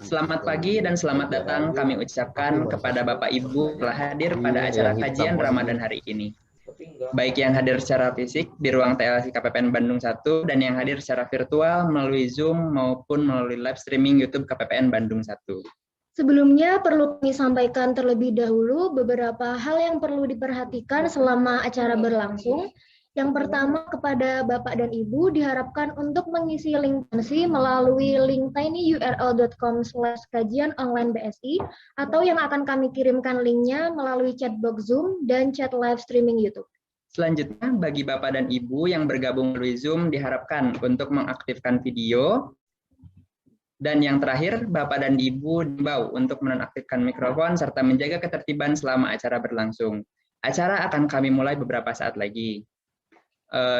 Selamat pagi dan selamat datang kami ucapkan kepada Bapak Ibu telah hadir pada acara kajian Ramadan hari ini. Baik yang hadir secara fisik di ruang TLC KPPN Bandung 1 dan yang hadir secara virtual melalui Zoom maupun melalui live streaming YouTube KPPN Bandung 1. Sebelumnya perlu kami sampaikan terlebih dahulu beberapa hal yang perlu diperhatikan selama acara berlangsung. Yang pertama, kepada Bapak dan Ibu diharapkan untuk mengisi link pensi melalui link tinyurl.com/kajian online BSI atau yang akan kami kirimkan linknya melalui chatbox Zoom dan chat live streaming YouTube. Selanjutnya, bagi Bapak dan Ibu yang bergabung melalui Zoom diharapkan untuk mengaktifkan video. Dan yang terakhir, Bapak dan Ibu diimbau untuk menonaktifkan mikrofon serta menjaga ketertiban selama acara berlangsung. Acara akan kami mulai beberapa saat lagi.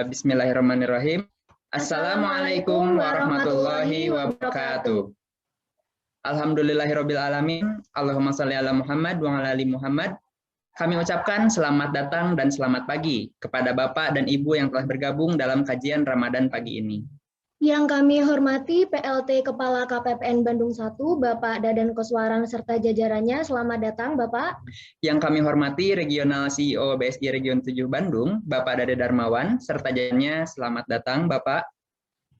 Bismillahirrahmanirrahim. Assalamualaikum warahmatullahi wabarakatuh. Alhamdulillahirabbil alamin. Allahumma shalli ala Muhammad wa ala ali Muhammad. Kami ucapkan selamat datang dan selamat pagi kepada Bapak dan Ibu yang telah bergabung dalam kajian Ramadan pagi ini. Yang kami hormati PLT Kepala KPPN Bandung 1, Bapak Dadan Koswaran serta jajarannya, selamat datang Bapak. Yang kami hormati Regional CEO BSI Region 7 Bandung, Bapak Dade Darmawan, serta jajarannya, selamat datang Bapak.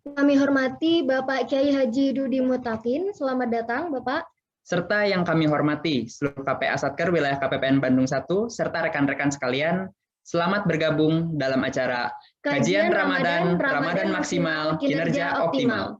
Kami hormati Bapak Kiai Haji Dudi Mutakin, selamat datang Bapak. Serta yang kami hormati seluruh KPA Satker wilayah KPPN Bandung 1, serta rekan-rekan sekalian, selamat bergabung dalam acara Kajian Ramadan Maksimal, Kinerja Optimal.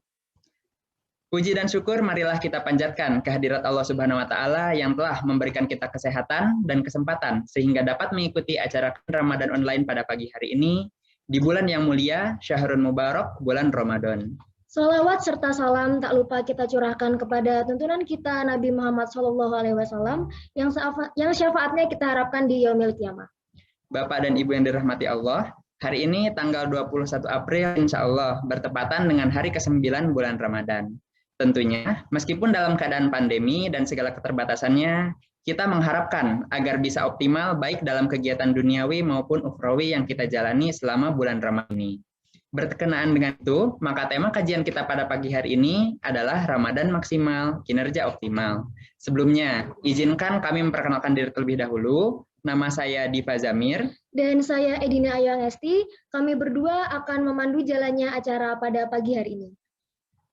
Puji dan syukur marilah kita panjatkan kehadirat Allah Subhanahu wa Ta'ala yang telah memberikan kita kesehatan dan kesempatan sehingga dapat mengikuti acara Ramadan online pada pagi hari ini di bulan yang mulia, Syahrul Mubarak, bulan Ramadan. Salawat serta salam tak lupa kita curahkan kepada tuntunan kita Nabi Muhammad SAW yang syafaatnya kita harapkan di Yaumil Qiyamah. Bapak dan Ibu yang dirahmati Allah, hari ini tanggal 21 April insya Allah bertepatan dengan hari ke-9 bulan Ramadan. Tentunya, meskipun dalam keadaan pandemi dan segala keterbatasannya, kita mengharapkan agar bisa optimal baik dalam kegiatan duniawi maupun ukhrawi yang kita jalani selama bulan Ramadan ini. Berkenaan dengan itu, maka tema kajian kita pada pagi hari ini adalah Ramadan Maksimal, Kinerja Optimal. Sebelumnya, izinkan kami memperkenalkan diri terlebih dahulu. Nama saya Diva Zamir. Dan saya Edina Ayangesti. Kami berdua akan memandu jalannya acara pada pagi hari ini.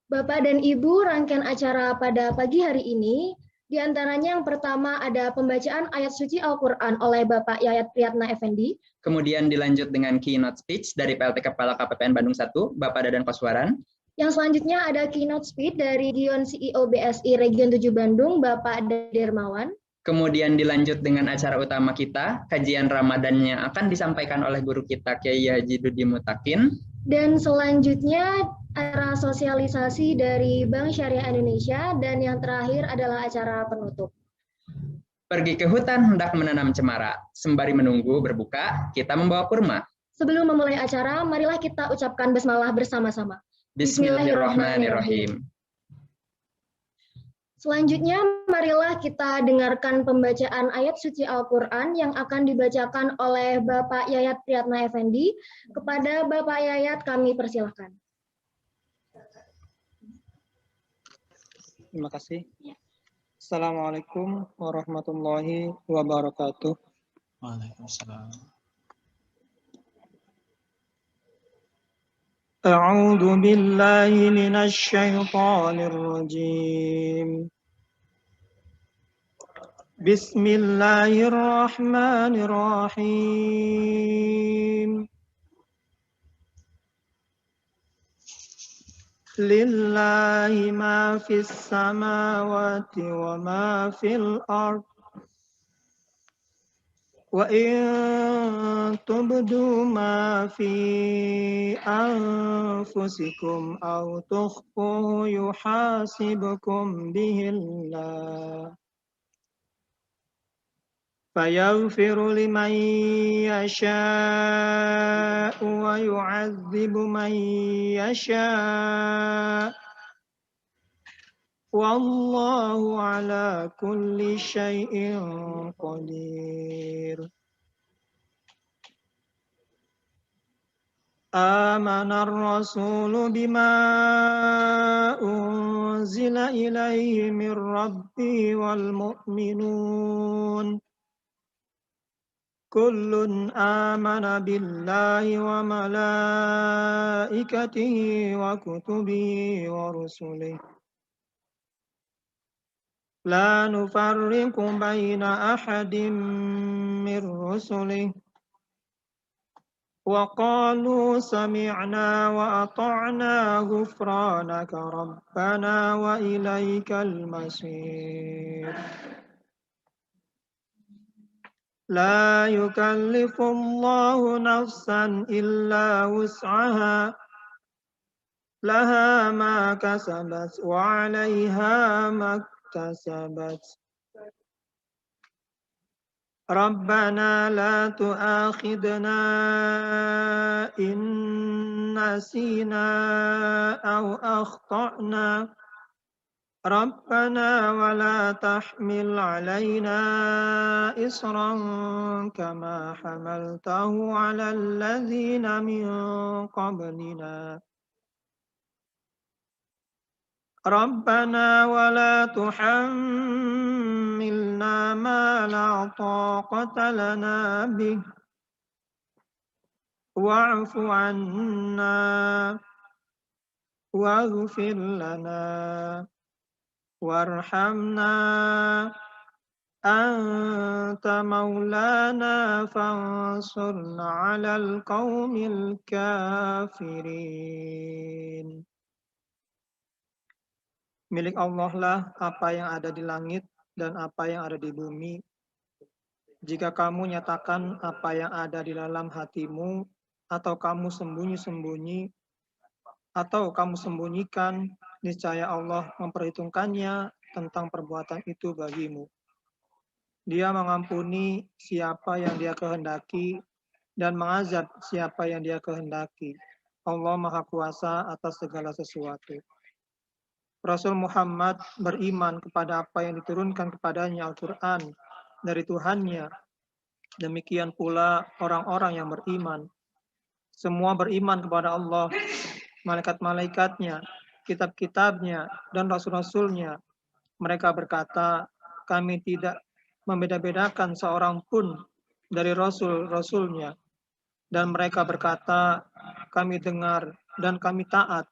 Bapak dan Ibu, rangkaian acara pada pagi hari ini, diantaranya yang pertama ada pembacaan ayat suci Al-Quran oleh Bapak Yayat Priyatna Effendi. Kemudian dilanjut dengan keynote speech dari PLT Kepala KPPN Bandung 1, Bapak Dadan Koswaran. Yang selanjutnya ada keynote speech dari Region CEO BSI Region 7 Bandung, Bapak Dade Darmawan. Kemudian dilanjut dengan acara utama kita, kajian Ramadannya akan disampaikan oleh guru kita Kiai Haji Dudi Mutakin. Dan selanjutnya acara sosialisasi dari Bank Syariah Indonesia dan yang terakhir adalah acara penutup. Pergi ke hutan hendak menanam cemara, sembari menunggu berbuka, kita membawa kurma. Sebelum memulai acara, marilah kita ucapkan basmalah bersama-sama. Bismillahirrahmanirrahim. Selanjutnya, marilah kita dengarkan pembacaan ayat suci Al-Quran yang akan dibacakan oleh Bapak Yayat Priyatna Effendi. Kepada Bapak Yayat, kami persilahkan. Terima kasih. Assalamualaikum warahmatullahi wabarakatuh. Waalaikumsalam. A'udzu billahi minasy syaithanir rajim. Bismillahirrahmanirrahim. Lillahi ma fis samawati wa ma fil ardh. Wa in tubdu ma fi anfusikum aw tukhfuhu yuhasibukum bihillah. Fayaghfiru liman yasha'u wa yu'adzibu man yasha'. Wallahu ala kulli syai'in qadir. آمن الرسول بما أنزل إليه من ربه والمؤمنون كل آمن بالله وملائكته وكتبه ورسله لا نفرق بين أحد من رسله وقالوا سمعنا وأطعنا غفرانك ربنا وإليك المصير لا يكلف الله نفسا إلا وسعها لها ما كسبت وعليها ما اكتسبت ربنا لا تؤاخذنا إن نسينا أو أخطأنا ربنا ولا تحمل علينا إصرا كما حملته على الذين من قبلنا ربنا ولا تحملنا ما لا طاقة لنا به واعف عنا واغفر لنا وارحمنا أنت مولانا فانصرنا على القوم الكافرين. Milik Allah lah apa yang ada di langit dan apa yang ada di bumi. Jika kamu nyatakan apa yang ada di dalam hatimu, atau kamu sembunyi-sembunyi, atau kamu sembunyikan, niscaya Allah memperhitungkannya tentang perbuatan itu bagimu. Dia mengampuni siapa yang Dia kehendaki dan mengazab siapa yang Dia kehendaki. Allah Maha Kuasa atas segala sesuatu. Rasul Muhammad beriman kepada apa yang diturunkan kepadanya Al-Quran dari Tuhannya. Demikian pula orang-orang yang beriman. Semua beriman kepada Allah, malaikat-malaikatnya, kitab-kitabnya, dan rasul-rasulnya. Mereka berkata, kami tidak membeda-bedakan seorang pun dari rasul-rasulnya. Dan mereka berkata, kami dengar dan kami taat.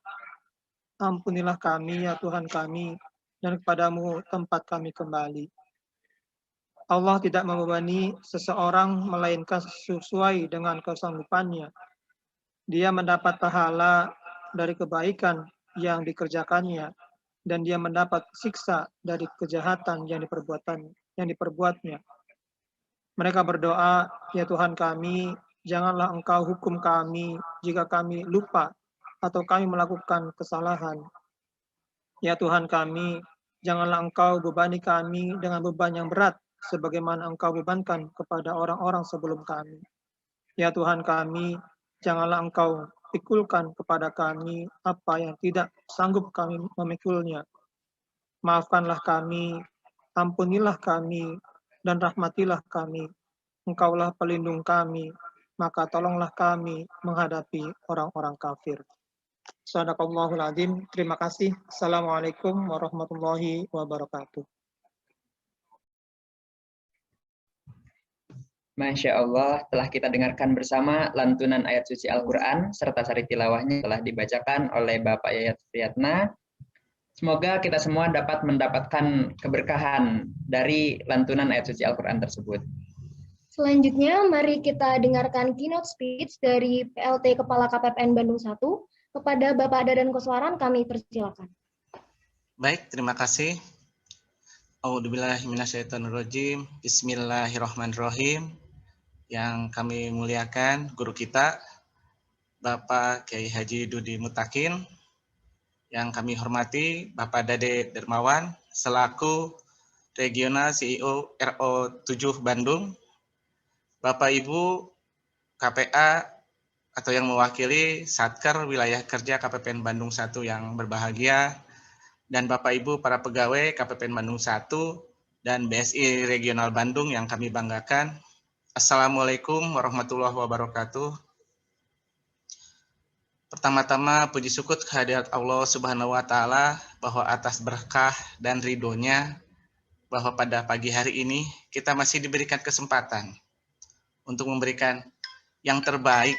Ampunilah kami ya Tuhan kami, dan kepadamu tempat kami kembali. Allah tidak membebani seseorang melainkan sesuai dengan kesanggupannya. Dia mendapat pahala dari kebaikan yang dikerjakannya, dan dia mendapat siksa dari kejahatan yang diperbuatnya. Mereka berdoa, ya Tuhan kami, janganlah Engkau hukum kami jika kami lupa atau kami melakukan kesalahan. Ya Tuhan kami, janganlah Engkau bebani kami dengan beban yang berat, sebagaimana Engkau bebankan kepada orang-orang sebelum kami. Ya Tuhan kami, janganlah Engkau pikulkan kepada kami apa yang tidak sanggup kami memikulnya. Maafkanlah kami, ampunilah kami, dan rahmatilah kami. Engkaulah pelindung kami, maka tolonglah kami menghadapi orang-orang kafir. Sadaqallahul Adzim. Terima kasih. Assalamualaikum warahmatullahi wabarakatuh. Masya Allah, telah kita dengarkan bersama lantunan ayat suci Al-Quran serta sari tilawahnya telah dibacakan oleh Bapak Yayat Priyatna. Semoga kita semua dapat mendapatkan keberkahan dari lantunan ayat suci Al-Quran tersebut. Selanjutnya, mari kita dengarkan keynote speech dari PLT Kepala KPPN Bandung 1. Kepada Bapak Dadan Koswaran, kami persilakan. Baik, terima kasih. A'udzubillahiminasyaitonirrajim. Bismillahirrahmanirrahim. Yang kami muliakan guru kita, Bapak Kiai Haji Dudi Mutakin. Yang kami hormati Bapak Dade Dermawan, selaku Regional CEO RO7 Bandung. Bapak Ibu KPA atau yang mewakili Satker Wilayah Kerja KPPN Bandung 1 yang berbahagia, dan Bapak Ibu para pegawai KPPN Bandung 1 dan BSI Regional Bandung yang kami banggakan. Assalamualaikum warahmatullahi wabarakatuh. Pertama-tama puji syukur kehadirat Allah Subhanahu wa taala bahwa atas berkah dan ridhonya bahwa pada pagi hari ini kita masih diberikan kesempatan untuk memberikan yang terbaik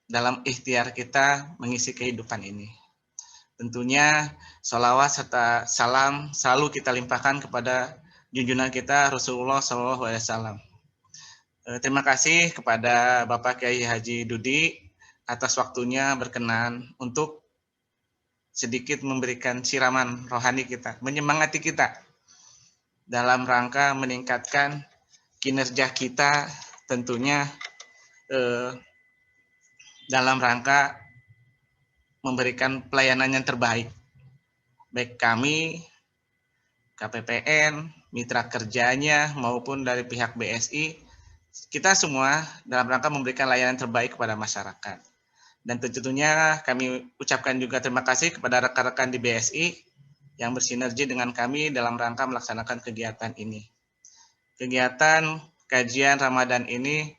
dalam ikhtiar kita mengisi kehidupan ini. Tentunya sholawat serta salam selalu kita limpahkan kepada junjungan kita Rasulullah SAW. Terima kasih kepada Bapak Kiai Haji Dudi atas waktunya berkenan untuk sedikit memberikan siraman rohani kita, menyemangati kita dalam rangka meningkatkan kinerja kita, tentunya dalam rangka memberikan pelayanan yang terbaik. Baik kami, KPPN, mitra kerjanya, maupun dari pihak BSI, kita semua dalam rangka memberikan layanan terbaik kepada masyarakat. Dan tentunya kami ucapkan juga terima kasih kepada rekan-rekan di BSI yang bersinergi dengan kami dalam rangka melaksanakan kegiatan ini. Kegiatan kajian Ramadan ini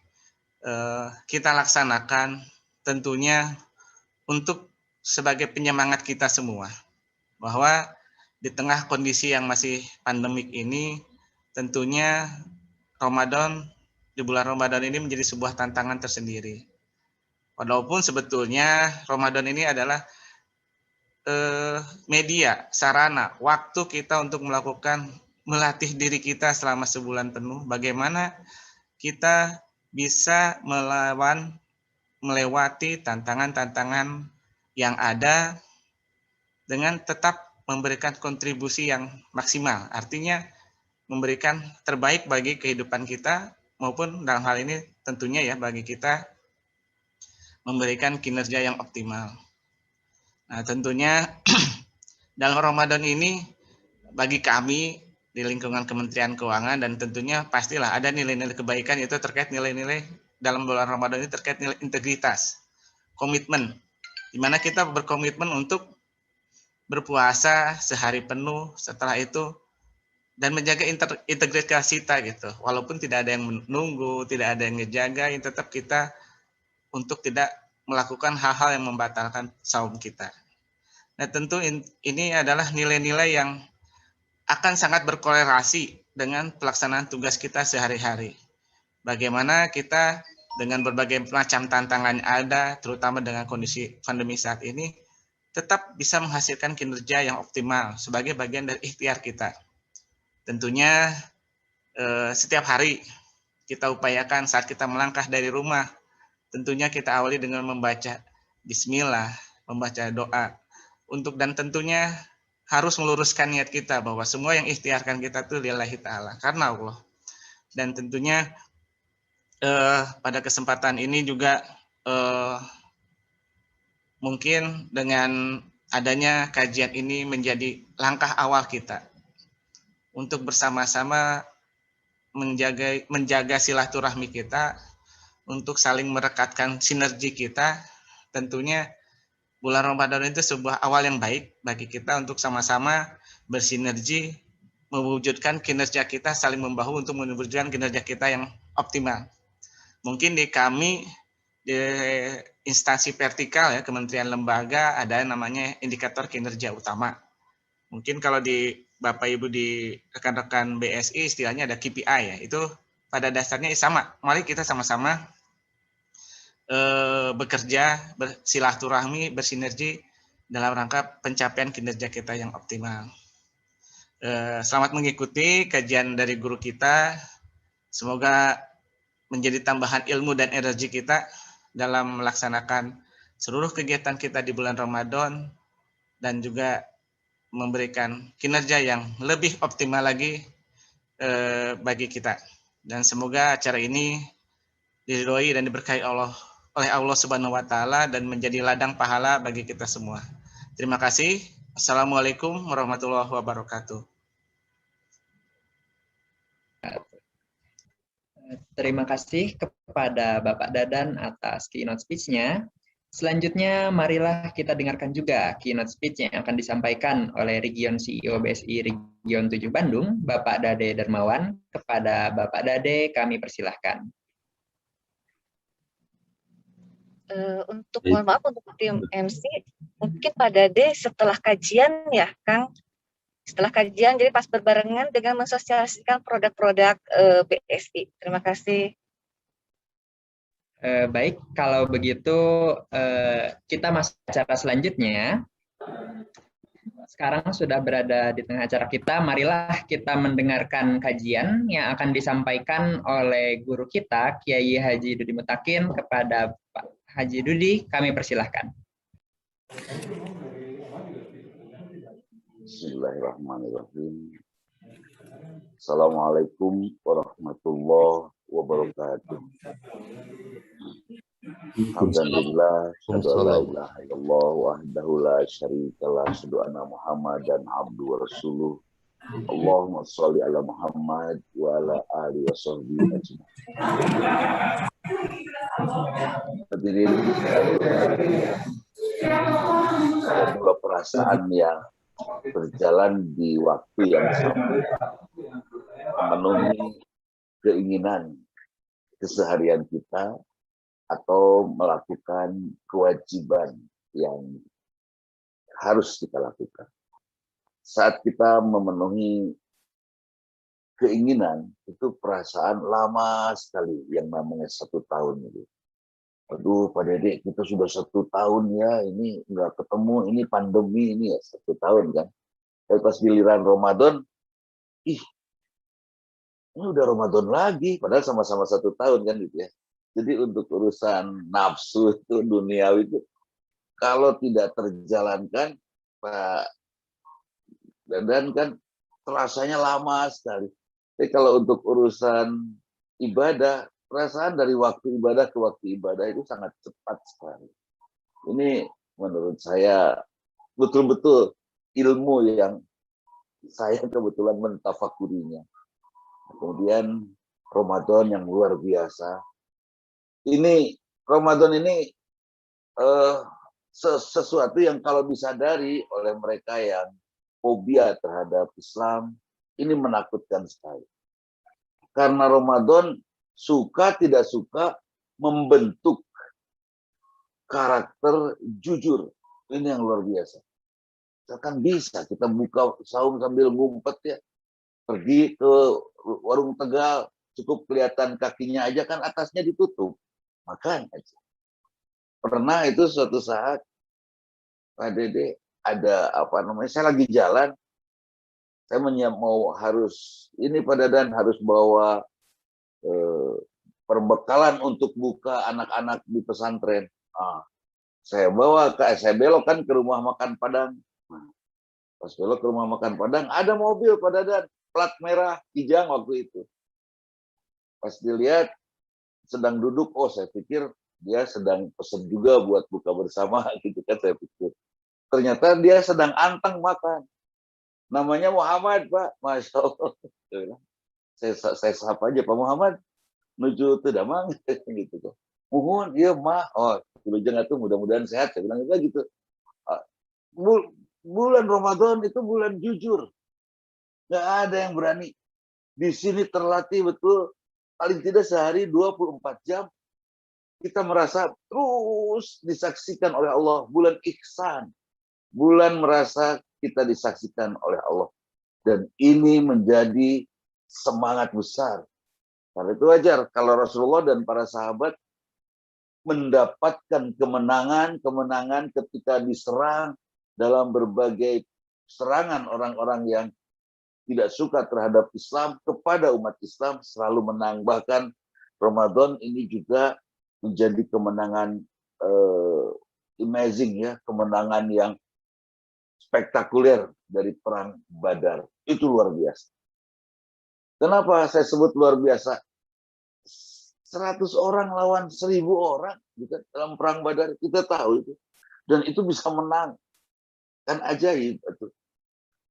kita laksanakan tentunya untuk sebagai penyemangat kita semua, bahwa di tengah kondisi yang masih pandemik ini, tentunya di bulan Ramadan ini menjadi sebuah tantangan tersendiri. Walaupun sebetulnya Ramadan ini adalah media, sarana, waktu kita untuk melatih diri kita selama sebulan penuh, bagaimana kita bisa melewati tantangan-tantangan yang ada dengan tetap memberikan kontribusi yang maksimal. Artinya memberikan terbaik bagi kehidupan kita, maupun dalam hal ini tentunya ya bagi kita memberikan kinerja yang optimal. Nah, tentunya dalam Ramadan ini bagi kami di lingkungan Kementerian Keuangan, dan tentunya pastilah ada nilai-nilai kebaikan, yaitu terkait nilai-nilai dalam bulan Ramadan ini terkait nilai integritas, komitmen, di mana kita berkomitmen untuk berpuasa sehari penuh, setelah itu dan menjaga integritas kita gitu. Walaupun tidak ada yang menunggu, tidak ada yang ngejaga, tetap kita untuk tidak melakukan hal-hal yang membatalkan saum kita. Nah, tentu ini adalah nilai-nilai yang akan sangat berkorelasi dengan pelaksanaan tugas kita sehari-hari. Bagaimana kita dengan berbagai macam tantangan yang ada, terutama dengan kondisi pandemi saat ini, tetap bisa menghasilkan kinerja yang optimal sebagai bagian dari ikhtiar kita. Tentunya setiap hari kita upayakan saat kita melangkah dari rumah, tentunya kita awali dengan membaca bismillah, membaca doa, dan tentunya harus meluruskan niat kita bahwa semua yang ikhtiarkan kita itu lillahi ta'ala, karena Allah. Dan tentunya pada kesempatan ini juga mungkin dengan adanya kajian ini menjadi langkah awal kita untuk bersama-sama menjaga silaturahmi kita, untuk saling merekatkan sinergi kita. Tentunya bulan Ramadan itu sebuah awal yang baik bagi kita untuk sama-sama bersinergi, mewujudkan kinerja kita, saling membahu untuk mewujudkan kinerja kita yang optimal. Mungkin di kami, di instansi vertikal ya, kementerian lembaga, ada namanya indikator kinerja utama. Mungkin kalau di Bapak Ibu di rekan-rekan BSI istilahnya ada KPI ya, itu pada dasarnya sama. Mari kita sama-sama bekerja, bersilaturahmi, bersinergi dalam rangka pencapaian kinerja kita yang optimal. Selamat mengikuti kajian dari guru kita. Semoga menjadi tambahan ilmu dan energi kita dalam melaksanakan seluruh kegiatan kita di bulan Ramadan, dan juga memberikan kinerja yang lebih optimal lagi bagi kita. Dan semoga acara ini diridhoi dan diberkahi oleh Allah Subhanahu wa taala dan menjadi ladang pahala bagi kita semua. Terima kasih. Assalamualaikum warahmatullahi wabarakatuh. Terima kasih kepada Bapak Dadan atas keynote speech-nya. Selanjutnya, marilah kita dengarkan juga keynote speech yang akan disampaikan oleh Region CEO BSI Region 7 Bandung, Bapak Dade Darmawan. Kepada Bapak Dade, kami persilahkan. Untuk mohon maaf untuk tim MC, mungkin Pak Dade setelah kajian ya, Kang. Setelah kajian, jadi pas berbarengan dengan mensosialisasikan produk-produk BSI. Terima kasih. Baik, kalau begitu kita masuk ke acara selanjutnya. Sekarang sudah berada di tengah acara kita, marilah kita mendengarkan kajian yang akan disampaikan oleh guru kita, Kiai Haji Dudi Mutakin. Kepada Pak Haji Dudi, kami persilahkan. Bismillahirrahmanirrahim. Assalamualaikum warahmatullahi wabarakatuh. Alhamdulillah, la ilaha illallah wahdahu la syarikalah, asyhadu anna Muhammadan abduhu wa rasuluh. Allahumma sholli ala Muhammad wa ala alihi washabbihi ajmain. Hadirin, ada dua perasaan yang berjalan di waktu yang sama, memenuhi keinginan keseharian kita atau melakukan kewajiban yang harus kita lakukan. Saat kita memenuhi keinginan, itu perasaan lama sekali, yang namanya 1 tahun itu. Aduh, Pak Dede, kita sudah 1 tahun ya, ini nggak ketemu, ini pandemi, ini ya 1 tahun kan. Tapi pas giliran Ramadan, ih, ini udah Ramadan lagi, padahal sama-sama 1 tahun kan gitu ya. Jadi untuk urusan nafsu itu, duniawi itu, kalau tidak terjalankan, Pak Dadan kan terasanya lama sekali. Tapi kalau untuk urusan ibadah, perasaan dari waktu ibadah ke waktu ibadah itu sangat cepat sekali. Ini menurut saya betul-betul ilmu yang saya kebetulan mentafakurinya. Kemudian Ramadan yang luar biasa. Ini Ramadan ini sesuatu yang kalau disadari oleh mereka yang fobia terhadap Islam, ini menakutkan sekali. Karena Ramadan suka tidak suka membentuk karakter jujur. Ini yang luar biasa. Kan bisa kita buka saum sambil ngumpet ya. Pergi ke warung Tegal, cukup kelihatan kakinya aja kan atasnya ditutup. Makan aja. Pernah itu suatu saat, Pak Dede, ada apa namanya, saya lagi jalan, saya mau harus, ini Pak Dadan harus bawa perbekalan untuk buka anak-anak di pesantren. Saya belok kan ke rumah makan Padang. Pas belok ke rumah makan Padang, ada mobil Pak Dadan, plat merah Kijang waktu itu. Pas dilihat, sedang duduk, oh saya pikir dia sedang pesen juga buat buka bersama, gitu kan saya pikir. Ternyata dia sedang anteng makan. Namanya Muhammad, Pak. Masya Allah. Saya sapa aja, Pak Muhammad. Menuju ke Damang, gitu tuh. Mohon, iya mah. Oh, jangan tuh mudah-mudahan sehat. Saya bilang gitu. Bulan Ramadan itu bulan jujur. Nggak ada yang berani. Di sini terlatih betul. Paling tidak sehari 24 jam. Kita merasa terus disaksikan oleh Allah. Bulan ihsan. Bulan merasa kita disaksikan oleh Allah. Dan ini menjadi semangat besar. Karena itu wajar kalau Rasulullah dan para sahabat mendapatkan kemenangan ketika diserang dalam berbagai serangan orang-orang yang tidak suka terhadap Islam kepada umat Islam, selalu menang. Bahkan Ramadan ini juga menjadi kemenangan amazing ya, kemenangan yang spektakuler dari perang Badar. Itu luar biasa. Kenapa saya sebut luar biasa? 100 orang lawan 1000 orang gitu, dalam perang Badar, kita tahu itu. Dan itu bisa menang. Kan ajaib itu.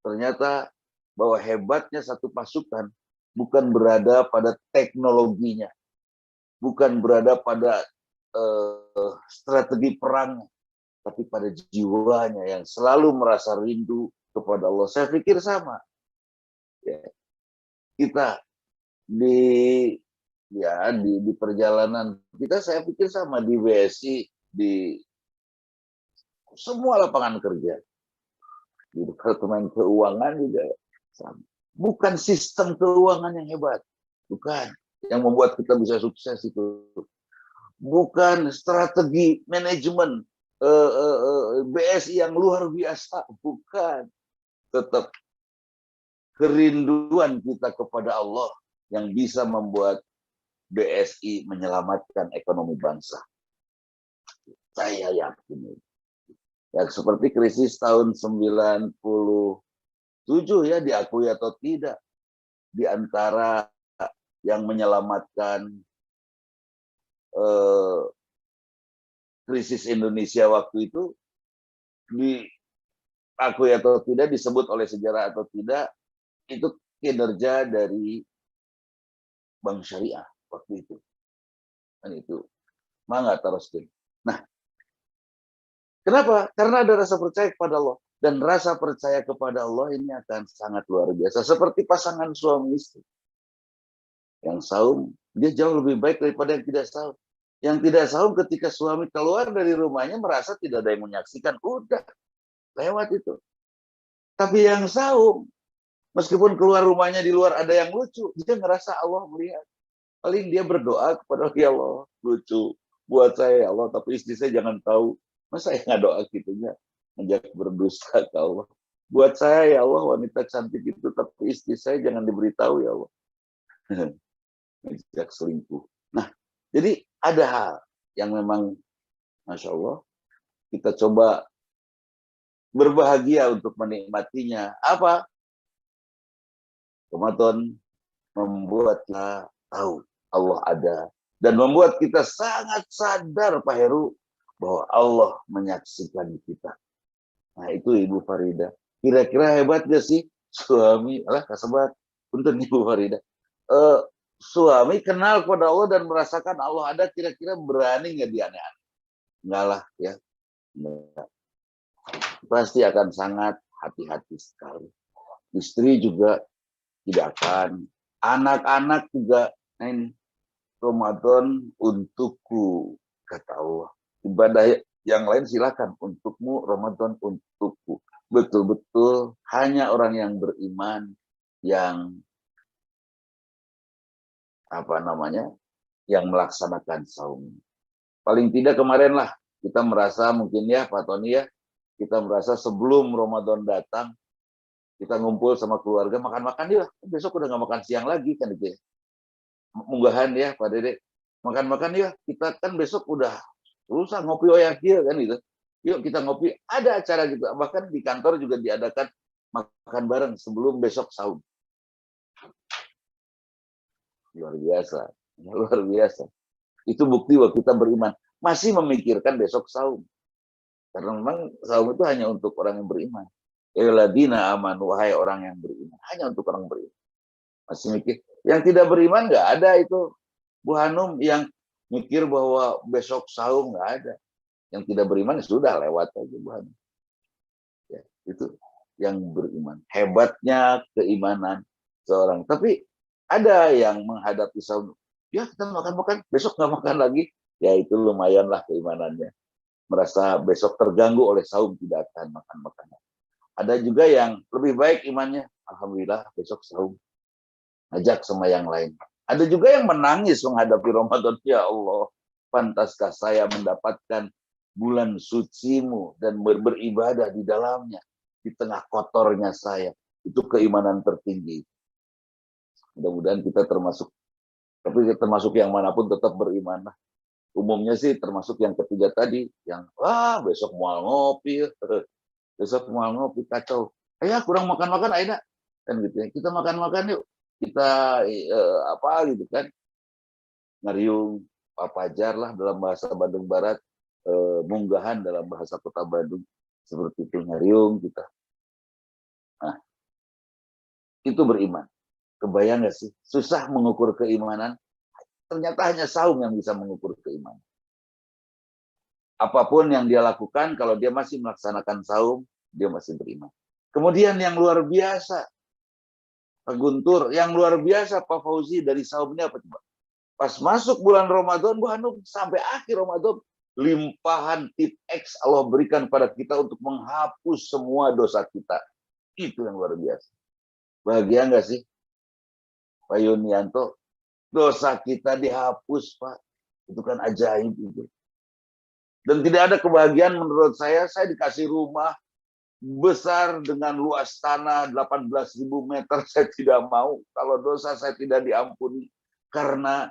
Ternyata bahwa hebatnya satu pasukan bukan berada pada teknologinya, bukan berada pada strategi perang, tapi pada jiwanya yang selalu merasa rindu kepada Allah. Saya pikir sama. Ya. Kita di perjalanan kita, saya pikir sama di BSI, di semua lapangan kerja. Di Departemen Keuangan juga sama. Bukan sistem keuangan yang hebat, bukan yang membuat kita bisa sukses itu, bukan strategi manajemen BSI yang luar biasa, bukan, tetap kerinduan kita kepada Allah yang bisa membuat BSI menyelamatkan ekonomi bangsa. Saya yakin. Ya, seperti krisis tahun 97 ya, diakui atau tidak, di antara yang menyelamatkan krisis Indonesia waktu itu, diakui atau tidak, disebut oleh sejarah atau tidak, itu kinerja dari Bank Syariah waktu itu. Dan itu mangga teruskin. Nah, kenapa? Karena ada rasa percaya kepada Allah. Dan rasa percaya kepada Allah ini akan sangat luar biasa. Seperti pasangan suami istri. Yang saum, dia jauh lebih baik daripada yang tidak saum. Yang tidak saum ketika suami keluar dari rumahnya merasa tidak ada yang menyaksikan. Udah, lewat itu. Tapi yang saum, meskipun keluar rumahnya di luar ada yang lucu, dia ngerasa Allah melihat. Paling dia berdoa kepada Allah, lucu. Buat saya ya Allah, tapi istri saya jangan tahu. Masa saya nggak doa gitunya? Menjadi berdusta ke Allah. Buat saya ya Allah, wanita cantik itu, tapi istri saya jangan diberitahu ya Allah. Menjadi selingkuh. Nah, jadi ada hal yang memang, Masya Allah, kita coba berbahagia untuk menikmatinya. Apa? Ramadan membuatlah tahu Allah ada. Dan membuat kita sangat sadar, Pak Heru, bahwa Allah menyaksikan kita. Nah, itu Ibu Farida. Kira-kira hebat gak sih suami? Alah, kasebat. Untuk Ibu Farida. Suami kenal kepada Allah dan merasakan Allah ada, kira-kira berani nggak dia aneh-aneh? Enggak lah, ya. Enggak. Pasti akan sangat hati-hati sekali. Istri juga tidak akan. Anak-anak juga, nah ini, Ramadan untukku, kata Allah. Ibadah yang lain silakan, untukmu, Ramadan untukku. Betul-betul hanya orang yang beriman yang yang melaksanakan saum. Paling tidak kemarin lah kita merasa, mungkin ya Pak Tony ya, kita merasa sebelum Ramadan datang kita ngumpul sama keluarga makan-makan ya, besok udah nggak makan siang lagi kan itu ya. Munggahan ya Pak Dede, makan-makan ya, kita kan besok udah rusak ngopi oyakia kan gitu. Yuk kita ngopi, ada acara gitu, bahkan di kantor juga diadakan makan bareng sebelum besok saum. Luar biasa, luar biasa. Itu bukti bahwa kita beriman. Masih memikirkan besok saum. Karena memang saum itu hanya untuk orang yang beriman. Alladzina amanu, wahai orang yang beriman. Hanya untuk orang beriman. Masih mikir. Yang tidak beriman nggak ada itu. Bu Hanum yang mikir bahwa besok saum nggak ada. Yang tidak beriman sudah lewat aja Bu Hanum. Ya, itu yang beriman. Hebatnya keimanan seorang. Tapi ada yang menghadapi saum, ya kita makan-makan, besok nggak makan lagi, ya itu lumayanlah keimanannya. Merasa besok terganggu oleh saum, tidak akan makan-makan. Ada juga yang lebih baik imannya, alhamdulillah besok saum, ajak sama yang lain. Ada juga yang menangis menghadapi Ramadan, ya Allah, pantaskah saya mendapatkan bulan sucimu dan beribadah di dalamnya, di tengah kotornya saya. Itu keimanan tertinggi. Mudah-mudahan kita termasuk, tapi termasuk yang manapun tetap beriman. Umumnya sih termasuk yang ketiga tadi, yang besok mau ngopi, besok mau ngopi kacau. Ayah kurang makan-makan, Aida kan gitu ya. Kita makan-makan yuk, kita gitu kan, ngariung, papajar lah dalam bahasa Bandung Barat, munggahan dalam bahasa Kota Bandung, seperti itu ngariung kita. Nah, itu beriman. Kebayang gak sih? Susah mengukur keimanan. Ternyata hanya saum yang bisa mengukur keimanan. Apapun yang dia lakukan, kalau dia masih melaksanakan saum, dia masih beriman. Kemudian yang luar biasa, Pak Guntur, yang luar biasa Pak Fauzi dari saumnya apa coba? Pas masuk bulan Ramadan, Bu Hanum, sampai akhir Ramadan, limpahan tip X Allah berikan pada kita untuk menghapus semua dosa kita. Itu yang luar biasa. Bahagia nggak sih, Pak Yunianto? Dosa kita dihapus, Pak. Itu kan ajaib itu. Dan tidak ada kebahagiaan menurut saya dikasih rumah besar dengan luas tanah 18.000 meter, saya tidak mau. Kalau dosa saya tidak diampuni. Karena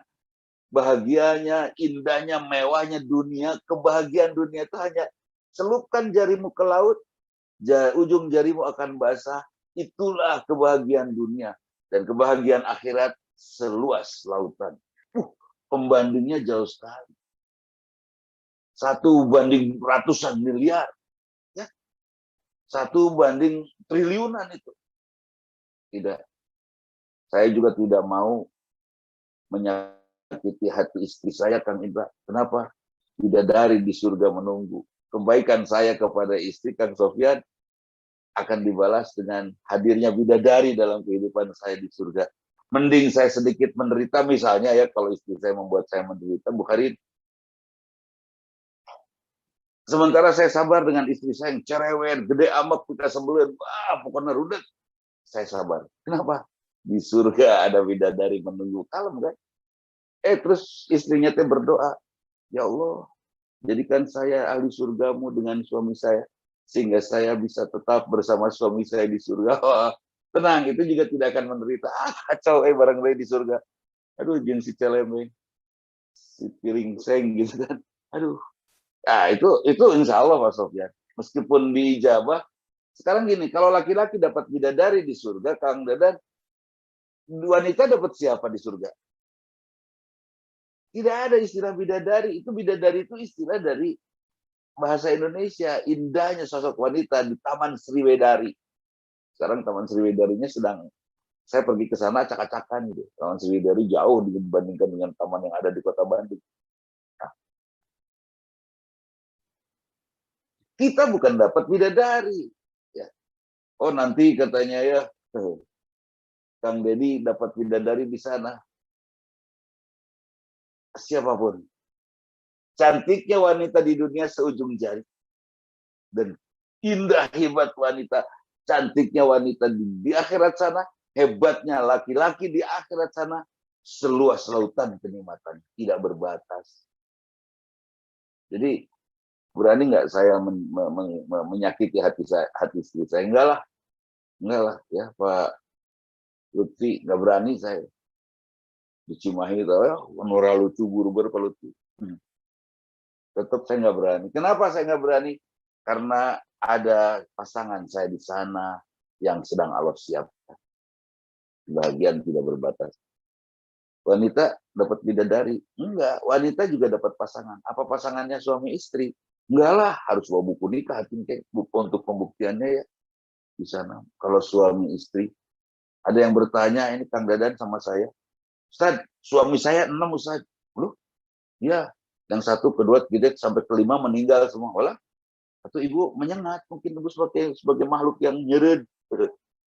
bahagianya, indahnya, mewahnya dunia, kebahagiaan dunia itu hanya celupkan jarimu ke laut, ujung jarimu akan basah. Itulah kebahagiaan dunia. Dan kebahagiaan akhirat seluas lautan. Pembandingnya jauh sekali. 1 banding ratusan miliar. 1 banding triliunan itu. Tidak. Saya juga tidak mau menyakiti hati istri saya, Kang Indra. Kenapa? Bidadari di surga menunggu. Kebaikan saya kepada istri, Kang Sofyan, akan dibalas dengan hadirnya bidadari dalam kehidupan saya di surga. Mending saya sedikit menderita, misalnya ya, kalau istri saya membuat saya menderita, Bukharin. Sementara saya sabar dengan istri saya yang cerewet, gede amat, kita sebelin, wah pokoknya rudet. Saya sabar. Kenapa? Di surga ada bidadari menunggu. Kalem kan? Terus istrinya teh berdoa, ya Allah, jadikan saya ahli surgamu dengan suami saya, sehingga saya bisa tetap bersama suami saya di surga. Oh, tenang, itu juga tidak akan menderita. Kacau, barang bayi di surga. Aduh, jeng si celeme, si piring seng gitu kan. Aduh. Nah, itu insya Allah Pak Sofyan. Meskipun diijabah, sekarang gini, kalau laki-laki dapat bidadari di surga, Kang Dadan, wanita dapat siapa di surga? Tidak ada istilah bidadari. Bidadari itu istilah dari bahasa Indonesia. Indahnya sosok wanita di Taman Sriwedari. Sekarang Taman Sriwedarinya sedang, saya pergi ke sana acak-acakan gitu. Taman Sriwedari jauh dibandingkan dengan taman yang ada di Kota Bandung. Kita bukan dapat bidadari. Ya. Oh nanti katanya ya, Kang Deddy dapat bidadari di sana. Siapapun. Cantiknya wanita di dunia seujung jari. Dan indah hebat wanita. Cantiknya wanita di akhirat sana. Hebatnya laki-laki di akhirat sana. Seluas lautan kenikmatan. Tidak berbatas. Jadi berani nggak saya menyakiti hati istri saya? Enggak lah ya Pak Lutfi, nggak berani saya. Di Cimahi itu ya, Nora lucu, buru-buru Pak Lutfi. Tetap saya nggak berani. Kenapa saya nggak berani? Karena ada pasangan saya di sana yang sedang Allah siapkan. Kebahagiaan tidak berbatas. Wanita dapat bidadari? Enggak. Wanita juga dapat pasangan. Apa pasangannya? Suami istri. Enggak lah, harus bawa buku nikah, buku untuk pembuktiannya ya di sana. Kalau suami istri, ada yang bertanya ini Kang Dadan sama saya, Ustaz, suami saya 6 Ustaz. Loh? Ya, yang 1, kedua, ketiga, sampai kelima meninggal semua. Walah, atau ibu menyengat, mungkin ibu sebagai makhluk yang nyeret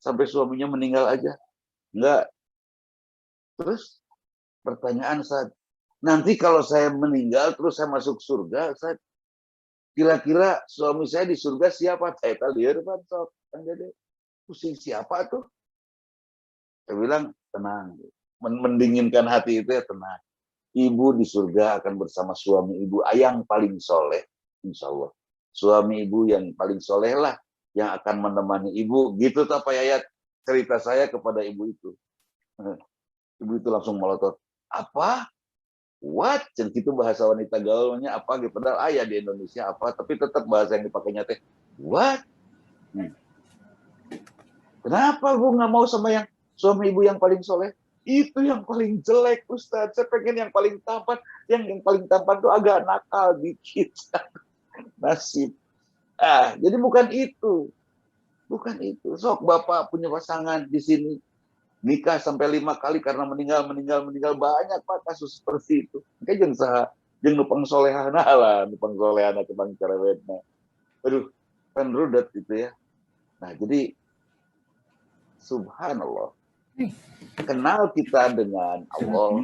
sampai suaminya meninggal aja. Enggak. Terus pertanyaan Ustaz, nanti kalau saya meninggal terus saya masuk surga, Ustaz, kira-kira suami saya di surga siapa? Saya lihat Pak, pusing siapa tuh? Saya bilang tenang, mendinginkan hati itu ya tenang. Ibu di surga akan bersama suami ibu yang paling soleh, insya Allah. Suami ibu yang paling soleh lah yang akan menemani ibu. Gitu tuh Pak Yayat cerita saya kepada ibu itu. Ibu itu langsung melotot. Apa? What? Dan itu bahasa wanita gaulnya apa gitu. Padahal ayah di Indonesia apa, tapi tetap bahasa yang dipakainya teh what? Kenapa Bu nggak mau sama yang suami ibu yang paling soleh? Itu yang paling jelek Ustadz. Saya pengen yang paling tampan. Yang paling tampan tuh agak nakal dikit. Nasib. Jadi bukan itu. Bukan itu. Sok Bapak punya pasangan di sini. Nikah sampai 5 kali karena meninggal banyak Pak kasus seperti itu. Kayak jeung nupang solehana lah, nupang solehana kebang cerewetna. Aduh, kan rudet gitu ya. Nah, jadi subhanallah. Kenal kita dengan Allah,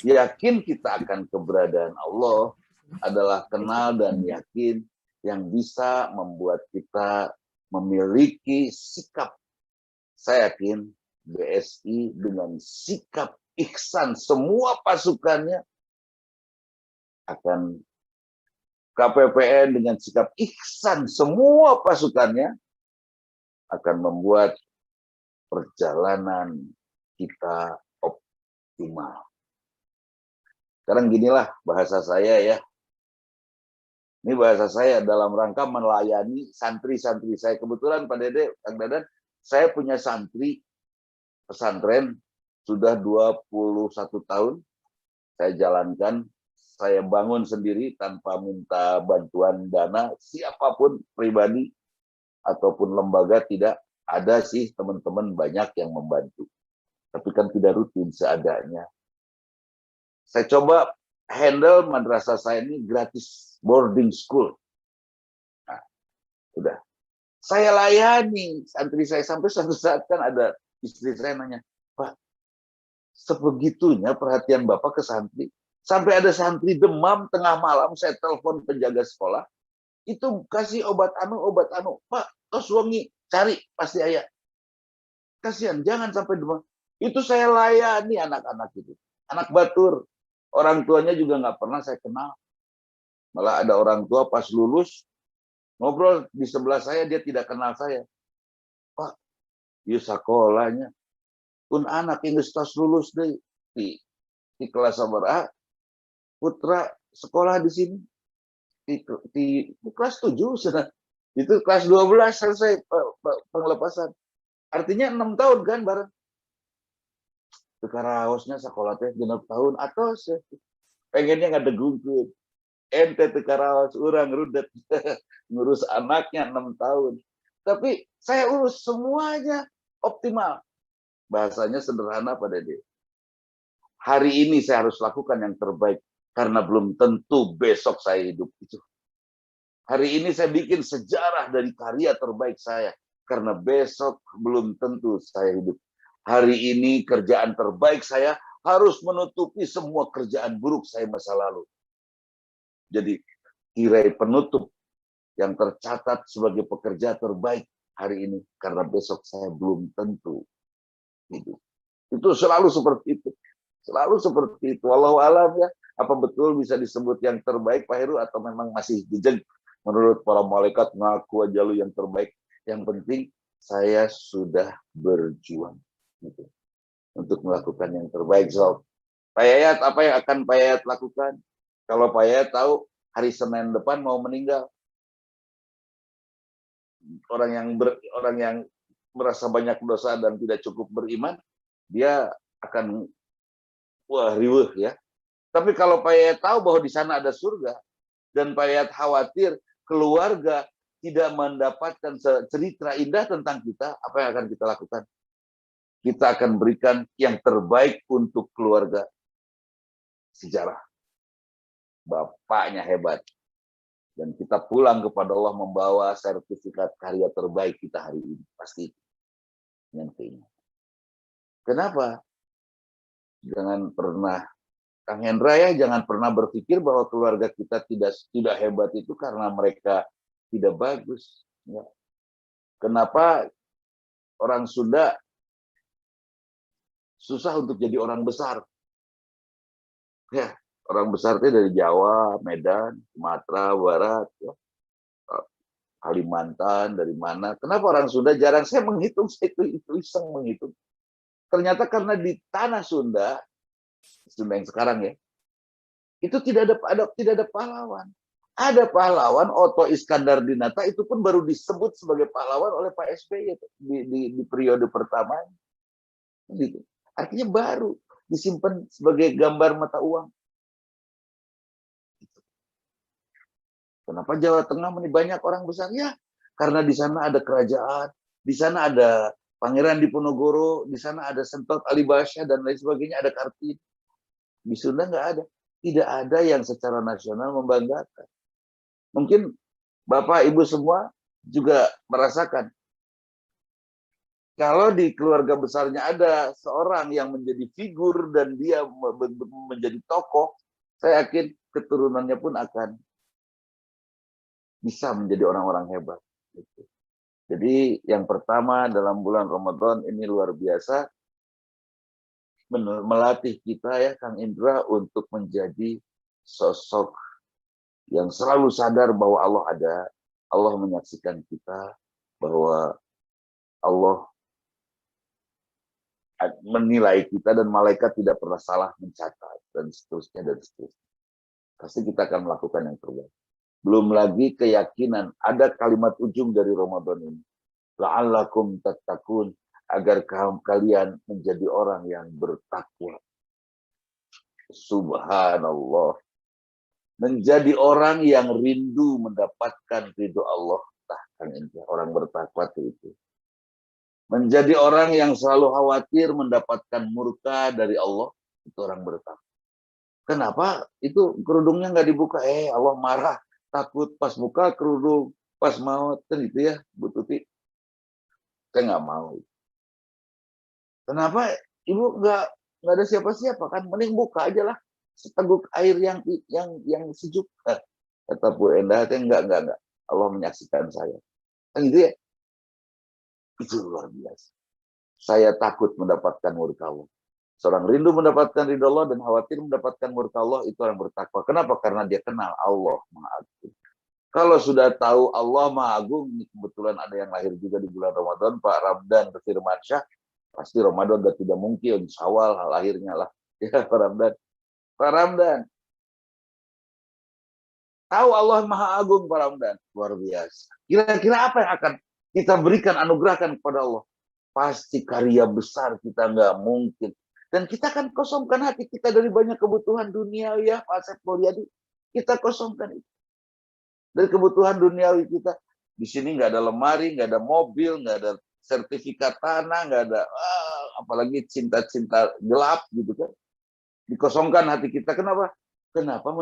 yakin kita akan keberadaan Allah, adalah kenal dan yakin yang bisa membuat kita memiliki sikap. Saya yakin BSI dengan sikap ihsan semua pasukannya akan, KPPN dengan sikap ihsan semua pasukannya akan membuat perjalanan kita optimal. Sekarang ginilah bahasa saya ya. Ini bahasa saya dalam rangka melayani santri-santri saya. Kebetulan Pak Dede, Kang Dadan, saya punya santri pesantren sudah 21 tahun. Saya jalankan, saya bangun sendiri tanpa minta bantuan dana siapapun, pribadi ataupun lembaga, tidak ada sih teman-teman banyak yang membantu. Tapi kan tidak rutin seadanya. Saya coba handle madrasah saya ini gratis boarding school. Nah, udah. Saya layani santri saya sampai suatu saat kan ada istri saya nanya, Pak, sebegitunya perhatian Bapak ke santri. Sampai ada santri demam tengah malam, saya telepon penjaga sekolah, itu kasih obat anu, Pak, tos wengi, cari pasti ayah. Kasihan, jangan sampai demam. Itu saya layani anak-anak itu. Anak batur. Orang tuanya juga nggak pernah saya kenal. Malah ada orang tua pas lulus, ngobrol di sebelah saya, dia tidak kenal saya. Pak, di sekolahnya, pun anak yang tos lulus deh, di kelas sabar putra sekolah di sini, di kelas 7, itu kelas 12 selesai pengelepasan. Artinya 6 tahun kan bareng. Tekaraosnya sekolah teh 6 tahun atau pengennya nggak degungkeun. Ente tekaraos urang rudet ngurus anaknya 6 tahun. Tapi saya urus semuanya optimal. Bahasanya sederhana Pak Dede. Hari ini saya harus lakukan yang terbaik karena belum tentu besok saya hidup itu. Hari ini saya bikin sejarah dari karya terbaik saya karena besok belum tentu saya hidup. Hari ini kerjaan terbaik saya harus menutupi semua kerjaan buruk saya masa lalu. Jadi tirai penutup yang tercatat sebagai pekerja terbaik hari ini karena besok saya belum tentu hidup. Itu selalu seperti itu. Selalu seperti itu. Wallahu alam ya. Apa betul bisa disebut yang terbaik Pak Heru atau memang masih jejeg menurut para malaikat ngaku aja lu yang terbaik. Yang penting saya sudah berjuang gitu, untuk melakukan yang terbaik. So, Pak Yayat, apa yang akan Pak Yayat lakukan? Kalau Pak Yayat tahu hari Senin depan mau meninggal, orang yang merasa banyak dosa dan tidak cukup beriman, dia akan wah riweuh ya. Tapi kalau Pak Yayat tahu bahwa di sana ada surga dan Pak Yayat khawatir keluarga tidak mendapatkan cerita indah tentang kita, apa yang akan kita lakukan? Kita akan berikan yang terbaik untuk keluarga. Sejarah. Bapaknya hebat. Dan kita pulang kepada Allah membawa sertifikat karya terbaik kita hari ini. Pasti. Yang keinginan. Kenapa? Jangan pernah, Kang Hendra ya, jangan pernah berpikir bahwa keluarga kita tidak hebat itu karena mereka tidak bagus. Ya. Kenapa orang Sunda susah untuk jadi orang besar? Ya, orang besar itu dari Jawa, Medan, Sumatera Barat, ya. Kalimantan, dari mana? Kenapa orang Sunda jarang? Saya menghitung, saya itu iseng menghitung. Ternyata karena di tanah Sunda yang sekarang ya, itu tidak ada pahlawan. Ada pahlawan Otto Iskandar Dinata, itu pun baru disebut sebagai pahlawan oleh Pak SBY di periode pertama. Gitu. Artinya baru disimpan sebagai gambar mata uang. Kenapa Jawa Tengah banyak orang besar? Ya, karena di sana ada kerajaan, di sana ada Pangeran Diponegoro, di sana ada Sentot Alibasya dan lain sebagainya, ada Kartini. Di Sunda nggak ada. Tidak ada yang secara nasional membanggakan. Mungkin Bapak, Ibu semua juga merasakan. Kalau di keluarga besarnya ada seorang yang menjadi figur dan dia menjadi tokoh, Saya yakin keturunannya pun akan bisa menjadi orang-orang hebat. Jadi yang pertama dalam bulan Ramadan ini luar biasa melatih kita ya Kang Indra untuk menjadi sosok yang selalu sadar bahwa Allah ada, Allah menyaksikan kita, bahwa Allah menilai kita dan malaikat tidak pernah salah mencatat dan seterusnya dan seterusnya. Pasti kita akan melakukan yang terbaik. Belum lagi keyakinan, ada kalimat ujung dari Ramadan ini. La'allakum tattaqun, agar kalian menjadi orang yang bertakwa. Subhanallah. Menjadi orang yang rindu mendapatkan ridho Allah. Orang bertakwa itu. Menjadi orang yang selalu khawatir mendapatkan murka dari Allah, itu orang bertakwa. Kenapa? Itu kerudungnya nggak dibuka, Allah marah, takut pas buka kerudung, pas maut, kan itu ya, Bu Tuti. Saya nggak mau. Kenapa Ibu nggak ada siapa-siapa kan? Mending buka aja lah, seteguk air yang sejuk. Kata Bu Endah, enggak. Allah menyaksikan saya. Kan gitu ya? Itu luar biasa. Saya takut mendapatkan murka Allah. Seorang rindu mendapatkan ridho Allah dan khawatir mendapatkan murka Allah, itu orang bertakwa. Kenapa? Karena dia kenal Allah Maha Agung. Kalau sudah tahu Allah Maha Agung, kebetulan ada yang lahir juga di bulan Ramadan, Pak Ramdan Firmansyah, pasti Ramadan udah tidak mungkin, Syawal lahirnya lah. Ya Pak Ramdan. Pak Ramdan. Tahu Allah Maha Agung Pak Ramdan. Luar biasa. Kira-kira apa yang akan kita berikan, anugerahkan kepada Allah? Pasti karya besar kita nggak mungkin. Dan kita akan kosongkan hati kita dari banyak kebutuhan dunia ya Pak Asep Mulyadi. Kita kosongkan itu. Dari kebutuhan duniawi kita. Di sini nggak ada lemari, nggak ada mobil, nggak ada sertifikat tanah, nggak ada apalagi cinta-cinta gelap gitu kan. Dikosongkan hati kita. Kenapa? Kenapa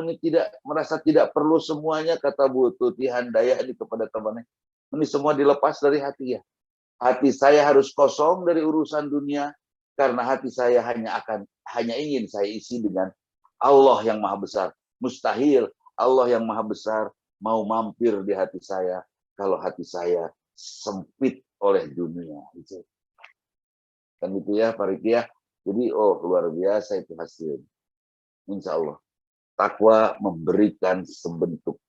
merasa tidak perlu semuanya, kata Bu Tuti Handayah ini kepada temannya. Ini semua dilepas dari hati ya. Hati saya harus kosong dari urusan dunia. Karena hati saya hanya ingin saya isi dengan Allah yang maha besar. Mustahil Allah yang maha besar mau mampir di hati saya kalau hati saya sempit oleh dunia. Kan gitu ya Pak Riki ya. Jadi luar biasa itu hasil. Insya Allah. Takwa memberikan sebentuk.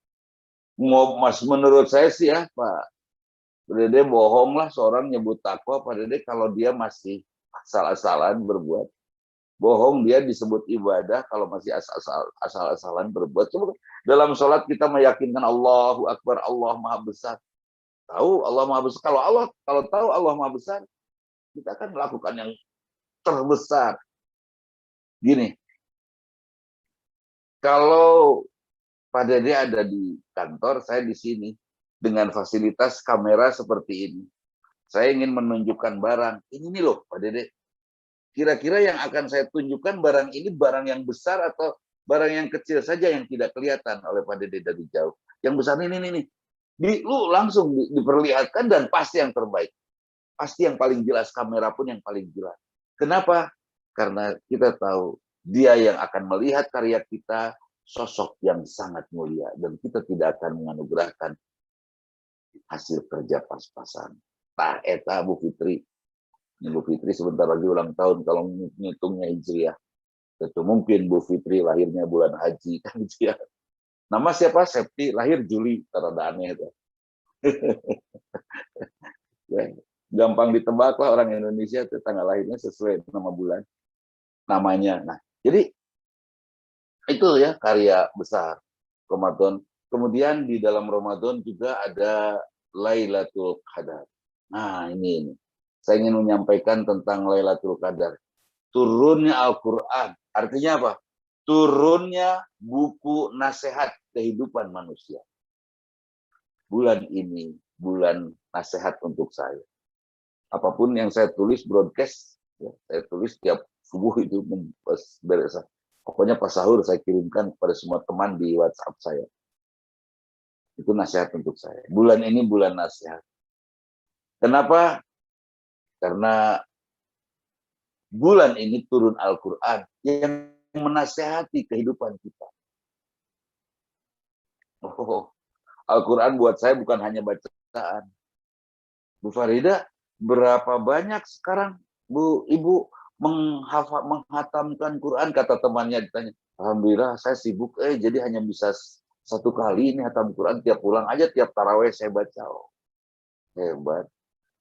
Menurut saya sih ya Pak Dede bohong lah seorang nyebut takwa Pak Dede kalau dia masih asal-asalan berbuat. Bohong dia disebut ibadah kalau masih asal-asalan berbuat. Coba dalam sholat kita meyakinkan Allahu Akbar, Allah Maha Besar. Tahu Allah Maha Besar. Kalau tahu Allah Maha Besar, kita akan melakukan yang terbesar. Gini, kalau Pak Dede ada di kantor, saya di sini dengan fasilitas kamera seperti ini. Saya ingin menunjukkan barang. Ini nih loh Pak Dede. Kira-kira yang akan saya tunjukkan barang ini barang yang besar atau barang yang kecil saja yang tidak kelihatan oleh Pak Dede dari jauh. Yang besar ini. Lu langsung diperlihatkan dan pasti yang terbaik. Pasti yang paling jelas, kamera pun yang paling jelas. Kenapa? Karena kita tahu dia yang akan melihat karya kita, sosok yang sangat mulia. Dan kita tidak akan menganugerahkan hasil kerja pas-pasan. Nah, eta Bu Fitri. Ini Bu Fitri sebentar lagi ulang tahun kalau ngitungnya Hijriah. Itu mungkin Bu Fitri lahirnya bulan haji kan gitu ya. Nama siapa? Septi, lahir Juli, terada aneh itu. Ya, gampang ditebak lah orang Indonesia itu tanggal lahirnya sesuai nama bulan namanya. Nah, jadi itu ya karya besar Ramadan. Kemudian di dalam Ramadan juga ada Lailatul Qadar. Nah, ini. Saya ingin menyampaikan tentang Lailatul Qadar. Turunnya Al-Quran. Artinya apa? Turunnya buku nasihat kehidupan manusia. Bulan ini, bulan nasihat untuk saya. Apapun yang saya tulis broadcast, ya, saya tulis tiap subuh itu beres. Pokoknya pas sahur saya kirimkan kepada semua teman di WhatsApp saya. Itu nasihat untuk saya. Bulan ini bulan nasihat. Kenapa? Karena bulan ini turun Al-Quran yang menasehati kehidupan kita. Oh, Al-Quran buat saya bukan hanya bacaan. Bu Farida, berapa banyak sekarang Bu Ibu menghatamkan Quran? Kata temannya ditanya, alhamdulillah saya sibuk, jadi hanya bisa 1 kali ini hatam Quran, tiap pulang aja, tiap taraweh saya baca. Oh, hebat.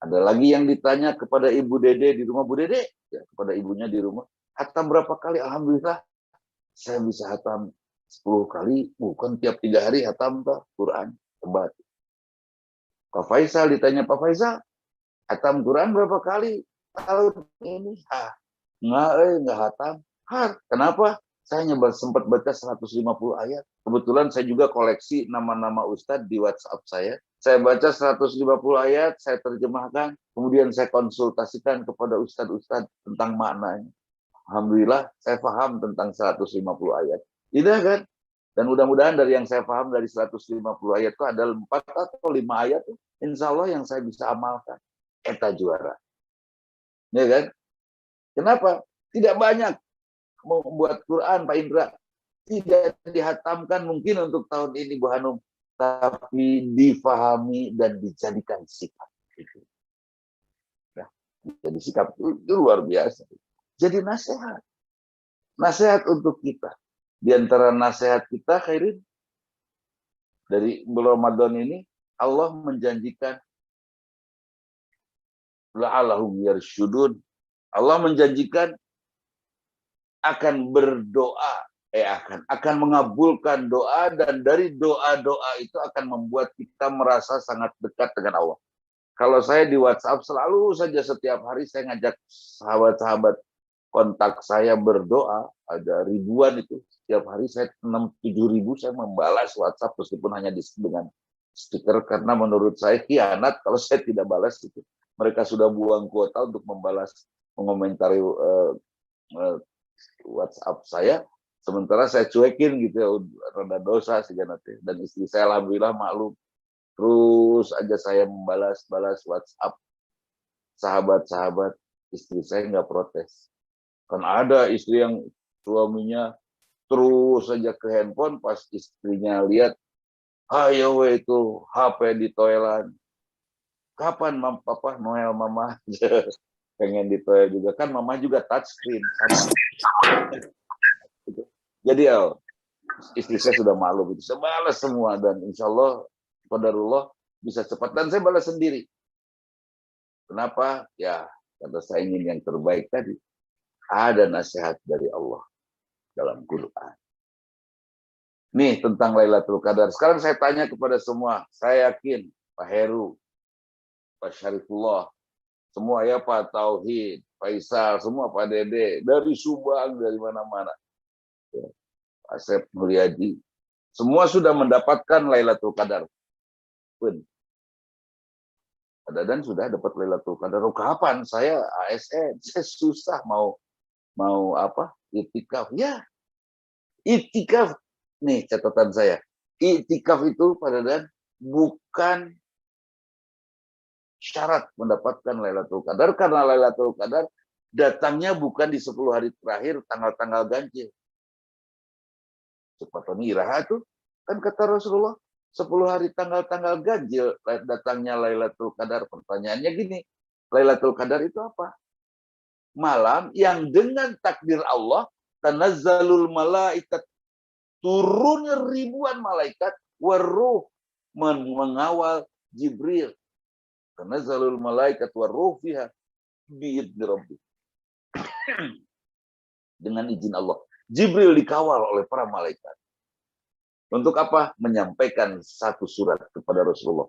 Ada lagi yang ditanya kepada Ibu Dede di rumah, Bu Dede, ya, kepada ibunya di rumah, hatam berapa kali? Alhamdulillah saya bisa hatam 10 kali, bukan tiap 3 hari hatam Quran. Hebat. Pak Faisal ditanya, Pak Faisal, hatam Quran berapa kali tahun ini? Nggak hatam. Kenapa? Saya hanya sempat baca 150 ayat. Kebetulan saya juga koleksi nama-nama Ustadz di WhatsApp saya. Saya baca 150 ayat, saya terjemahkan, kemudian saya konsultasikan kepada Ustadz-Ustadz tentang maknanya. Alhamdulillah, saya paham tentang 150 ayat. Tidak kan? Dan mudah-mudahan dari yang saya paham dari 150 ayat itu ada 4 atau 5 ayat, insya Allah yang saya bisa amalkan. Eta juara. Ya kan? Kenapa? Tidak banyak membuat Quran, Pak Indra. Tidak dihatamkan mungkin untuk tahun ini, Bu Hanum. Tapi difahami dan dijadikan sikap. Nah, jadi sikap itu luar biasa. Jadi nasihat. Nasihat untuk kita. Di antara nasihat kita, Khairin, dari bulan Ramadan ini, Allah menjanjikan la'allahum yarsyudun. Allah menjanjikan akan berdoa, akan mengabulkan doa, dan dari doa-doa itu akan membuat kita merasa sangat dekat dengan Allah. Kalau saya di WhatsApp selalu saja setiap hari saya ngajak sahabat-sahabat kontak saya berdoa, ada ribuan itu. Setiap hari saya 6-7 ribu saya membalas WhatsApp meskipun hanya dengan stiker, karena menurut saya khianat kalau saya tidak balas itu. Mereka sudah buang kuota untuk membalas, mengomentari WhatsApp saya, sementara saya cuekin gitu ya, rada dosa sih nanti. Dan istri saya alhamdulillah maklum, terus aja saya membalas WhatsApp sahabat-sahabat, istri saya nggak protes. Kan ada istri yang suaminya terus saja ke handphone, pas istrinya lihat, ayo itu HP di toilet. Kapan papa Noel mama pengen di toilet juga, kan mama juga touchscreen sama. Jadi istri saya sudah malu gitu, saya balas semua, dan insya Allah qadarullah bisa cepat, dan saya balas sendiri. Kenapa? Ya karena saya ingin yang terbaik tadi. Ada nasihat dari Allah dalam Quran. Nih tentang Lailatul Qadar. Sekarang saya tanya kepada semua, saya yakin Pak Heru, Pak Syarifullah, semua ya, Pak Tauhid, Faisal, semua Pak Dede, dari Subang, dari mana-mana, ya, Pak Asep Mulyadi, semua sudah mendapatkan Lailatul Qadar. Pun dan sudah dapat Lailatul Qadar. Kapan? Saya ASN, saya susah mau apa? Iktikaf. Ya, iktikaf. Nih catatan saya. Iktikaf itu pada bukan syarat mendapatkan Lailatul Qadar, karena Lailatul Qadar datangnya bukan di 10 hari terakhir tanggal-tanggal ganjil. Cepatan iraha tuh kan kata Rasulullah, 10 hari tanggal-tanggal ganjil datangnya Lailatul Qadar. Pertanyaannya gini, Lailatul Qadar itu apa? Malam yang dengan takdir Allah tanazzalul malaikat, turunnya ribuan malaikat, waruh, mengawal Jibril. Tanazzalul malaikat waruh fiha biidzni rabbih. Dengan izin Allah. Jibril dikawal oleh para malaikat. Untuk apa? Menyampaikan satu surat kepada Rasulullah.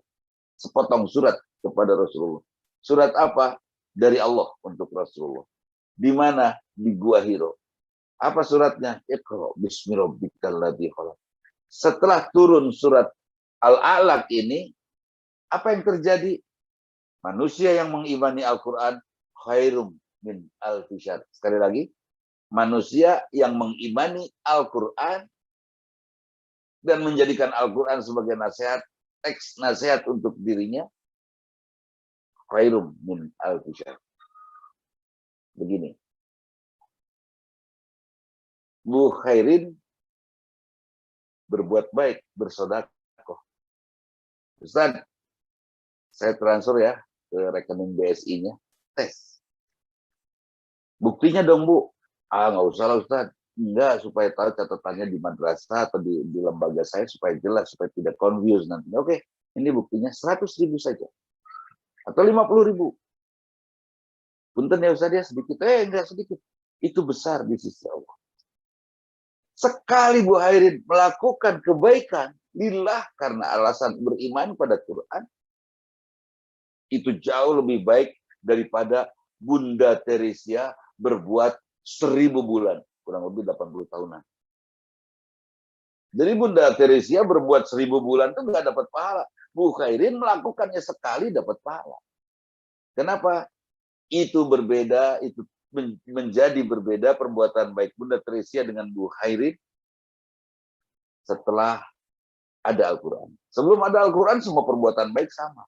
Sepotong surat kepada Rasulullah. Surat apa? Dari Allah untuk Rasulullah. Di mana? Di Gua Hiro. Apa suratnya? Iqra bismi rabbikal ladzi khalaq. Setelah turun surat Al-Alaq ini, apa yang terjadi? Manusia yang mengimani Al-Quran khairum min alfi syahr. Sekali lagi, manusia yang mengimani Al-Quran dan menjadikan Al-Quran sebagai nasihat, teks nasihat untuk dirinya, khairum min alfi syahr. Begini, Bu Khairin berbuat baik, bersedekah Ustaz, saya transfer ya ke rekening BSI-nya. Tes. Buktinya dong, Bu. Ah, nggak usah lah, Ustaz. Enggak, supaya tahu catatannya di madrasah atau di lembaga saya supaya jelas, supaya tidak confuse nanti. Oke, ini buktinya 100.000 saja. Atau 50.000. Punten ya Ustaz ya, sedikit. Enggak sedikit. Itu besar di sisi Allah. Sekali Bu Hairin melakukan kebaikan, lillah karena alasan beriman pada Quran, itu jauh lebih baik daripada Bunda Teresia berbuat 1000 bulan. Kurang lebih 80 tahunan. Jadi Bunda Teresia berbuat 1000 bulan itu nggak dapat pahala. Bu Khairin melakukannya sekali dapat pahala. Kenapa? Itu berbeda, itu menjadi berbeda perbuatan baik Bunda Teresia dengan Bu Khairin setelah ada Al-Quran. Sebelum ada Al-Quran semua perbuatan baik sama.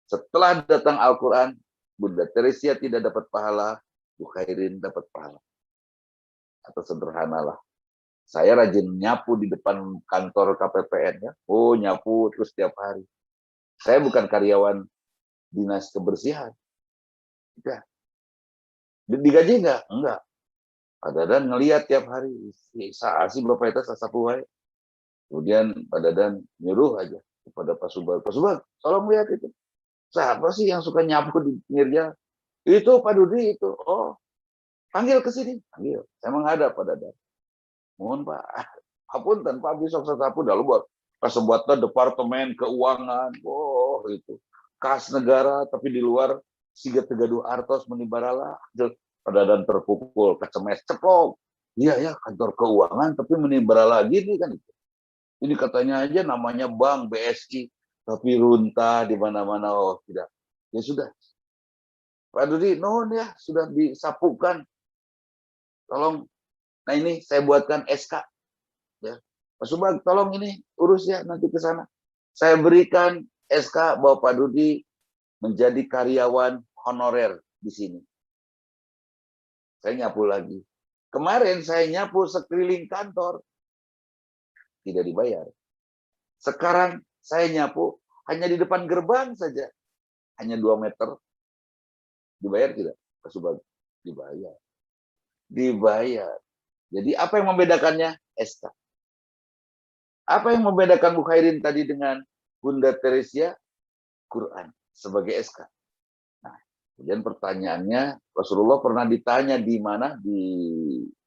Setelah datang Al-Quran, Bunda Teresia tidak dapat pahala, Bu Khairin dapat pahala. Atau sederhanalah. Saya rajin nyapu di depan kantor KPPN ya. Oh, nyapu terus setiap hari. Saya bukan karyawan dinas kebersihan. Ya. Digaji enggak? Enggak. Pak Dadan ngelihat tiap hari. Saasi Bapak itu sasapu wae. Kemudian Pak Dadan nyuruh aja kepada Pak Subag. Pak Subag, tolong lihat itu. Siapa sih yang suka nyapu di pinggir jalan? Itu Pak Dudi itu. Oh, panggil ke sini. Panggil. Saya menghadap Pak Dadan. Mohon Pak, apunten Pak besok sasapu dah buat kesebuatan departemen keuangan, oh itu kas negara tapi di luar siga tegaduh artos menibarala, pada dan terpukul kecemes ceplok, iya ya kantor keuangan tapi menibarala gini kan itu. Ini katanya aja namanya bank BSI tapi runtah di mana-mana, oh tidak, ya sudah. Pak Dudi, non ya sudah disapukan, tolong. Nah ini saya buatkan SK. Ya. Pak Subag, tolong ini urus ya nanti ke sana. Saya berikan SK bahwa Pak Dudi menjadi karyawan honorer di sini. Saya nyapu lagi. Kemarin saya nyapu sekeliling kantor. Tidak dibayar. Sekarang saya nyapu hanya di depan gerbang saja. Hanya 2 meter. Dibayar tidak? Pak Subag, dibayar. Dibayar. Jadi apa yang membedakannya? SK. Apa yang membedakan Bu Khairin tadi dengan Bunda Teresia? Quran sebagai SK. Nah, kemudian pertanyaannya, Rasulullah pernah ditanya di mana? Di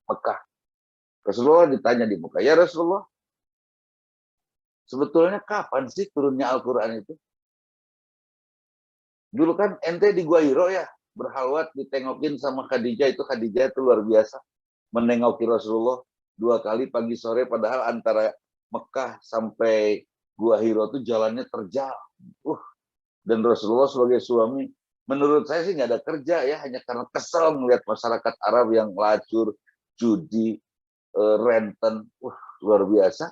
Mekah. Rasulullah ditanya di Mekah. Ya Rasulullah, sebetulnya kapan sih turunnya Al-Quran itu? Dulu kan ente di Gua Hiro ya, berhalwat ditengokin sama Khadijah. Itu Khadijah itu luar biasa. Menengoki Rasulullah 2 kali pagi sore, padahal antara Mekah sampai Gua Hiro itu jalannya terjal. Dan Rasulullah sebagai suami, menurut saya sih nggak ada kerja ya, hanya karena kesel melihat masyarakat Arab yang lacur, judi, renten, luar biasa.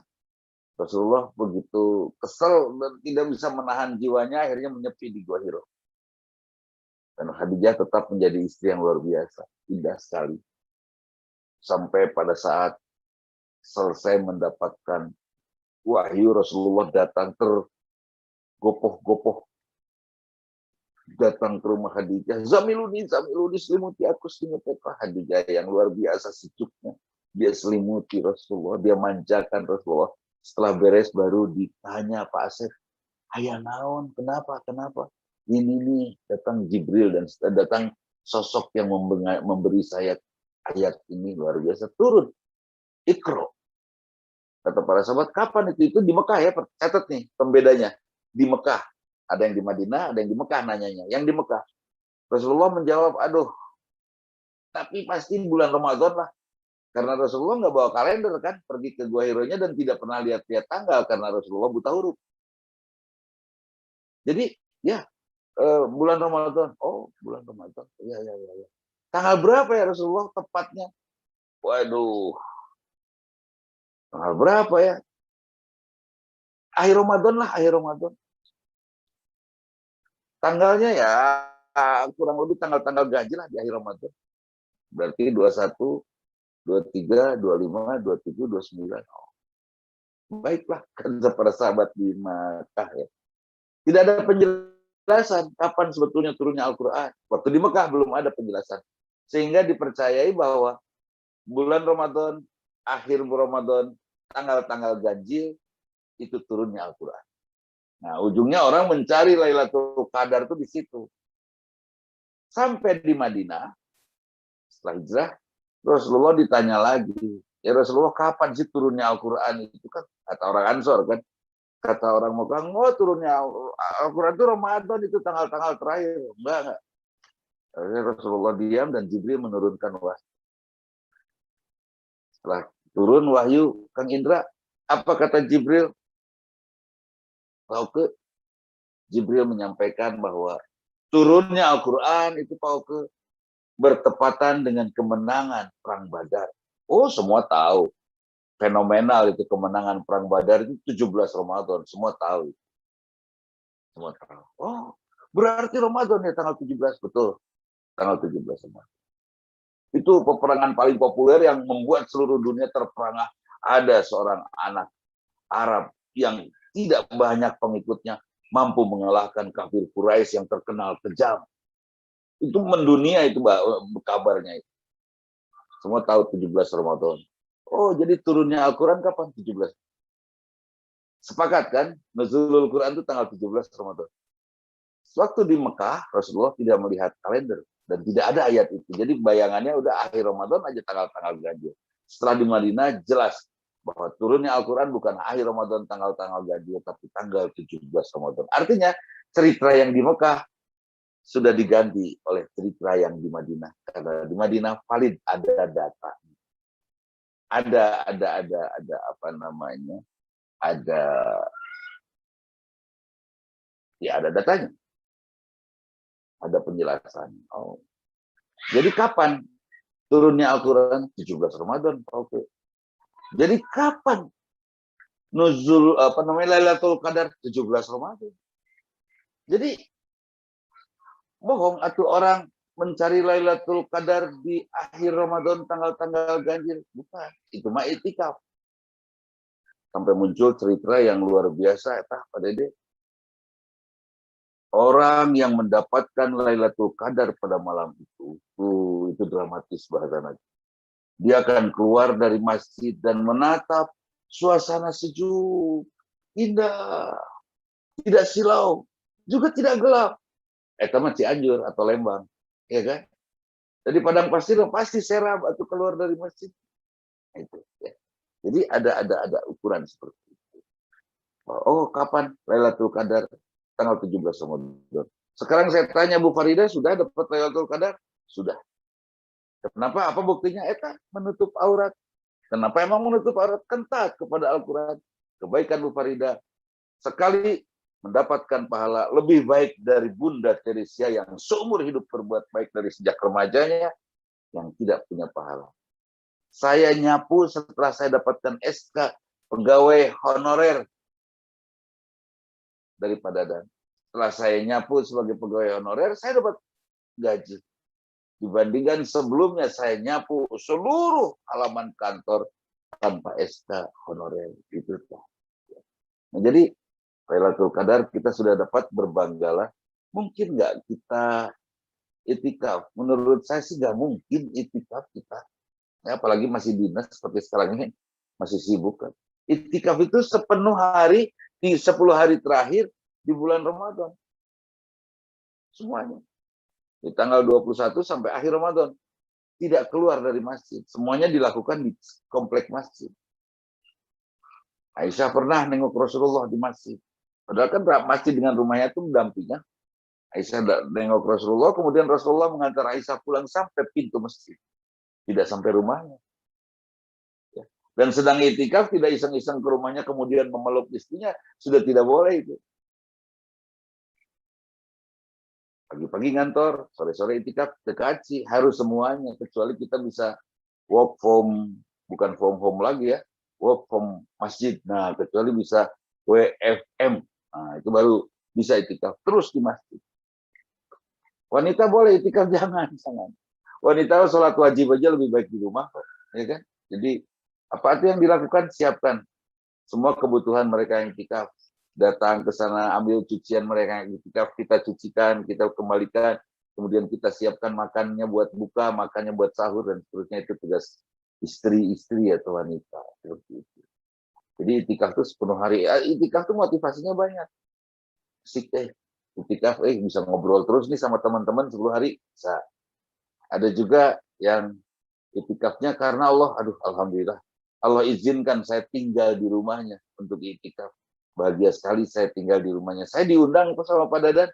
Rasulullah begitu kesel dan tidak bisa menahan jiwanya, akhirnya menyepi di Gua Hiro. Dan Khadijah tetap menjadi istri yang luar biasa, indah sekali. Sampai pada saat selesai mendapatkan wahyu, Rasulullah datang tergopoh-gopoh, datang ke rumah Khadijah. Zamiluni, selimuti aku, selimuti aku. Khadijah yang luar biasa secuknya. Dia selimuti Rasulullah, dia manjakan Rasulullah. Setelah beres baru ditanya Pak Asef, ayah naon, kenapa? Ini nih datang Jibril dan datang sosok yang memberi saya ayat ini luar biasa, turun. Iqra. Kata para sahabat, kapan itu? Itu di Mekah ya, catat nih pembedanya. Di Mekah. Ada yang di Madinah, ada yang di Mekah nanyanya. Yang di Mekah. Rasulullah menjawab, aduh, tapi pasti bulan Ramadan lah. Karena Rasulullah nggak bawa kalender kan, pergi ke Gua Hironya dan tidak pernah lihat-lihat tanggal karena Rasulullah buta huruf. Jadi, ya, bulan Ramadan. Oh, bulan Ramadan. Ya. Tanggal berapa ya Rasulullah tepatnya? Waduh. Tanggal berapa ya? Akhir Ramadan lah, akhir Ramadan. Tanggalnya ya kurang lebih tanggal-tanggal ganjil lah di akhir Ramadan. Berarti 21, 23, 25, 27, 29. Oh. Baiklah, kan para sahabat di Makkah ya. Tidak ada penjelasan kapan sebetulnya turunnya Al-Quran. Waktu di Mekah belum ada penjelasan. Sehingga dipercayai bahwa bulan Ramadan, akhir Ramadan, tanggal-tanggal ganjil, itu turunnya Al-Quran. Nah, ujungnya orang mencari Lailatul Qadar itu di situ. Sampai di Madinah, setelah hijrah, Rasulullah ditanya lagi, ya Rasulullah kapan sih turunnya Al-Quran? Itu kan kata orang Ansor kan. Kata orang Mekah, oh turunnya Al-Quran itu Ramadan, itu tanggal-tanggal terakhir. Enggak. Akhirnya Rasulullah diam dan Jibril menurunkan wahyu. Setelah turun wahyu, Kang Indra, apa kata Jibril? Pauke, Jibril menyampaikan bahwa turunnya Al-Quran itu Pauke bertepatan dengan kemenangan Perang Badar. Oh, semua tahu. Fenomenal itu kemenangan Perang Badar itu 17 Ramadan. Semua tahu. Semua tahu. Oh, berarti Ramadan ya tanggal 17. Betul. Tanggal 17 Ramadan. Itu peperangan paling populer yang membuat seluruh dunia terperangah. Ada seorang anak Arab yang tidak banyak pengikutnya mampu mengalahkan kafir Quraisy yang terkenal kejam. Itu mendunia itu kabarnya itu. Semua tahu 17 Ramadan. Oh, jadi turunnya Al-Quran kapan? 17. Sepakat kan? Nuzulul Quran itu tanggal 17 Ramadan. Waktu di Mekah, Rasulullah tidak melihat kalender. Dan tidak ada ayat itu. Jadi bayangannya udah akhir Ramadan aja tanggal-tanggal ganjil. Setelah di Madinah, jelas bahwa turunnya Al-Quran bukan akhir Ramadan tanggal-tanggal ganjil, tapi tanggal 17 Ramadan. Artinya, cerita yang di Mekah sudah diganti oleh cerita yang di Madinah. Karena di Madinah valid, ada data. Ada apa namanya? Ada datanya. Ada penjelasan. Oh. Jadi kapan turunnya Al-Quran? 17 Ramadan, Oke. Jadi kapan nuzul Lailatul Qadar? 17 Ramadan. Jadi bohong atau orang mencari Lailatul Qadar di akhir Ramadan tanggal-tanggal ganjil. Bukan. Itu mah itikaf. Sampai muncul cerita yang luar biasa. Pak Dede. Orang yang mendapatkan Lailatul Qadar pada malam itu dramatis bahasa. Dia akan keluar dari masjid dan menatap suasana sejuk, indah, tidak silau, juga tidak gelap. Itu Cianjur atau Lembang. Ya kan? Jadi padang pasir pasti serap atau keluar dari masjid. Itu, ya. Jadi ada ukuran seperti itu. Oh, kapan Lailatul Qadar? Tanggal 17 Ramadan. Sekarang saya tanya Bu Farida, sudah dapat Lailatul Qadar? Sudah. Kenapa? Apa buktinya? Menutup aurat. Kenapa emang menutup aurat? Kan taat kepada Al-Quran. Kebaikan Bu Farida. Sekali mendapatkan pahala lebih baik dari Bunda Teresia yang seumur hidup berbuat baik dari sejak remajanya yang tidak punya pahala. Saya nyapu setelah saya dapatkan SK pegawai honorer dari Padadan. Setelah saya nyapu sebagai pegawai honorer, saya dapat gaji. Dibandingkan sebelumnya saya nyapu seluruh halaman kantor tanpa SK honorer. Itu. Nah, jadi Lailatul Qadar kita sudah dapat, berbanggalah. Mungkin nggak kita itikaf? Menurut saya sih nggak mungkin itikaf kita. Ya, apalagi masih dinas seperti sekarang ini, masih sibuk kan. Itikaf itu sepenuh hari, di 10 hari terakhir di bulan Ramadan. Semuanya. Di tanggal 21 sampai akhir Ramadan. Tidak keluar dari masjid. Semuanya dilakukan di komplek masjid. Aisyah pernah nengok Rasulullah di masjid. Padahal kan masjid dengan rumahnya itu mendampingnya. Aisyah nengok Rasulullah, kemudian Rasulullah mengantar Aisyah pulang sampai pintu masjid. Tidak sampai rumahnya. Dan sedang itikaf, tidak iseng-iseng ke rumahnya, kemudian memeluk istrinya, sudah tidak boleh itu. Pagi-pagi ngantor, sore-sore itikaf, dekaci, harus semuanya. Kecuali kita bisa work from, bukan from home lagi ya, work from masjid. Nah, kecuali bisa WFM. Nah, itu baru bisa itikaf terus di masjid. Wanita boleh itikaf, jangan. Wanita sholat wajib aja lebih baik di rumah, ya kan? Jadi apa itu yang dilakukan? Siapkan semua kebutuhan mereka yang itikaf. datang ke sana, ambil cucian mereka, kita cucikan, kita kembalikan, kemudian kita siapkan makannya buat buka, makannya buat sahur, dan seterusnya. Itu tugas istri-istri atau wanita. Jadi itikaf itu sepenuh hari. Itikaf itu motivasinya banyak. Asik itikaf, bisa ngobrol terus nih sama teman-teman 10 hari. Bisa. Ada juga yang itikafnya karena Allah, alhamdulillah, Allah izinkan saya tinggal di rumahnya untuk itikaf. Bahagia sekali saya tinggal di rumahnya. Saya diundang sama Pak Dadan.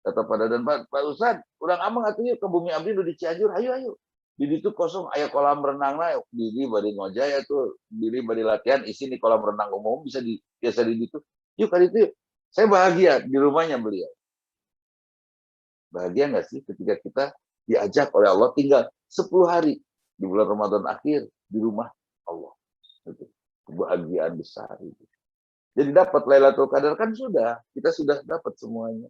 Kata Pak Dadan, Pak Ustadz, urang amang atuh yuk ke Bumi Abdi di Cianjur, ayo. Di itu kosong, aya kolam renang lah, diri badi ngojay itu, diri badi latihan, isi di kolam renang umum, biasa di itu. Yuk kali itu yuk. Saya bahagia di rumahnya beliau. Bahagia nggak sih ketika kita diajak oleh Allah tinggal 10 hari di bulan Ramadan akhir di rumah Allah. Itu kebahagiaan besar itu. Jadi dapat Lailatul Qadar kan kita sudah dapat semuanya.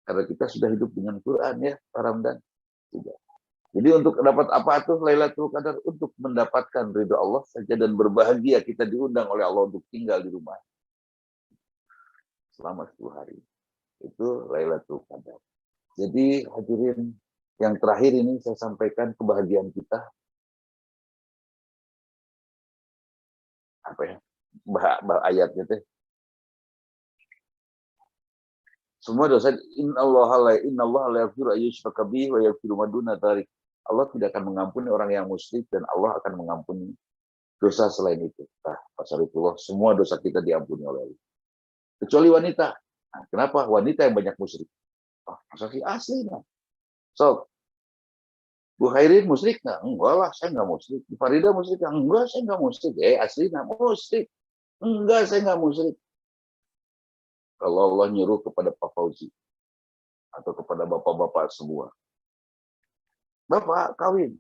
Karena kita sudah hidup dengan Quran ya, Pak Ramdan. Sudah. Jadi untuk dapat apa tuh Lailatul Qadar? Untuk mendapatkan ridho Allah saja dan berbahagia kita diundang oleh Allah untuk tinggal di rumah. Selama 10 hari. Itu Lailatul Qadar. Jadi hadirin, yang terakhir ini saya sampaikan kebahagiaan kita. Apa ya? Ayatnya teh. Semua dosa, innallaha la yaghfiru ayyushraka bihi wa yaghfiru ma duna dzalik. Allah tidak akan mengampuni orang yang musyrik dan Allah akan mengampuni dosa selain itu. Nah, Rasulullah, semua dosa kita diampuni oleh Allah. Kecuali wanita. Nah, kenapa wanita yang banyak musyrik? Masa sih asli nah. So, Bu Khairin musyrik nggak? Enggak lah, saya nggak musyrik. Bu Farida musyrik nggak? Enggak, saya nggak musyrik. Asli nah musyrik. Enggak, saya nggak musyrik. Kalau Allah nyuruh kepada Pak Fauzi atau kepada bapak-bapak semua, Bapak kawin,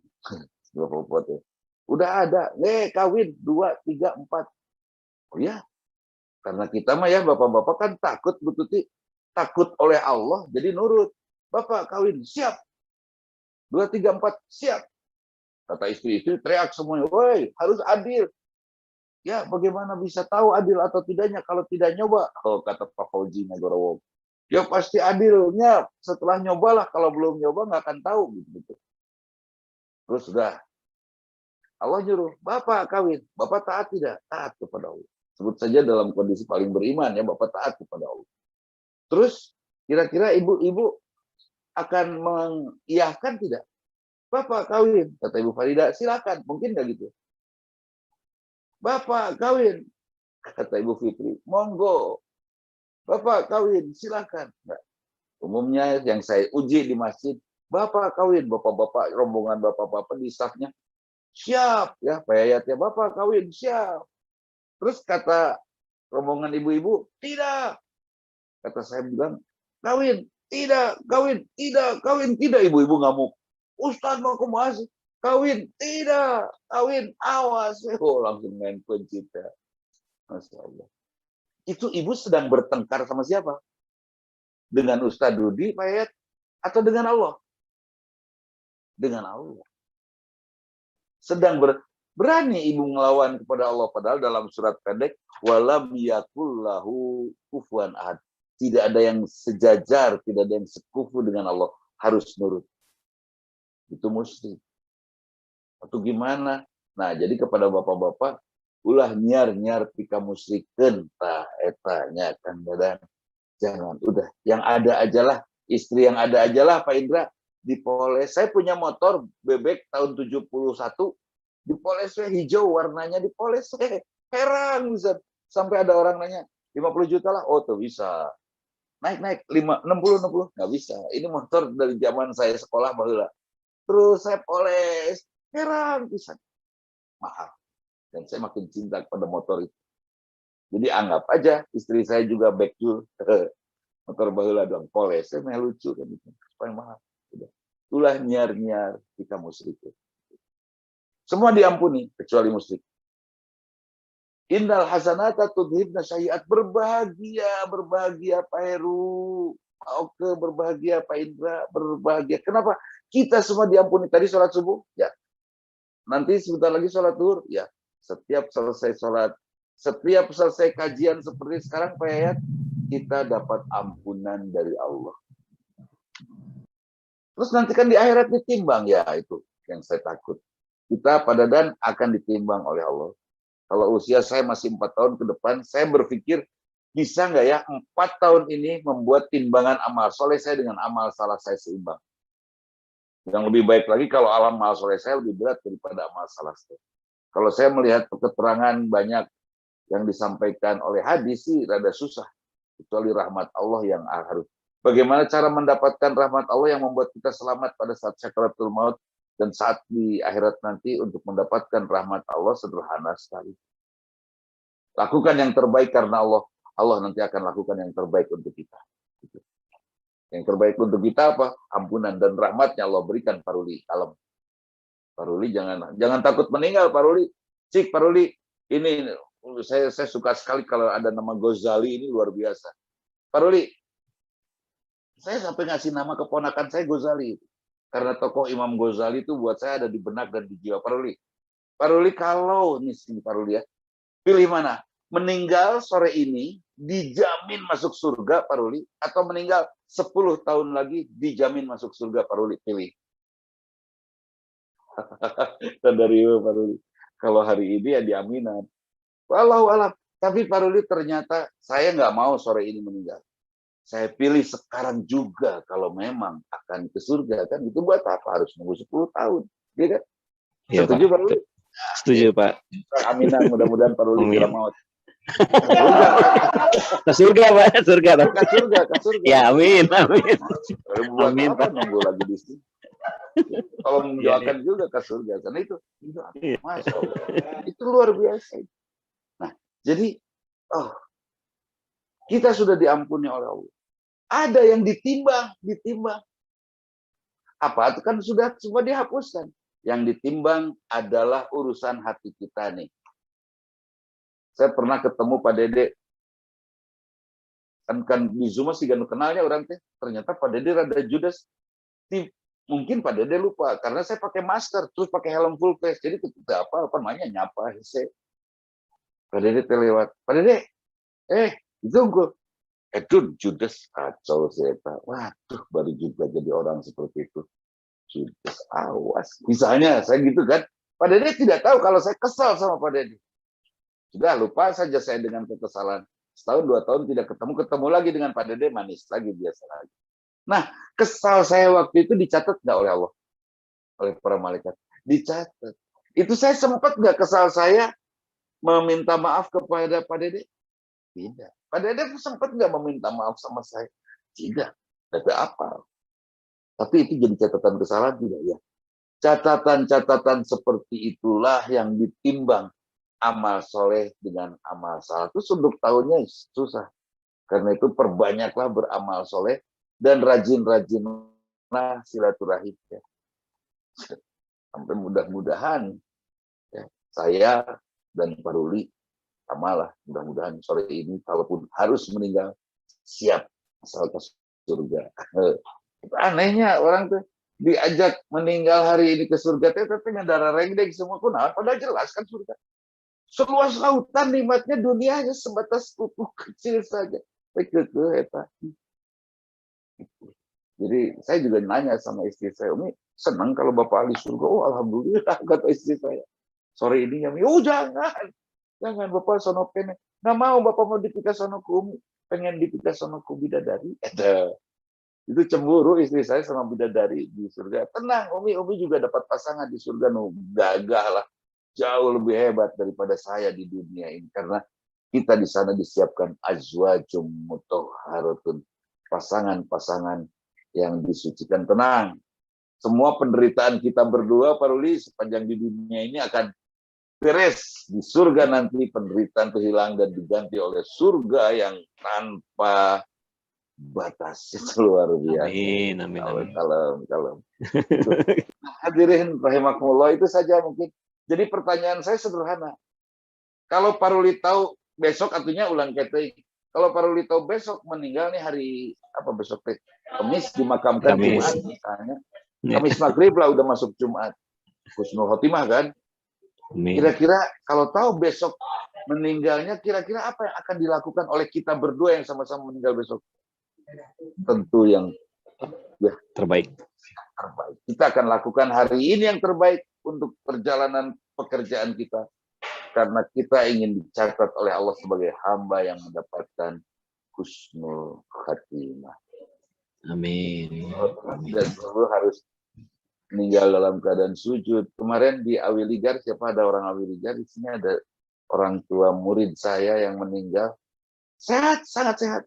bapak-bapak ya. Udah ada, kawin 2, 3, 4. Oh ya, karena kita mah ya bapak-bapak kan takut betuti, takut oleh Allah, jadi nurut. Bapak kawin, siap. 2, 3, 4, siap. Kata istri-istri teriak semuanya, woi harus adil. Ya, bagaimana bisa tahu adil atau tidaknya kalau tidak nyoba? Oh, kata Pak Fauzi Nagorowo. Ya pasti adilnya setelah nyobalah. Kalau belum nyoba nggak akan tahu. Gitu. Terus sudah. Allah nyuruh, Bapak kawin. Bapak taat tidak? Taat kepada Allah. Sebut saja dalam kondisi paling beriman ya, Bapak taat kepada Allah. Terus kira-kira ibu-ibu akan mengiyahkan tidak? Bapak kawin. Kata Ibu Farida, silakan. Mungkin nggak gitu? Bapak kawin, kata Ibu Fitri, monggo. Bapak kawin, silakan. Nah, umumnya yang saya uji di masjid, Bapak kawin, bapak-bapak rombongan bapak-bapak di staffnya, siap ya, Pak Yayat ya, Bapak kawin, siap. Terus kata rombongan ibu-ibu, tidak. Kata saya bilang, kawin, tidak, kawin, tidak, kawin, tidak. Ibu-ibu ngamuk. Ustadz mau kemana? Kawin, tidak. Kawin, awas. Oh, langsung main pencipta. Masya Allah. Itu ibu sedang bertengkar sama siapa? Dengan Ustadz Rudi, Pak Yayat? Atau dengan Allah? Dengan Allah. Sedang berani ibu melawan kepada Allah. Padahal dalam surat pendek, walam yakullahu kufuwan ahad. Tidak ada yang sejajar, tidak ada yang sekufu dengan Allah. Harus nurut. Itu musyrik. Atau gimana? Nah, jadi kepada bapak-bapak, ulah nyar-nyar pika musyrikeun tah etanya Kang Dadan. Jangan, udah. Yang ada ajalah, istri yang ada ajalah Pak Indra, dipoles. Saya punya motor bebek tahun 71, dipoles hijau warnanya dipoles. Heran bisa. Sampai ada orang nanya, 50 juta lah. Oh, tuh bisa. Naik 60 nggak bisa. Ini motor dari zaman saya sekolah baheula. Terus saya poles. Heran bisa. Mahal. Dan saya makin cinta kepada motor itu. Jadi anggap aja istri saya juga backjul. Motor baheula dong poles. Saya mah lucu kan itu. Supaya mahal. Itulah nyar-nyar kita musyrik. Semua diampuni kecuali musyrik. Innal hasanata tudhibna sayyi'at. Berbahagia Pak Heru. Oke, berbahagia Pak Indra, berbahagia. Kenapa? Kita semua diampuni. Tadi sholat subuh, ya. Nanti sebentar lagi sholat zuhur, ya. Setiap selesai sholat, setiap selesai kajian seperti sekarang Pak Yayat, kita dapat ampunan dari Allah. Terus nanti kan di akhirat ditimbang, ya itu yang saya takut. Kita pada dan akan ditimbang oleh Allah. Kalau usia saya masih 4 tahun ke depan, saya berpikir bisa nggak ya 4 tahun ini membuat timbangan amal soleh saya dengan amal salah saya seimbang. Yang lebih baik lagi kalau amal soleh saya lebih berat daripada amal salah saya. Kalau saya melihat keterangan banyak yang disampaikan oleh hadis sih rada susah. Kecuali rahmat Allah yang harus. Bagaimana cara mendapatkan rahmat Allah yang membuat kita selamat pada saat sakaratul maut dan saat di akhirat nanti untuk mendapatkan rahmat Allah sederhana sekali. Lakukan yang terbaik karena Allah. Allah nanti akan lakukan yang terbaik untuk kita. Yang terbaik untuk kita apa? Ampunan dan rahmatnya Allah berikan, Pak Ruli. Kalem. Pak Ruli jangan takut meninggal, Pak Ruli. Cik, Pak Ruli, ini saya suka sekali kalau ada nama Ghazali, ini luar biasa. Pak Ruli, saya sampai ngasih nama keponakan saya Ghazali. Karena tokoh Imam Ghazali itu buat saya ada di benak dan di jiwa. Pak Ruli kalau nih Pak Ruli ya, pilih mana? Meninggal sore ini dijamin masuk surga, Pak Ruli, atau meninggal 10 tahun lagi dijamin masuk surga, Pak Ruli, pilih. Dan dari Pak Ruli, kalau hari ini ya diaminat. Wallahu alam. Tapi Pak Ruli ternyata saya nggak mau sore ini meninggal. Saya pilih sekarang juga kalau memang akan ke surga kan itu buat apa harus nunggu 10 tahun, ya kan? Iya, Setuju Pak Ruli? Setuju Pak. Aminan, mudah-mudahan Pak Ruli kira maut. Ke surga Pak, surga. Ke surga. Ya amin. Buat Amin, apa Pak. nunggu lagi di sini? Kalau mendoakan juga ke surga, karena itu Masya Allah, itu luar biasa. Nah, jadi kita sudah diampuni oleh Allah. Ada yang ditimbang. Apa itu kan sudah semua dihapuskan. Yang ditimbang adalah urusan hati kita nih. Saya pernah ketemu Pak Dede. Kan di Zoom masih gak kenalnya orang teh. Ternyata Pak Dede rada judes. Mungkin Pak Dede lupa karena saya pakai masker terus pakai helm full face. Jadi tidak apa namanya nyapa saya. Pak Dede terlewat. Pak Dede, itu unggul. Dun judes kacau saya. Waduh, baru juga jadi orang seperti itu. Judes, awas. Misalnya saya gitu kan. Pak Dede tidak tahu kalau saya kesal sama Pak Dede. Sudah lupa saja saya dengan kekesalan. Setahun 2 tahun tidak ketemu lagi dengan Pak Dede, manis lagi, biasa lagi. Nah, kesal saya waktu itu dicatat nggak oleh Allah? Oleh para malaikat. Dicatat. Itu saya sempat nggak kesal saya meminta maaf kepada Pak Dede? Tidak. Pak Dede sempat nggak meminta maaf sama saya? Tidak. Tidak apa. Tapi itu jadi catatan kesalahan tidak ya? Catatan-catatan seperti itulah yang ditimbang amal soleh dengan amal salah. Itu untuk tahunnya susah. Karena itu perbanyaklah beramal soleh dan rajin-rajinlah silaturahim. Ya. Sampai mudah-mudahan ya, saya dan Pak Ruli samalah. Mudah-mudahan sore ini kalaupun harus meninggal siap asal ke surga. Anehnya orang tuh diajak meninggal hari ini ke surga, tapi darah rengdeng semua pun, padahal jelas kan surga. Seluas lautan nikmatnya, dunia hanya sebatas kuku kecil saja. Jadi saya juga nanya sama istri saya, Umi, senang kalau Bapak ahli surga? Oh, alhamdulillah, kata istri saya. Sore ini ya, jangan Bapak sono kene. Nggak mau Bapak mau dipikir sono ku Umi, pengen dipikir sono ku bidadari. Itu cemburu istri saya sama bidadari di surga. Tenang, Umi juga dapat pasangan di surga, gagah lah. Jauh lebih hebat daripada saya di dunia ini. Karena kita di sana disiapkan azwajum mutahharatun. Pasangan-pasangan yang disucikan. Tenang. Semua penderitaan kita berdua, Pak Ruli, sepanjang di dunia ini akan beres. Di surga nanti penderitaan itu hilang dan diganti oleh surga yang tanpa batas. Itu luar biasa. Amin. Kalem. Hadirin rahimakumullah, itu saja mungkin. Jadi pertanyaan saya sederhana. Kalau Pak Ruli tahu besok, artinya ulang ketik. Kalau Pak Ruli tahu besok meninggal nih hari apa besok? Kamis dimakamkan Jumat misalnya. Kamis maghrib lah udah masuk Jumat. Husnul Khotimah kan? Kira-kira kalau tahu besok meninggalnya kira-kira apa yang akan dilakukan oleh kita berdua yang sama-sama meninggal besok? Tentu yang Terbaik. terbaik. Kita akan lakukan hari ini yang terbaik untuk perjalanan pekerjaan kita. Karena kita ingin dicatat oleh Allah sebagai hamba yang mendapatkan husnul khatimah. Amin. Dan selalu harus meninggal dalam keadaan sujud. Kemarin di Awiligar, siapa ada orang Awiligar? Di sini ada orang tua murid saya yang meninggal. Sehat, sangat sehat.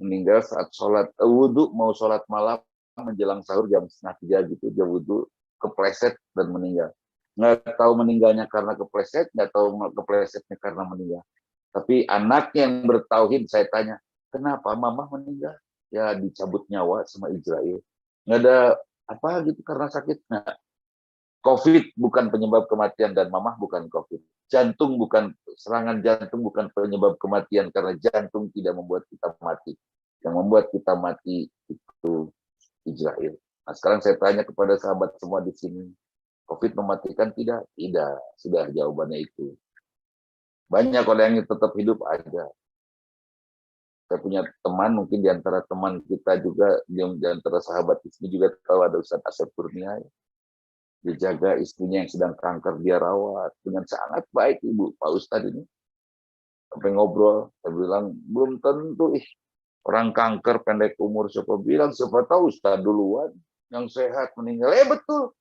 Meninggal saat sholat wudhu, mau sholat malam menjelang sahur jam 2:30 gitu, dia wudhu, kepleset dan meninggal. Nggak tahu meninggalnya karena kepleset, nggak tahu keplesetnya karena meninggal. Tapi anaknya yang bertauhid, saya tanya, kenapa mama meninggal? Ya dicabut nyawa sama Israel. Nggak ada apa gitu karena sakit. Nah, COVID bukan penyebab kematian dan mamah bukan COVID. Jantung bukan, serangan jantung bukan penyebab kematian karena jantung tidak membuat kita mati. Yang membuat kita mati itu Israel. Nah, sekarang saya tanya kepada sahabat semua di sini, COVID mematikan tidak? Tidak. Sudah jawabannya itu. Banyak orang yang tetap hidup ada. Saya punya teman, mungkin di antara teman kita juga, di antara sahabat di sini juga tahu ada Ustaz Asep Kurnia. Dia jaga istrinya yang sedang kanker, dia rawat dengan sangat baik Ibu, Pak Ustadz ini. Sampai ngobrol, saya bilang, belum tentu orang kanker pendek umur, siapa bilang, siapa tahu Ustadz duluan, yang sehat meninggal. Betul,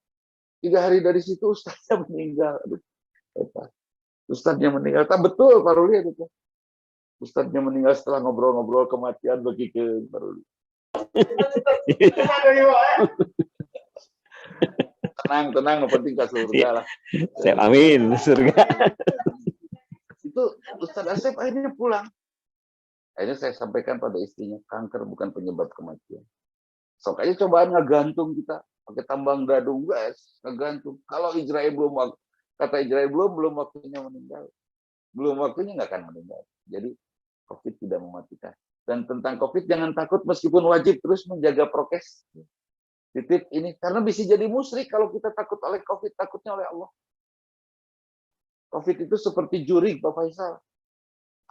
3 hari dari situ Ustadznya meninggal. Ustadznya meninggal, tak betul Pak Ruli itu. Ustadznya meninggal setelah ngobrol-ngobrol kematian bagi ke Pak Ruli. Tenang, penting ke surga lah. Amin, surga. Itu Ustadz Asep akhirnya pulang. Akhirnya saya sampaikan pada istrinya, kanker bukan penyebab kematian. Sok aja cobaan ngegantung kita, pakai tambang dadung, guys, ngegantung. Kalau Israel belum, kata Israel belum waktunya meninggal. Belum waktunya nggak akan meninggal. Jadi COVID tidak mematikan. Dan tentang COVID jangan takut meskipun wajib terus menjaga prokes. Titip ini, karena bisa jadi musyrik kalau kita takut oleh COVID, takutnya oleh Allah. COVID itu seperti jurig, Pak Faisal.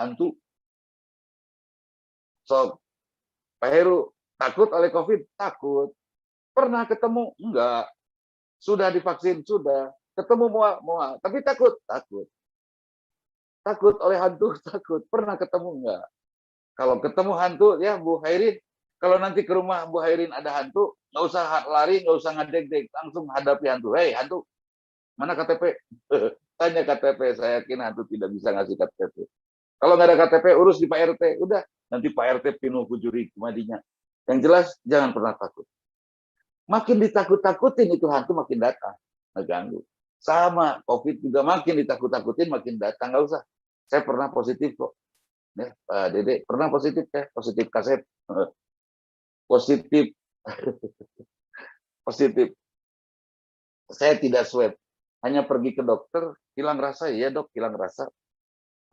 Hantu. So, Pak Heru, takut oleh COVID? Takut. Pernah ketemu? Enggak. Sudah divaksin? Sudah. Ketemu mual. Tapi takut? Takut. Takut oleh hantu? Takut. Pernah ketemu? Enggak. Kalau ketemu hantu, ya Bu Hairin, kalau nanti ke rumah Bu Hairin ada hantu, nggak usah lari, nggak usah ngedek-dek, langsung hadapi hantu. Hei hantu, mana KTP? Tanya KTP, saya yakin hantu tidak bisa ngasih KTP. Kalau nggak ada KTP, urus di Pak RT. Udah, nanti Pak RT pinuh kujuri kemadinya. Yang jelas, jangan pernah takut. Makin ditakut-takutin itu hantu makin datang, ngeganggu. Sama, COVID juga makin ditakut-takutin makin datang, nggak usah. Saya pernah positif kok. Ya, Pak Dede pernah positif ya, positif kaset, positif, positif. Saya tidak swab, hanya pergi ke dokter, hilang rasa, ya dok, hilang rasa.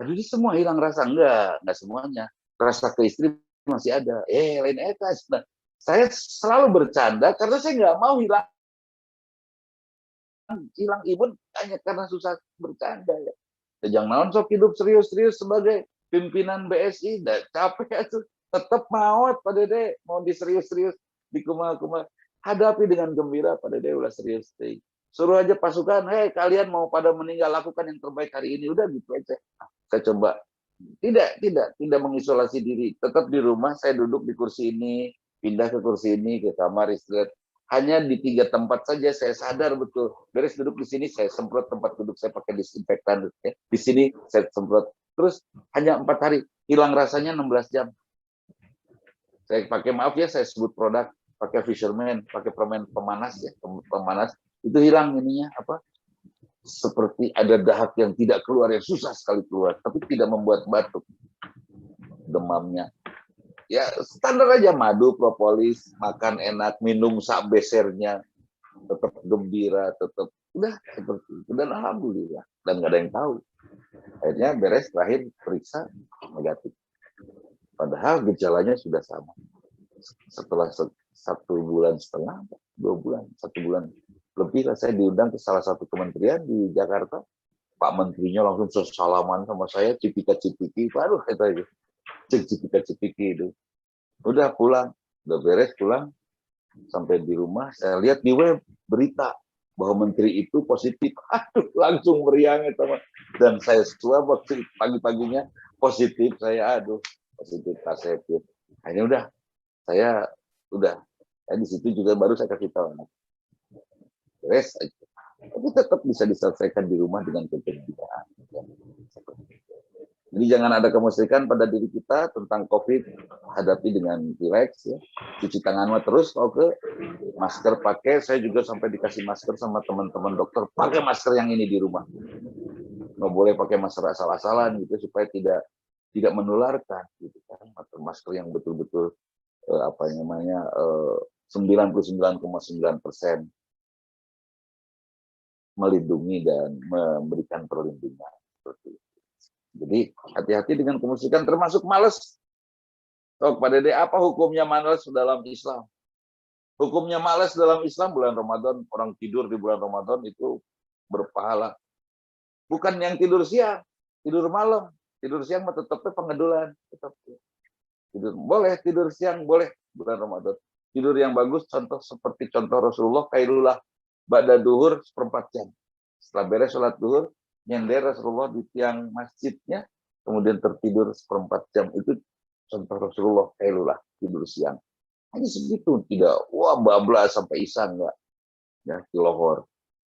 Aduh, ini semua hilang rasa, enggak semuanya. Rasa ke istri masih ada. Lain ekas. Nah, saya selalu bercanda karena saya nggak mau hilang imun hanya karena susah bercanda ya. Jangan naon sok hidup serius-serius sebagai pimpinan BSI, capek itu, tetap mau Pak Dede, mau diserius-serius, di kuma-kuma, hadapi dengan gembira, Pak Dede udah serius. Suruh aja pasukan, hei kalian mau pada meninggal, lakukan yang terbaik hari ini, udah gitu aja. Saya coba, tidak mengisolasi diri, tetap di rumah, saya duduk di kursi ini, pindah ke kursi ini, ke kamar istirahat. Hanya di 3 tempat saja saya sadar betul. Beres duduk di sini, saya semprot tempat duduk, saya pakai disinfektan. Ya. Di sini saya semprot. Terus hanya 4 hari, hilang rasanya 16 jam. Saya pakai, maaf ya, saya sebut produk, pakai Fisherman, pakai permen pemanas ya, pemanas. Itu hilang ininya, apa? Seperti ada dahak yang tidak keluar, yang susah sekali keluar, tapi tidak membuat batuk. Demamnya. Ya standar aja, madu, propolis, makan enak, minum sak besernya, tetap gembira, tetap udah seperti itu. Dan alhamdulillah, dan nggak ada yang tahu. Akhirnya beres, terakhir periksa negatif. Padahal gejalanya sudah sama. Setelah 1,5 bulan, 2 bulan, 1 bulan lebih lah, saya diundang ke salah satu kementerian di Jakarta. Pak Menterinya langsung salaman sama saya, cipika-cipiki, baru kata cipika-cipiki itu. Udah pulang, udah beres pulang, sampai di rumah saya lihat di web berita bahwa menteri itu positif. Aduh, langsung meriang itu. Dan saya swab waktu pagi-paginya positif, saya aduh positif kasepit. Akhirnya udah, saya udah. Di situ juga baru saya kasih tahu anak. Beres aja. Tapi tetap bisa diselesaikan di rumah dengan ketentuan. Jadi jangan ada kemusyrikan pada diri kita tentang COVID, hadapi dengan rileks ya. Cuci tangan terus, oke. Masker pakai, saya juga sampai dikasih masker sama teman-teman dokter, pakai masker yang ini di rumah. Nggak boleh pakai masker asal-asalan gitu supaya tidak menularkan gitu kan. Masker yang betul-betul 99,9% melindungi dan memberikan perlindungan seperti itu. Jadi hati-hati dengan kemusyrikan termasuk malas. Pak Dede, apa hukumnya malas dalam Islam? Hukumnya malas dalam Islam bulan Ramadan, orang tidur di bulan Ramadan itu berpahala. Bukan yang tidur siang, tidur malam. Tidur siang mah tetapnya pengedulan. Tetap. Tidur boleh, tidur siang boleh bulan Ramadan. Tidur yang bagus, seperti contoh Rasulullah, kailulah ba'da duhur 1/4 jam. Setelah beres sholat duhur, nyender Rasulullah di tiang masjidnya, kemudian tertidur 1/4 jam. Itu contoh Rasulullah, kailulah, tidur siang. Hanya segitu, tidak bablas sampai isya, enggak. Ya, kilohor.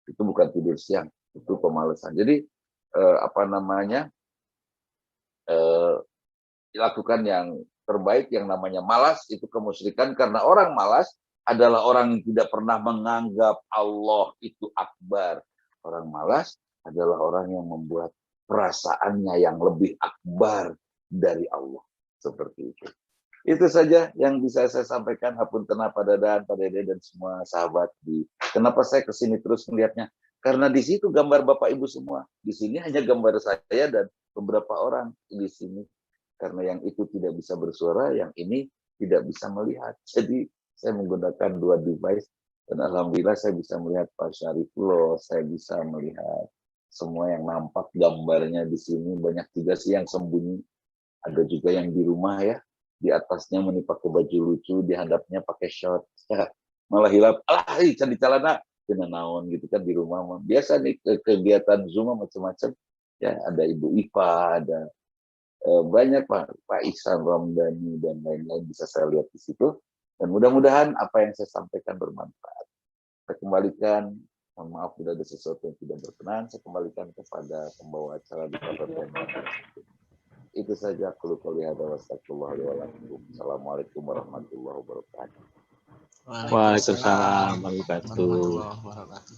Itu bukan tidur siang, itu pemalasan. Jadi lakukan yang terbaik, yang namanya malas itu kemusyrikan, karena orang malas adalah orang yang tidak pernah menganggap Allah itu akbar. Orang malas adalah orang yang membuat perasaannya yang lebih akbar dari Allah. Seperti itu. Itu saja yang bisa saya sampaikan. Hapunten Pak Dadan, Pak Dede, dan semua sahabat. Kenapa saya kesini terus melihatnya? Karena di situ gambar Bapak Ibu semua. Di sini hanya gambar saya dan beberapa orang di sini. Karena yang itu tidak bisa bersuara, yang ini tidak bisa melihat. Jadi saya menggunakan 2 device, dan alhamdulillah saya bisa melihat Pak Syarifullah, saya bisa melihat semua yang nampak gambarnya di sini. Banyak juga sih yang sembunyi, ada juga yang di rumah ya, di atasnya pakai baju lucu, di hadapnya pakai short, ya, malah hilap, di celana, kena naon gitu kan di rumah. Biasa nih kegiatan Zoom macam-macam, ya ada Ibu Iva, ada banyak Pak Iksan Ramdhani dan lain-lain bisa saya lihat di situ. Dan mudah-mudahan apa yang saya sampaikan bermanfaat. Saya kembalikan, mohon maaf bila ada sesuatu yang tidak berkenan, saya kembalikan kepada pembawa acara di KPPN. Itu saja. Assalamualaikum warahmatullahi wabarakatuh. Waalaikumsalam warahmatullahi wabarakatuh.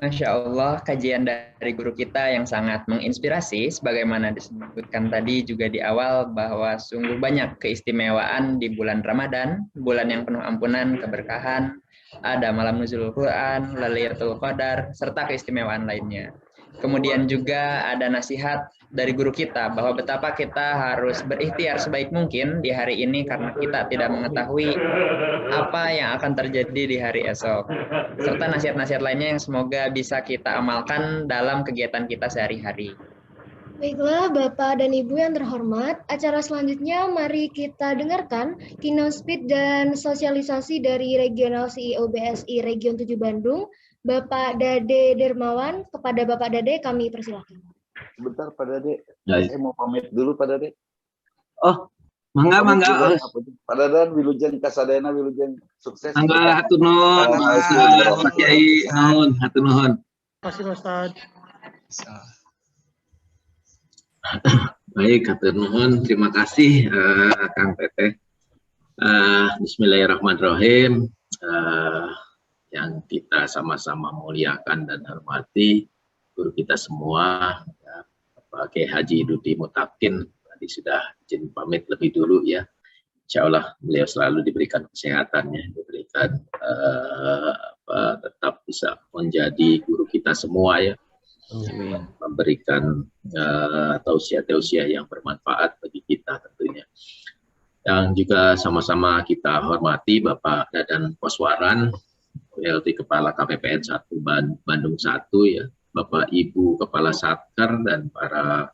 Masya Allah, kajian dari guru kita yang sangat menginspirasi, sebagaimana disebutkan tadi juga di awal bahwa sungguh banyak keistimewaan di bulan Ramadan, bulan yang penuh ampunan, keberkahan, ada malam nuzul Quran, Lailatul Qadar, serta keistimewaan lainnya. Kemudian juga ada nasihat dari guru kita bahwa betapa kita harus berikhtiar sebaik mungkin di hari ini karena kita tidak mengetahui apa yang akan terjadi di hari esok. Serta nasihat-nasihat lainnya yang semoga bisa kita amalkan dalam kegiatan kita sehari-hari. Baiklah Bapak dan Ibu yang terhormat, acara selanjutnya mari kita dengarkan keynote speech dan sosialisasi dari Regional CEO BSI Region 7 Bandung, Bapak Dade Dermawan. Kepada Bapak Dade kami persilakan. Sebentar Pak Dade, saya mau pamit dulu Pak Dade. Oh, mangga. Pak Dadan, wilujeng kasadayana, wilujeng sukses. Mangga, hatur nuhun. Pak Kiai, nuhun, hatur nuhun. Terima kasih Ustaz. Baik, hatur nuhun. Terima kasih Kang Teteh. Bismillahirrahmanirrahim. Yang kita sama-sama muliakan dan hormati guru kita semua, ya, Pak Kiai Haji Dudi Mutakin. Tadi sudah izin pamit lebih dulu ya. Insya Allah beliau selalu diberikan kesehatannya, diberikan tetap bisa menjadi guru kita semua ya. Memberikan tausiah-tausiah yang bermanfaat bagi kita tentunya. Yang juga sama-sama kita hormati Bapak Dadan Koswaran, PLT Kepala KPPN 1 Bandung 1 ya. Bapak Ibu Kepala Satker dan para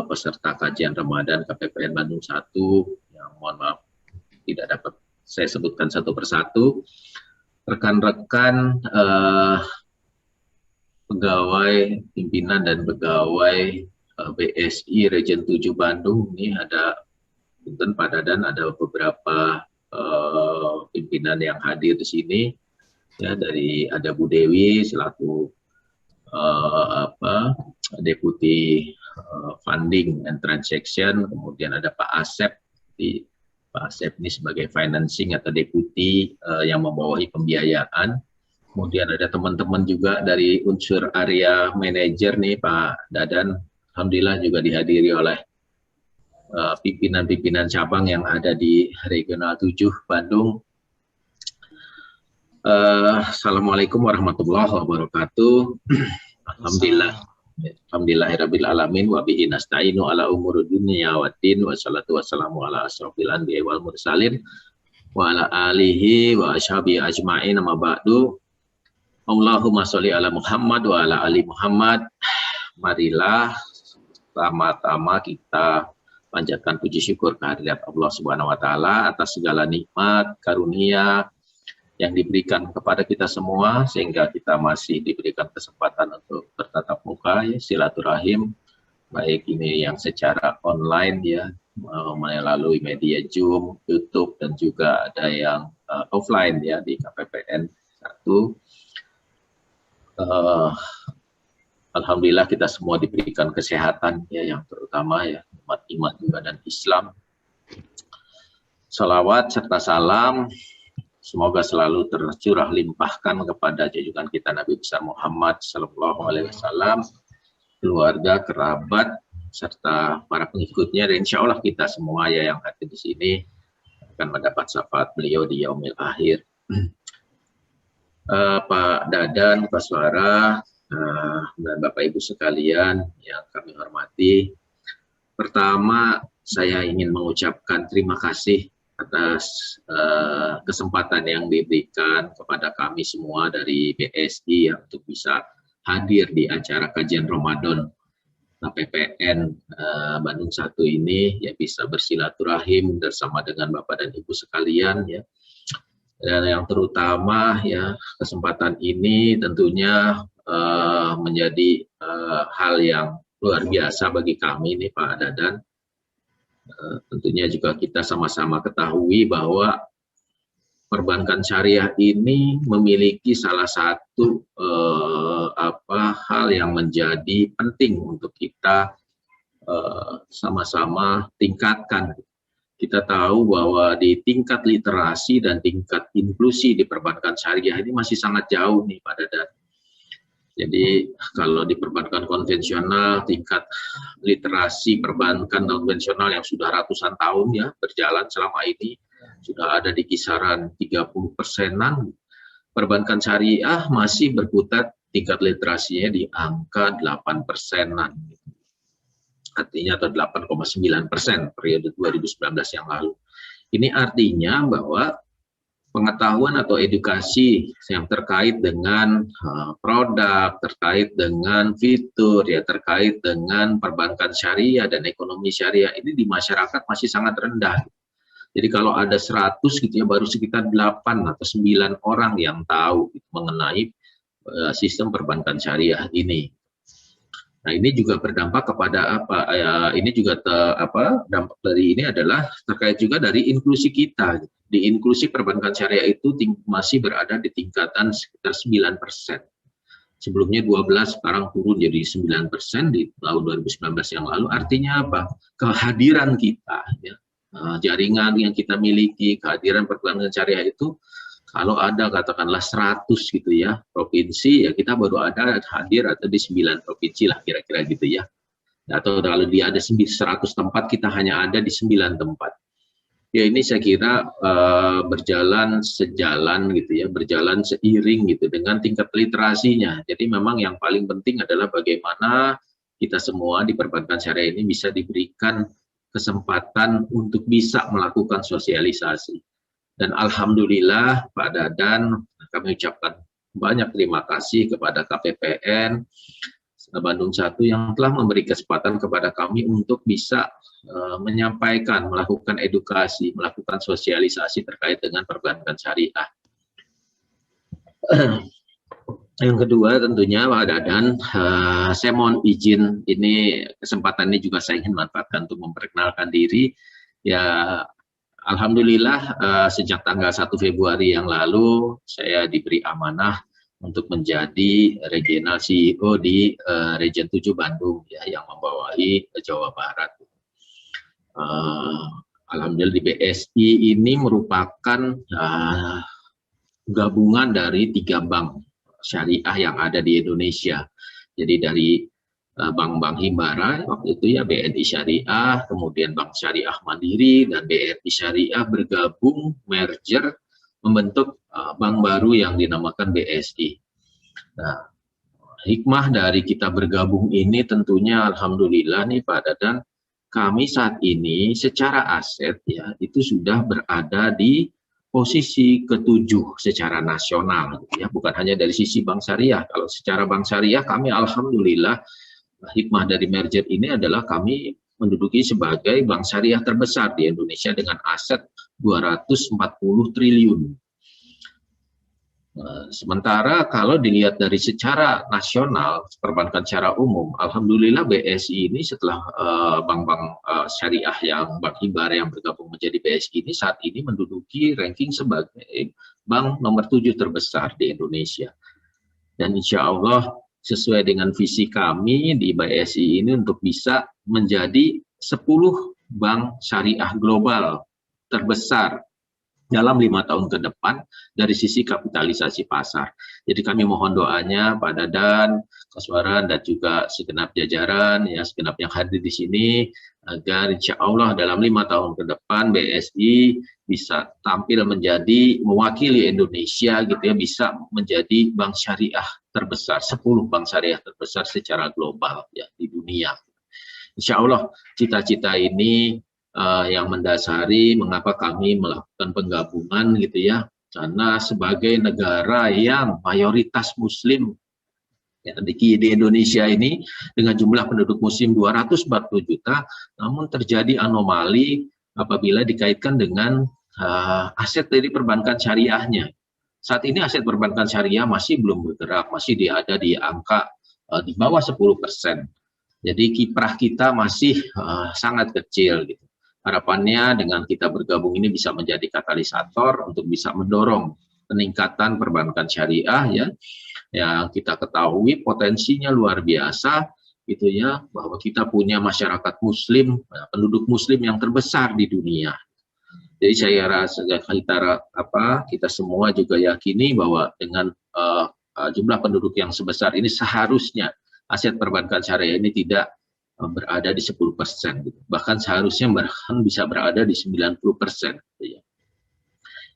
peserta kajian Ramadan KPPN Bandung 1 yang mohon maaf tidak dapat saya sebutkan satu persatu, rekan-rekan pegawai pimpinan dan pegawai BSI Region 7 Bandung. Ini ada Pak Dadan, ada beberapa pimpinan yang hadir di sini ya, dari ada Bu Dewi selaku Deputi Funding and Transaction, kemudian ada Pak Asep Pak Asep ini sebagai financing atau deputi yang membawahi pembiayaan. Kemudian ada teman-teman juga dari unsur area manager nih Pak Dadan, alhamdulillah juga dihadiri oleh pimpinan-pimpinan cabang yang ada di Regional 7 Bandung. Assalamualaikum warahmatullahi wabarakatuh. Alhamdulillahirabbil alamin wa bihi nasta'inu ala umuri dunya waddin, wassalatu wassalamu ala asrofil anbiya'i wal mursalin wa ala alihi wa ashabihi ajma'in, amma ba'du. Allahumma sholli ala Muhammad wa ala ali Muhammad. Marilah pertama-tama kita panjatkan puji syukur kehadirat Allah Subhanahu wa taala atas segala nikmat karunia yang diberikan kepada kita semua, sehingga kita masih diberikan kesempatan untuk bertatap muka ya, silaturahim, baik ini yang secara online ya, melalui media Zoom, YouTube, dan juga ada yang offline ya di KPPN 1. Alhamdulillah kita semua diberikan kesehatan ya, yang terutama ya umat iman juga dan Islam. Salawat serta salam semoga selalu tercurah limpahkan kepada junjungan kita Nabi besar Muhammad Sallallahu Alaihi Wasallam, keluarga, kerabat, serta para pengikutnya, dan insya Allah kita semua ya yang hadir di sini akan mendapat syafaat beliau di yaumil akhir. Pak Dadan, Pak Suara, dan Bapak Ibu sekalian yang kami hormati, pertama saya ingin mengucapkan terima kasih atas kesempatan yang diberikan kepada kami semua dari BSI ya, untuk bisa hadir di acara kajian Ramadan KPPN Bandung 1 ini ya, bisa bersilaturahim bersama dengan Bapak dan Ibu sekalian ya. Dan yang terutama ya, kesempatan ini tentunya menjadi hal yang luar biasa bagi kami nih Pak Dadan. Tentunya juga kita sama-sama ketahui bahwa perbankan syariah ini memiliki salah satu hal yang menjadi penting untuk kita sama-sama tingkatkan. Kita tahu bahwa di tingkat literasi dan tingkat inklusi di perbankan syariah ini masih sangat jauh nih Pak Dadan. Jadi kalau di perbankan konvensional, tingkat literasi perbankan konvensional yang sudah ratusan tahun ya berjalan selama ini sudah ada di kisaran 30%-an. Perbankan syariah masih berkutat tingkat literasinya di angka 8%-an. Artinya atau 8,9% periode 2019 yang lalu. Ini artinya bahwa pengetahuan atau edukasi yang terkait dengan produk, terkait dengan fitur, ya terkait dengan perbankan syariah dan ekonomi syariah ini di masyarakat masih sangat rendah. Jadi kalau ada 100 gitu ya, baru sekitar 8 atau 9 orang yang tahu mengenai sistem perbankan syariah ini. Nah ini juga berdampak kepada apa? Ini juga dampak dari ini adalah terkait juga dari inklusi kita. Di inklusi perbankan syariah itu masih berada di tingkatan sekitar 9%. Sebelumnya 12, sekarang turun jadi 9% di tahun 2019 yang lalu. Artinya apa? Kehadiran kita, ya, jaringan yang kita miliki, kehadiran perbankan syariah itu, kalau ada katakanlah 100 gitu ya provinsi, ya kita baru ada hadir atau di 9 provinsi lah kira-kira gitu ya. Atau kalau dia ada 100 tempat, kita hanya ada di 9 tempat. Ya ini saya kira berjalan sejalan gitu ya, berjalan seiring gitu dengan tingkat literasinya. Jadi memang yang paling penting adalah bagaimana kita semua di perbankan syariah ini bisa diberikan kesempatan untuk bisa melakukan sosialisasi. Dan alhamdulillah Pak Dadan, kami ucapkan banyak terima kasih kepada KPPN Bandung 1 yang telah memberi kesempatan kepada kami untuk bisa menyampaikan, melakukan edukasi, melakukan sosialisasi terkait dengan perbankan syariah. Yang kedua tentunya Pak Dadan, saya mohon izin, ini kesempatan ini juga saya ingin manfaatkan untuk memperkenalkan diri. Ya, alhamdulillah sejak tanggal 1 Februari yang lalu saya diberi amanah untuk menjadi regional CEO di Region 7 Bandung ya, yang membawahi Jawa Barat. Alhamdulillah di BSI ini merupakan gabungan dari 3 bank syariah yang ada di Indonesia. Jadi dari bank-bank himbara waktu itu ya, BNI Syariah, kemudian Bank Syariah Mandiri dan BRI Syariah bergabung, merger, membentuk bank baru yang dinamakan BSI. Nah, hikmah dari kita bergabung ini tentunya alhamdulillah nih Pak Dadan, kami saat ini secara aset ya itu sudah berada di posisi ke-7 secara nasional ya, bukan hanya dari sisi bank syariah. Kalau secara bank syariah kami alhamdulillah, hikmah dari merger ini adalah kami menduduki sebagai bank syariah terbesar di Indonesia dengan aset 240 triliun. Sementara kalau dilihat dari secara nasional, perbankan secara umum, alhamdulillah BSI ini setelah bank-bank syariah yang bank himbara yang bergabung menjadi BSI ini saat ini menduduki ranking sebagai bank nomor 7 terbesar di Indonesia. Dan insya Allah sesuai dengan visi kami di BSI ini untuk bisa menjadi 10 bank syariah global terbesar dalam 5 tahun ke depan dari sisi kapitalisasi pasar. Jadi kami mohon doanya Pak Dadan, Koswaran dan juga segenap jajaran ya, segenap yang hadir di sini agar insya Allah dalam 5 tahun ke depan BSI bisa tampil menjadi mewakili Indonesia gitu ya, bisa menjadi bank syariah terbesar, 10 bank syariah terbesar secara global ya di dunia. Insya Allah cita-cita ini yang mendasari mengapa kami melakukan penggabungan gitu ya, karena sebagai negara yang mayoritas Muslim ya, di Indonesia ini dengan jumlah penduduk Muslim 240 juta, namun terjadi anomali apabila dikaitkan dengan aset dari perbankan syariahnya. Saat ini aset perbankan syariah masih belum bergerak, masih ada di angka di bawah 10%. Jadi kiprah kita masih sangat kecil gitu. Harapannya dengan kita bergabung ini bisa menjadi katalisator untuk bisa mendorong peningkatan perbankan syariah ya, yang kita ketahui potensinya luar biasa gitu ya, bahwa kita punya masyarakat Muslim, penduduk Muslim yang terbesar di dunia. Jadi saya rasa kita semua juga yakini bahwa dengan jumlah penduduk yang sebesar ini seharusnya aset perbankan syariah ini tidak berada di 10%, gitu. Bahkan seharusnya bisa berada di 90%. Gitu ya.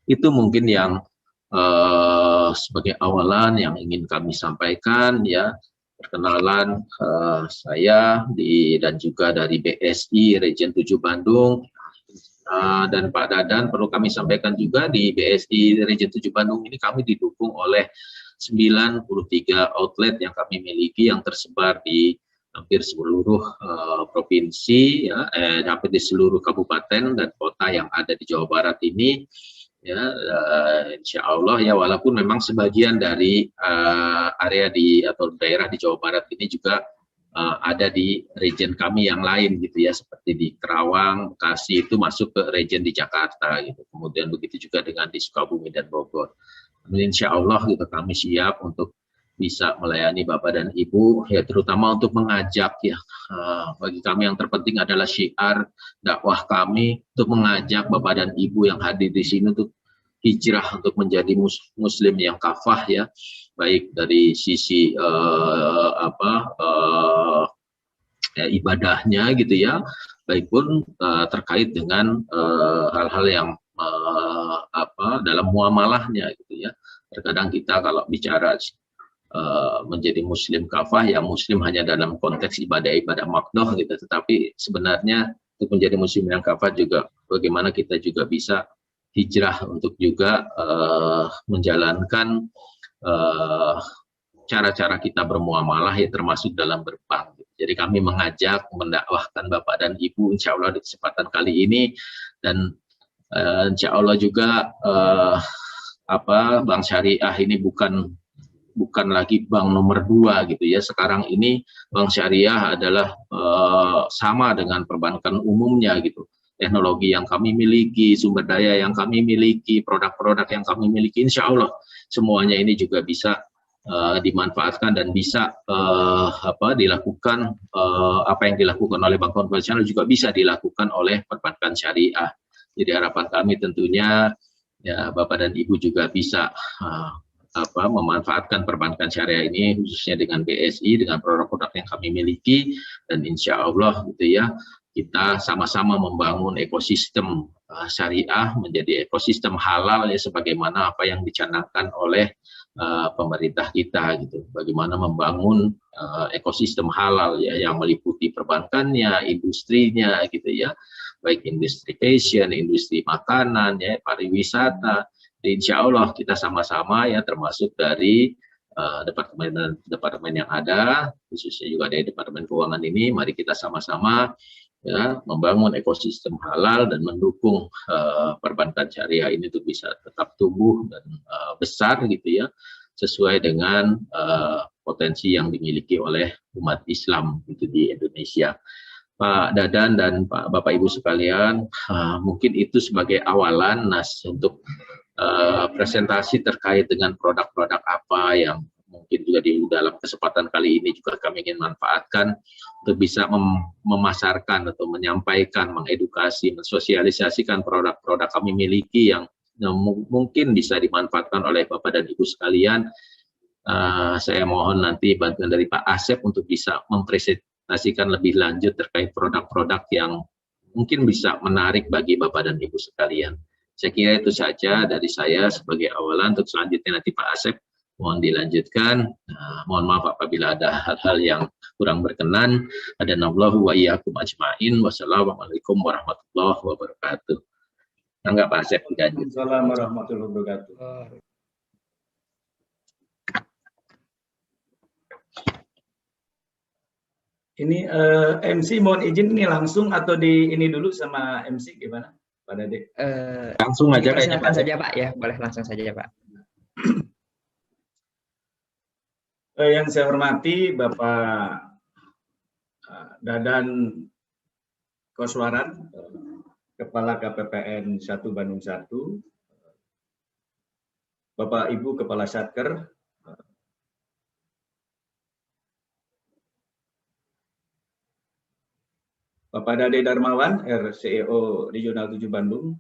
Itu mungkin yang sebagai awalan yang ingin kami sampaikan ya, perkenalan saya dan juga dari BSI Region 7 Bandung. Dan Pak Dadan perlu kami sampaikan juga di BSI Region 7 Bandung ini kami didukung oleh 93 outlet yang kami miliki yang tersebar di hampir seluruh provinsi ya, hampir di seluruh kabupaten dan kota yang ada di Jawa Barat ini ya, insya Allah ya, walaupun memang sebagian dari area atau daerah di Jawa Barat ini juga ada di region kami yang lain gitu ya, seperti di Kerawang, Bekasi itu masuk ke region di Jakarta gitu. Kemudian begitu juga dengan di Sukabumi dan Bogor. Insya Allah gitu kami siap untuk bisa melayani Bapak dan Ibu ya, terutama untuk mengajak ya, bagi kami yang terpenting adalah syiar dakwah kami untuk mengajak Bapak dan Ibu yang hadir di sini untuk hijrah untuk menjadi muslim yang kafah ya, baik dari sisi ibadahnya gitu ya, baik pun terkait dengan hal-hal yang dalam muamalahnya gitu ya. Terkadang kita kalau bicara menjadi muslim kafah ya, muslim hanya dalam konteks ibadah-ibadah makdoh gitu, tetapi sebenarnya untuk menjadi muslim yang kafah juga bagaimana kita juga bisa hijrah untuk juga menjalankan cara-cara kita bermuamalah ya termasuk dalam berbank. Jadi kami mengajak mendakwahkan Bapak dan Ibu insya Allah di kesempatan kali ini, dan insya Allah juga Bank Syariah ini bukan lagi bank nomor 2 gitu ya. Sekarang ini Bank Syariah adalah sama dengan perbankan umumnya gitu. Teknologi yang kami miliki, sumber daya yang kami miliki, produk-produk yang kami miliki, insya Allah semuanya ini juga bisa dimanfaatkan dan bisa dilakukan apa yang dilakukan oleh bank konvensional juga bisa dilakukan oleh perbankan syariah. Jadi harapan kami tentunya ya Bapak dan Ibu juga bisa memanfaatkan perbankan syariah ini khususnya dengan BSI, dengan produk-produk yang kami miliki, dan insya Allah gitu ya kita sama-sama membangun ekosistem syariah menjadi ekosistem halal ya, sebagaimana apa yang dicanangkan oleh pemerintah kita gitu. Bagaimana membangun ekosistem halal ya yang meliputi perbankannya, industrinya gitu ya, baik industri fashion, industri makanan ya, pariwisata. Insya Allah kita sama-sama ya, termasuk dari departemen yang ada, khususnya juga dari departemen keuangan ini, mari kita sama-sama ya membangun ekosistem halal dan mendukung perbankan syariah ini untuk bisa tetap tumbuh dan besar gitu ya, sesuai dengan potensi yang dimiliki oleh umat Islam gitu di Indonesia. Pak Dadan dan Bapak Ibu sekalian, mungkin itu sebagai awalan untuk presentasi terkait dengan produk-produk apa yang mungkin juga di dalam kesempatan kali ini juga kami ingin manfaatkan untuk bisa memasarkan atau menyampaikan, mengedukasi, mensosialisasikan produk-produk kami miliki yang mungkin bisa dimanfaatkan oleh Bapak dan Ibu sekalian. Saya mohon nanti bantuan dari Pak Asep untuk bisa mempresentasikan lebih lanjut terkait produk-produk yang mungkin bisa menarik bagi Bapak dan Ibu sekalian. Saya kira itu saja dari saya sebagai awalan. Untuk selanjutnya nanti Pak Asep mohon dilanjutkan. Mohon maaf apabila ada hal-hal yang kurang berkenan. Hadanallahu wa iyyakum ajmain. Wassalamualaikum warahmatullahi wabarakatuh. Enggak Pak Asep dilanjut. Assalamualaikum warahmatullahi wabarakatuh. Ini MC mohon izin ini langsung atau di ini dulu sama MC gimana Pak Dade? Langsung aja kayaknya Pak. Saja Pak ya, boleh langsung saja Pak. Yang saya hormati Bapak Dadan Koswaran, Kepala KPPN 1 Bandung 1, Bapak Ibu Kepala Satker, Bapak Dade Darmawan, RCEO Regional 7 Bandung,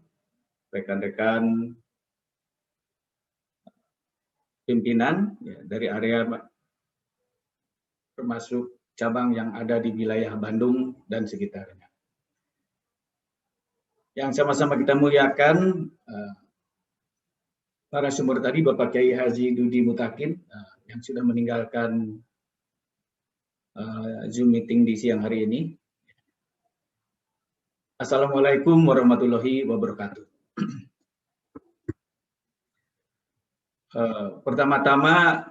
rekan-rekan pimpinan ya, dari area termasuk cabang yang ada di wilayah Bandung dan sekitarnya. Yang sama-sama kita muliakan, para sumber tadi Bapak Kiai Haji Dudi Mutakin yang sudah meninggalkan Zoom meeting di siang hari ini. Assalamualaikum warahmatullahi wabarakatuh. Pertama-tama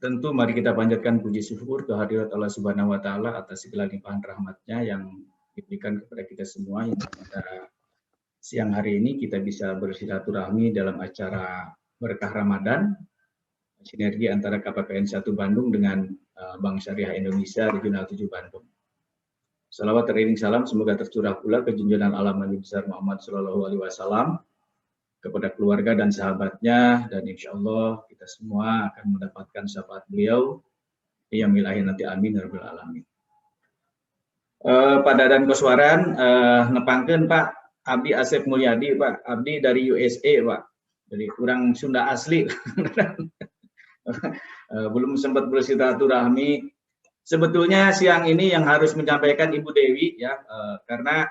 tentu mari kita panjatkan puji syukur kehadirat Allah Subhanahu wa taala atas segala limpahan rahmat-Nya yang diberikan kepada kita semua, yang pada siang hari ini kita bisa bersilaturahmi dalam acara Berkah Ramadan, sinergi antara KPPN 1 Bandung dengan Bank Syariah Indonesia Regional 7 Bandung. Salawat teriring salam semoga tercurah pula ke junjungan alam Nabi besar Muhammad SAW kepada keluarga dan sahabatnya, dan insya Allah kita semua akan mendapatkan syafaat beliau yang ilahi nanti, amin ya rabbal alamin. Pak Dadan Koswaran, nepangkeun Pak, Abdi Asep Mulyadi Pak, Abdi dari USA Pak, dari orang Sunda asli. Belum sempat bersilaturahmi. Sebetulnya siang ini yang harus menyampaikan Ibu Dewi ya, karena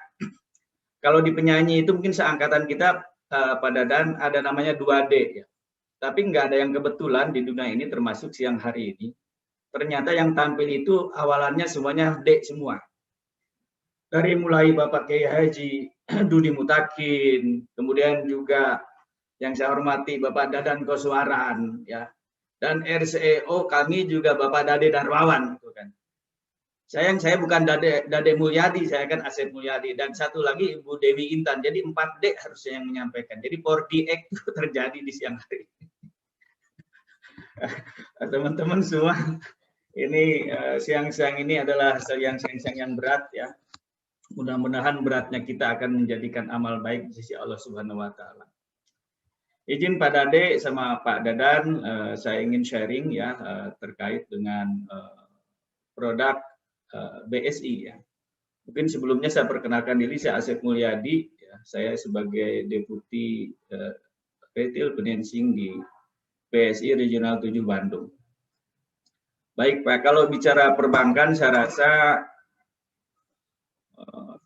kalau di penyanyi itu mungkin seangkatan kita Pak Dadan ada namanya 2D ya. Tapi nggak ada yang kebetulan di dunia ini termasuk siang hari ini. Ternyata yang tampil itu awalannya semuanya D semua. Dari mulai Bapak Kiai Haji Dudi Mutakin, kemudian juga yang saya hormati Bapak Dadan Koswaran ya. Dan RCEO kami juga Bapak Dade Darmawan. Gitu kan. Sayang saya bukan Dade Mulyadi, saya kan Asep Mulyadi. Dan satu lagi Ibu Dewi Intan. Jadi 4D harusnya yang menyampaikan. Jadi 4D Act itu terjadi di siang hari. Teman-teman semua, ini siang-siang ini adalah siang-siang yang berat ya. Mudah-mudahan beratnya kita akan menjadikan amal baik di sisi Allah Subhanahu wa taala. Izin Pak Dade sama Pak Dadan, saya ingin sharing ya terkait dengan produk BSI ya. Mungkin sebelumnya saya perkenalkan diri, saya Asep Mulyadi, ya. Saya sebagai Deputi Retail Financing di BSI Regional 7 Bandung. Baik Pak, kalau bicara perbankan saya rasa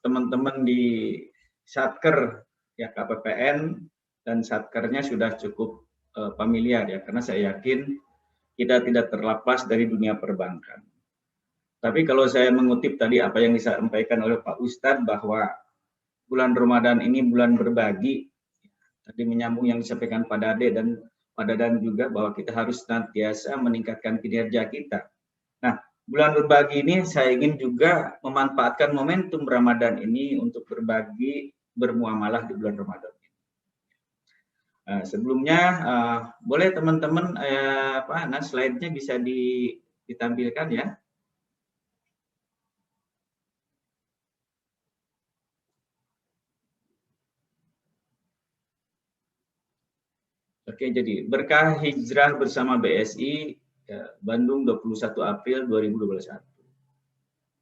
teman-teman di Satker ya KPPN dan Satkernya sudah cukup familiar ya, karena saya yakin kita tidak terlepas dari dunia perbankan. Tapi kalau saya mengutip tadi apa yang disampaikan oleh Pak Ustadz bahwa bulan Ramadan ini bulan berbagi, tadi menyambung yang disampaikan Pak Dade dan Pak Dadan juga bahwa kita harus senantiasa meningkatkan kinerja kita. Nah, bulan berbagi ini saya ingin juga memanfaatkan momentum Ramadan ini untuk berbagi, bermuamalah di bulan Ramadan. Sebelumnya boleh teman-teman slide-nya bisa ditampilkan ya. Oke, jadi berkah hijrah bersama BSI ya, Bandung 21 April 2021.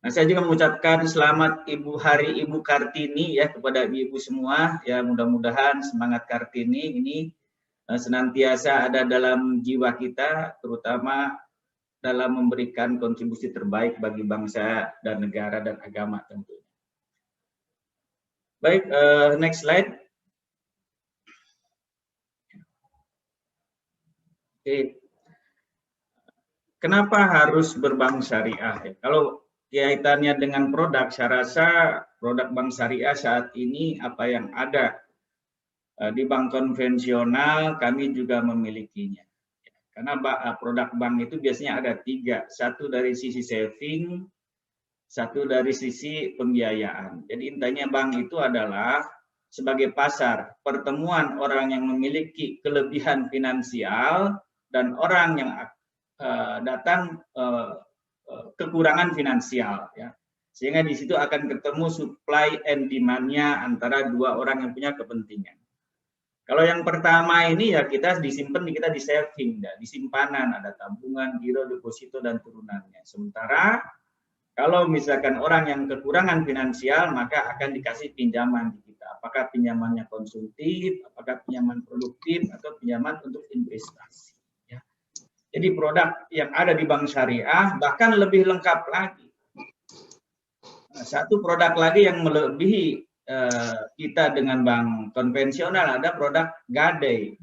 Nah, saya juga mengucapkan selamat Hari Ibu Kartini ya kepada ibu semua ya, mudah-mudahan semangat Kartini ini senantiasa ada dalam jiwa kita, terutama dalam memberikan kontribusi terbaik bagi bangsa dan negara dan agama tentunya. Baik, next slide. Oke. Kenapa harus berbank syariah? Ya? Kalau kaitannya dengan produk, saya rasa produk bank syariah saat ini apa yang ada di bank konvensional kami juga memilikinya. Karena produk bank itu biasanya ada 3, satu dari sisi saving, satu dari sisi pembiayaan. Jadi intinya bank itu adalah sebagai pasar, pertemuan orang yang memiliki kelebihan finansial dan orang yang datang kekurangan finansial ya, sehingga di situ akan ketemu supply and demand-nya antara dua orang yang punya kepentingan. Kalau yang pertama ini ya kita disimpan, kita di saving, ya, di simpanan, ada tabungan, giro, deposito dan turunannya. Sementara kalau misalkan orang yang kekurangan finansial maka akan dikasih pinjaman di kita. Apakah pinjamannya konsumtif, apakah pinjaman produktif atau pinjaman untuk investasi. Jadi produk yang ada di bank syariah bahkan lebih lengkap lagi. Nah, satu produk lagi yang melebihi kita dengan bank konvensional, ada produk gadai.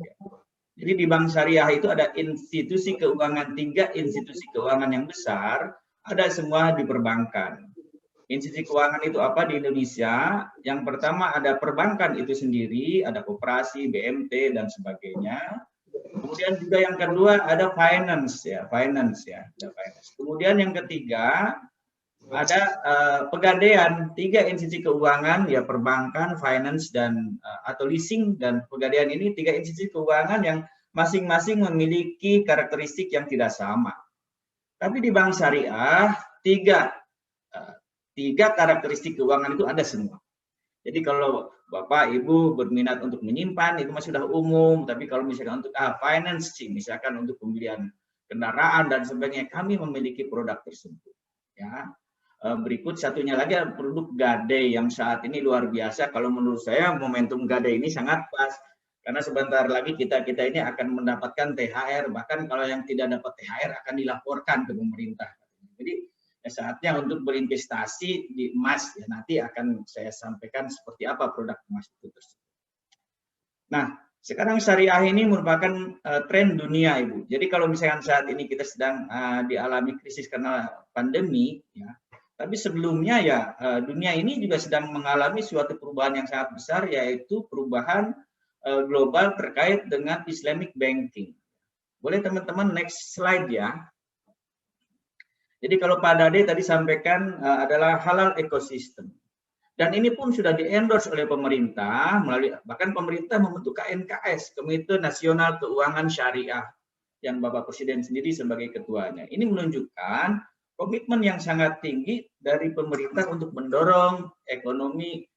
Jadi di bank syariah itu ada institusi keuangan, 3 institusi keuangan yang besar, ada semua di perbankan. Institusi keuangan itu apa di Indonesia? Yang pertama ada perbankan itu sendiri, ada koperasi, BMT dan sebagainya. Kemudian juga yang kedua ada finance ya, ada finance. Kemudian yang ketiga ada pegadaian, 3 institusi keuangan ya, perbankan, finance dan atau leasing dan pegadaian. Ini 3 institusi keuangan yang masing-masing memiliki karakteristik yang tidak sama. Tapi di bank syariah 3 karakteristik keuangan itu ada semua. Jadi kalau Bapak Ibu berminat untuk menyimpan itu masih sudah umum, tapi kalau misalkan untuk financing, misalkan untuk pembelian kendaraan dan sebagainya, kami memiliki produk tersebut. Ya. Berikut satunya lagi produk gadai yang saat ini luar biasa. Kalau menurut saya momentum gadai ini sangat pas karena sebentar lagi kita ini akan mendapatkan THR, bahkan kalau yang tidak dapat THR akan dilaporkan ke pemerintah. Jadi saatnya untuk berinvestasi di emas ya, nanti akan saya sampaikan seperti apa produk emas itu tersebut. Nah, sekarang syariah ini merupakan tren dunia Ibu. Jadi kalau misalkan saat ini kita sedang dialami krisis karena pandemi ya, tapi sebelumnya ya dunia ini juga sedang mengalami suatu perubahan yang sangat besar, yaitu perubahan global terkait dengan Islamic banking. Boleh teman-teman next slide ya. Jadi kalau Pak Dade tadi sampaikan adalah halal ekosistem. Dan ini pun sudah di-endorse oleh pemerintah, melalui bahkan pemerintah membentuk KNKS, Komite Nasional Keuangan Syariah, yang Bapak Presiden sendiri sebagai ketuanya. Ini menunjukkan komitmen yang sangat tinggi dari pemerintah untuk mendorong ekonomi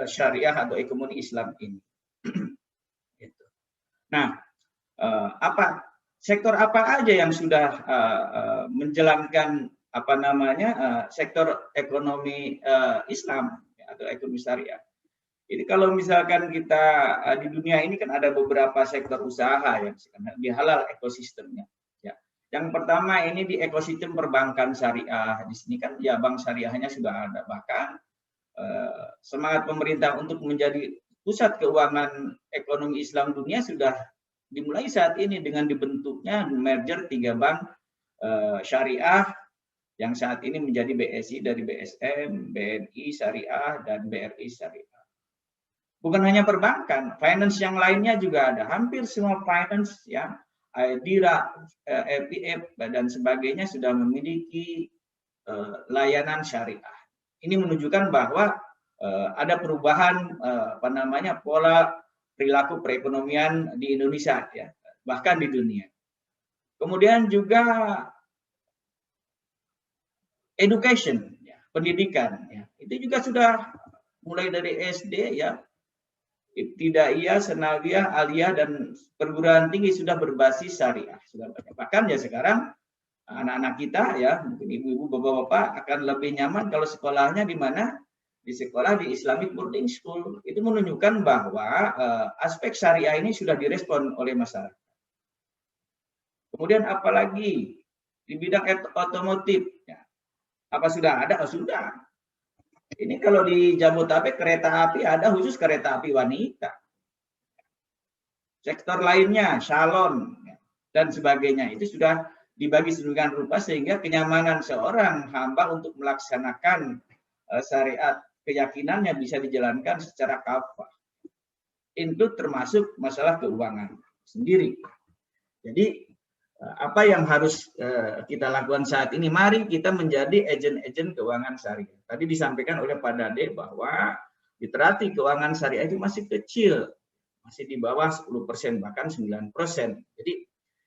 syariah atau ekonomi Islam ini. Nah, sektor apa aja yang sudah menjalankan sektor ekonomi Islam atau ekonomi syariah? Jadi kalau misalkan kita di dunia ini kan ada beberapa sektor usaha yang di halal ekosistemnya. Ya. Yang pertama ini di ekosistem perbankan syariah. Di sini kan ya bank syariahnya sudah ada. Bahkan semangat pemerintah untuk menjadi pusat keuangan ekonomi Islam dunia sudah dimulai saat ini dengan dibentuknya merger 3 bank syariah yang saat ini menjadi BSI dari BSM, BNI Syariah, dan BRI Syariah. Bukan hanya perbankan, finance yang lainnya juga ada. Hampir semua finance ya, DIRA, FPF dan sebagainya sudah memiliki layanan syariah. Ini menunjukkan bahwa ada perubahan pola perilaku perekonomian di Indonesia ya, bahkan di dunia. Kemudian juga education, ya, pendidikan ya. Itu juga sudah mulai dari SD ya. Ibtidaiyah, Sanawiyah, Aliyah, dan perguruan tinggi sudah berbasis syariah. Sudah banyak. Bahkan ya sekarang anak-anak kita ya, mungkin ibu-ibu, bapak-bapak akan lebih nyaman kalau sekolahnya di mana? Di sekolah di Islamic Boarding School. Itu menunjukkan bahwa aspek syariah ini sudah direspon oleh masyarakat. Kemudian apalagi di bidang otomotif. Ya. Apa sudah ada? Oh, sudah. Ini kalau di Jabodetabek kereta api ada khusus kereta api wanita. Sektor lainnya, salon dan sebagainya itu sudah dibagi sedemikian rupa sehingga kenyamanan seorang hamba untuk melaksanakan syariat keyakinannya bisa dijalankan secara kafah. Itu termasuk masalah keuangan sendiri. Jadi apa yang harus kita lakukan saat ini? Mari kita menjadi agen-agen keuangan syariah. Tadi disampaikan oleh Pak Dade bahwa literasi keuangan syariah itu masih kecil, masih di bawah 10%, bahkan 9%. Jadi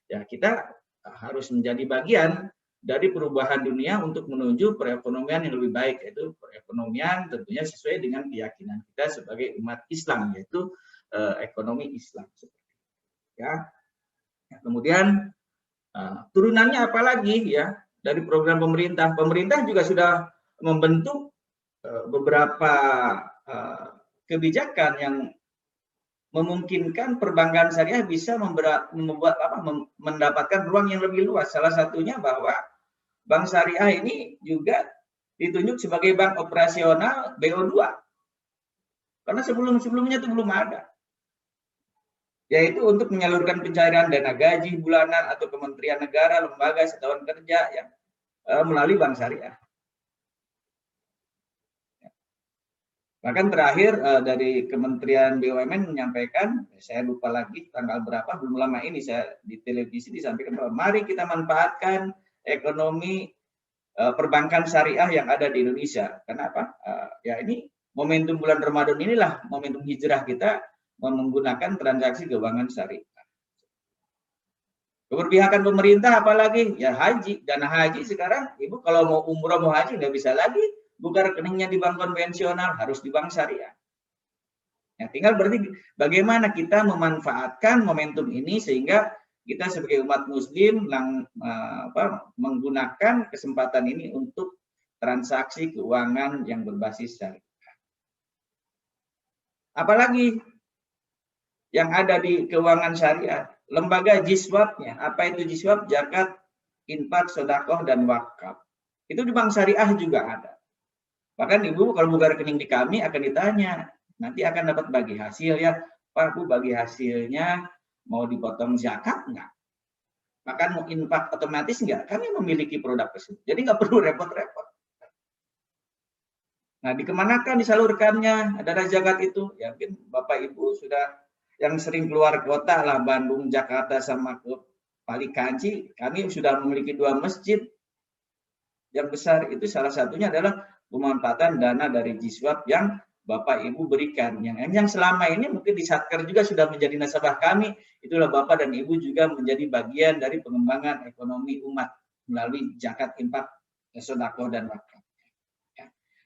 ya kita harus menjadi bagian dari perubahan dunia untuk menuju perekonomian yang lebih baik, yaitu perekonomian tentunya sesuai dengan keyakinan kita sebagai umat Islam, yaitu ekonomi Islam. Ya. Kemudian turunannya apalagi ya dari program pemerintah. Pemerintah juga sudah membentuk beberapa kebijakan yang memungkinkan perbankan syariah bisa mendapatkan ruang yang lebih luas. Salah satunya bahwa bank syariah ini juga ditunjuk sebagai bank operasional BO2. Karena sebelumnya itu belum ada. Yaitu untuk menyalurkan pencairan dana gaji bulanan atau kementerian negara, lembaga, satuan kerja yang melalui bank syariah. Bahkan terakhir dari Kementerian BUMN menyampaikan, saya lupa lagi tanggal berapa, belum lama ini saya di televisi disampaikan bahwa mari kita manfaatkan ekonomi perbankan syariah yang ada di Indonesia. Kenapa? Ya ini momentum bulan Ramadan inilah momentum hijrah kita menggunakan transaksi keuangan syariah. Keberpihakan pemerintah apalagi? Ya haji, dana haji sekarang ibu kalau mau umroh mau haji nggak bisa lagi buka rekeningnya di bank konvensional, harus di bank syariah. Ya, tinggal berarti bagaimana kita memanfaatkan momentum ini sehingga kita sebagai umat muslim menggunakan kesempatan ini untuk transaksi keuangan yang berbasis syariah. Apalagi yang ada di keuangan syariah, lembaga jiswabnya. Apa itu jiswab? Zakat, infak, sedekah, dan wakaf. Itu di bank syariah juga ada. Bahkan ibu kalau buka rekening di kami akan ditanya, nanti akan dapat bagi hasil ya, Pak Bu bagi hasilnya mau dipotong zakat nggak? Bahkan mau infak otomatis nggak? Kami memiliki produk tersebut, jadi nggak perlu repot-repot. Nah, dikemanakan disalurkannya dana zakat itu? Ya mungkin Bapak Ibu sudah yang sering keluar kota lah, Bandung, Jakarta, sama ke Palikaji, kami sudah memiliki 2 masjid yang besar. Itu salah satunya adalah pemanfaatan dana dari Jiswap yang Bapak Ibu berikan. Yang selama ini mungkin di Satker juga sudah menjadi nasabah kami. Itulah Bapak dan Ibu juga menjadi bagian dari pengembangan ekonomi umat melalui zakat, infak, sedekah dan wakaf.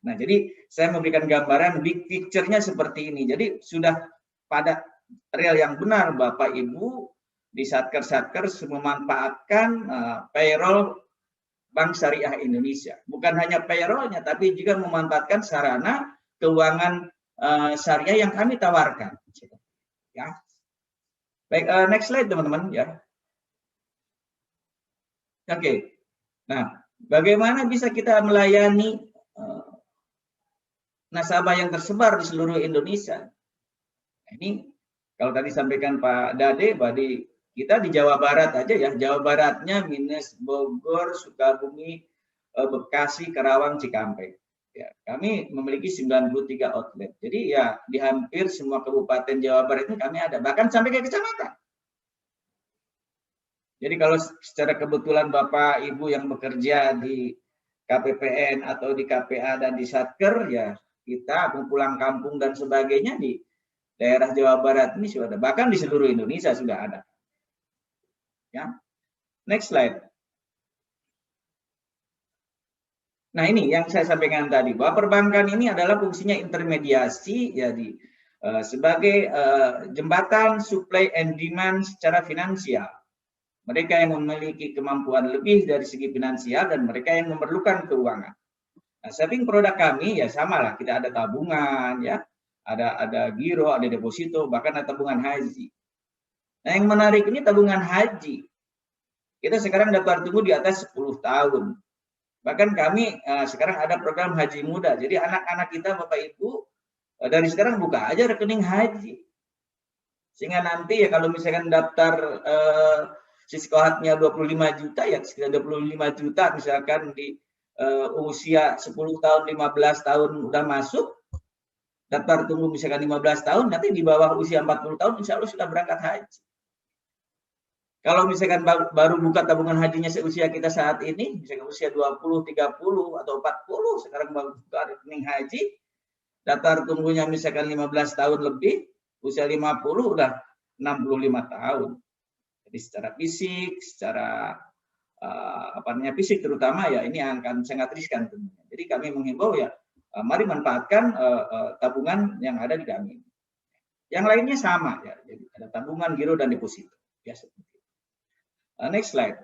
Nah, jadi saya memberikan gambaran big picture-nya seperti ini. Jadi sudah pada real yang benar Bapak Ibu di Satker-Satker memanfaatkan payroll Bank Syariah Indonesia. Bukan hanya payroll-nya, tapi juga memanfaatkan sarana keuangan syariah yang kami tawarkan. Ya. Baik, next slide teman-teman ya. Oke. Nah, bagaimana bisa kita melayani nasabah yang tersebar di seluruh Indonesia? Nah, ini kalau tadi sampaikan Pak Dade, kita di Jawa Barat aja ya, Jawa Baratnya minus Bogor, Sukabumi, Bekasi, Karawang, Cikampek. Ya, kami memiliki 93 outlet. Jadi ya di hampir semua kabupaten Jawa Barat ini kami ada, bahkan sampai ke kecamatan. Jadi kalau secara kebetulan Bapak Ibu yang bekerja di KPPN atau di KPA dan di Satker, ya kita pulang kampung dan sebagainya di daerah Jawa Barat ini sudah ada. Bahkan di seluruh Indonesia sudah ada. Ya. Next slide. Nah, ini yang saya sampaikan tadi, bahwa perbankan ini adalah fungsinya intermediasi ya sebagai jembatan supply and demand secara finansial. Mereka yang memiliki kemampuan lebih dari segi finansial dan mereka yang memerlukan keuangan. Nah, saving produk kami ya sama lah, kita ada tabungan ya, ada giro, ada deposito, bahkan ada tabungan haji. Nah, yang menarik ini tabungan haji. Kita sekarang daftar tunggu di atas 10 tahun. Bahkan kami sekarang ada program haji muda. Jadi anak-anak kita Bapak Ibu dari sekarang buka aja rekening haji. Sehingga nanti ya kalau misalkan daftar siskohatnya 25 juta ya sekitar 25 juta misalkan di usia 10 tahun, 15 tahun udah masuk. Daftar tunggu misalkan 15 tahun, nanti di bawah usia 40 tahun insya Allah sudah berangkat haji. Kalau misalkan baru buka tabungan hajinya seusia kita saat ini, misalkan usia 20, 30, atau 40, sekarang baru buka rekening haji, daftar tunggunya misalkan 15 tahun lebih, usia 50 udah 65 tahun. Jadi secara fisik, secara fisik terutama ya ini akan sangat riskan tentunya. Jadi kami menghimbau ya, mari manfaatkan tabungan yang ada di kami. Yang lainnya sama ya, jadi ada tabungan, giro dan deposito. Ya seperti itu. Next slide.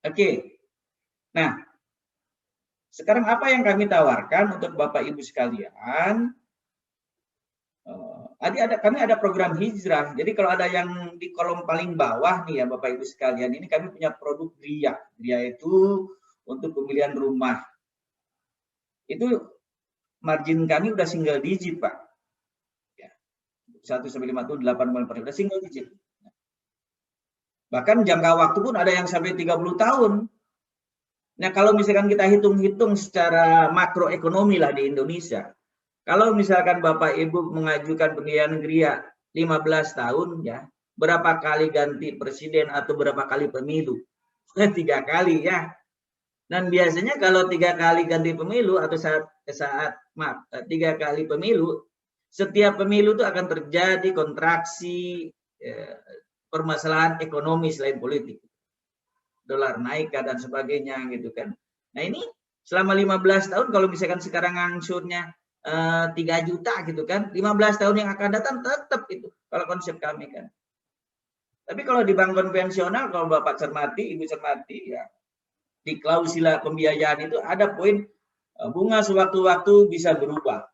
Oke. Nah, sekarang apa yang kami tawarkan untuk Bapak Ibu sekalian? Kami ada program hijrah. Jadi kalau ada yang di kolom paling bawah nih ya Bapak Ibu sekalian, ini kami punya produk RIA. RIA itu untuk pemilihan rumah. Itu margin kami udah single digit, Pak. Ya. 1 sampai 5 itu 8,5%, udah single digit. Bahkan jangka waktu pun ada yang sampai 30 tahun. Nah, kalau misalkan kita hitung-hitung secara makroekonomi lah di Indonesia, kalau misalkan Bapak Ibu mengajukan pemilihan RIA 15 tahun, ya, berapa kali ganti presiden atau berapa kali pemilu? 3 kali ya. Dan biasanya kalau 3 kali ganti pemilu atau 3 kali pemilu, setiap pemilu itu akan terjadi kontraksi permasalahan ekonomi selain politik. Dolar naik dan sebagainya gitu kan. Nah ini selama 15 tahun kalau misalkan sekarang angsurnya 3 juta gitu kan, 15 tahun yang akan datang tetap itu kalau konsep kami kan. Tapi kalau di bank konvensional kalau Bapak cermati, Ibu cermati ya, di klausula pembiayaan itu ada poin bunga sewaktu-waktu bisa berubah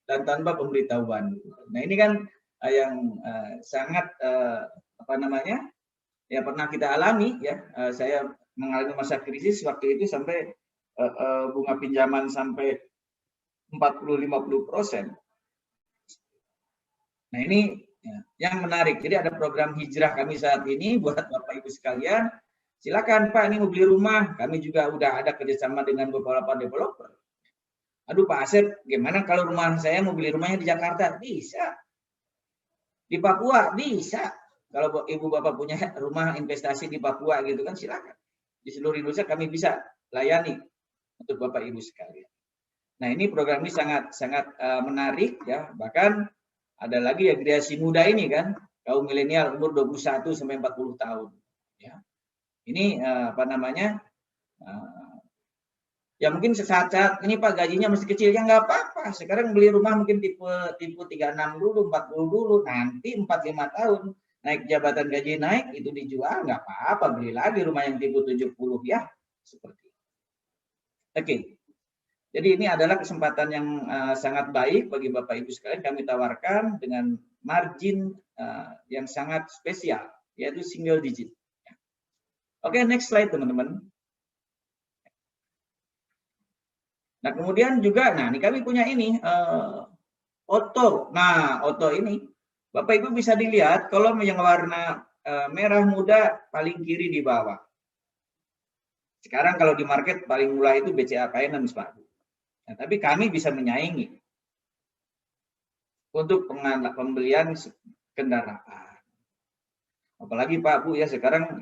dan tanpa pemberitahuan. Nah ini kan yang sangat ya pernah kita alami ya. Saya mengalami masa krisis waktu itu sampai bunga pinjaman sampai 40-50%. Nah ini ya, yang menarik. Jadi ada program hijrah kami saat ini buat Bapak Ibu sekalian. Silakan Pak, ini mau beli rumah. Kami juga udah ada kerjasama dengan beberapa developer. Aduh Pak Asep, gimana kalau rumah saya mau beli rumahnya di Jakarta? Bisa. Di Papua bisa. kalau ibu bapak punya rumah investasi di Papua gitu kan, silakan. Di seluruh Indonesia kami bisa layani untuk bapak ibu sekalian. Nah, ini program ini sangat menarik ya. Bahkan ada lagi ya generasi muda ini kan, kaum milenial umur 21 sampai 40 tahun ya. Ini apa namanya? Ya mungkin saat ini Pak gajinya masih kecil, ya nggak apa-apa. Sekarang beli rumah mungkin tipe 36 dulu, 40 dulu, nanti 45 tahun naik jabatan gaji naik itu dijual, nggak apa-apa, beli lagi rumah yang tipe 70 ya, seperti itu. Oke. Jadi ini adalah kesempatan yang sangat baik bagi Bapak Ibu sekalian, kami tawarkan dengan margin yang sangat spesial, yaitu single digit. Oke, next slide teman-teman. Nah, kemudian juga, nah ini kami punya ini, Oto. Nah, Oto ini, Bapak Ibu bisa dilihat, kalau yang warna merah muda paling kiri di bawah. Sekarang kalau di market paling murah itu BCA Finance, Pak. Nah, tapi kami bisa menyaingi untuk pembelian kendaraan. Apalagi Pak Bu ya, sekarang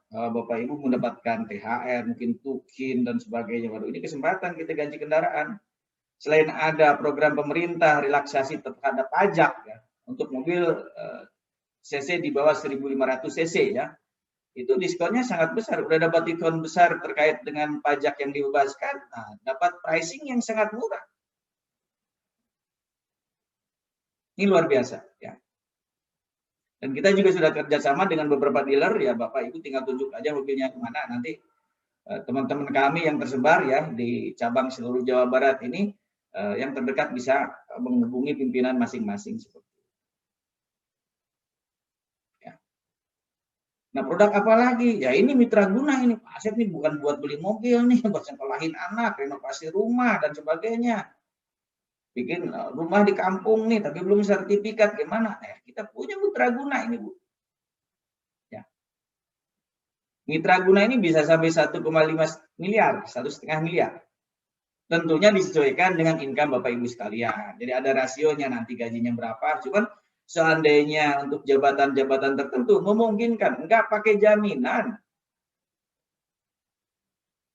Bapak Ibu mendapatkan THR, mungkin tukin dan sebagainya. Waduh, ini kesempatan kita ganti kendaraan. Selain ada program pemerintah relaksasi terhadap pajak ya, untuk mobil cc di bawah 1.500 cc ya, itu diskonnya sangat besar. Udah dapat diskon besar terkait dengan pajak yang dibebaskan, nah, dapat pricing yang sangat murah. Ini luar biasa ya. Dan kita juga sudah kerjasama dengan beberapa dealer ya, Bapak Ibu tinggal tunjuk aja mobilnya kemana, nanti teman-teman kami yang tersebar ya di cabang seluruh Jawa Barat ini yang terdekat bisa menghubungi pimpinan masing-masing seperti itu. Ya. Nah, produk apa lagi? Ya ini mitra guna ini, Pak Asep ini bukan buat beli mobil nih, buat sekolahin anak, renovasi rumah dan sebagainya. Bikin rumah di kampung nih, tapi belum sertifikat, gimana? Kita punya mitra guna ini, Bu. Ya. Mitra guna ini bisa sampai 1,5 miliar, 1,5 miliar. Tentunya disesuaikan dengan income Bapak Ibu sekalian. Jadi ada rasionya nanti gajinya berapa. Cuman seandainya untuk jabatan-jabatan tertentu memungkinkan, nggak pakai jaminan.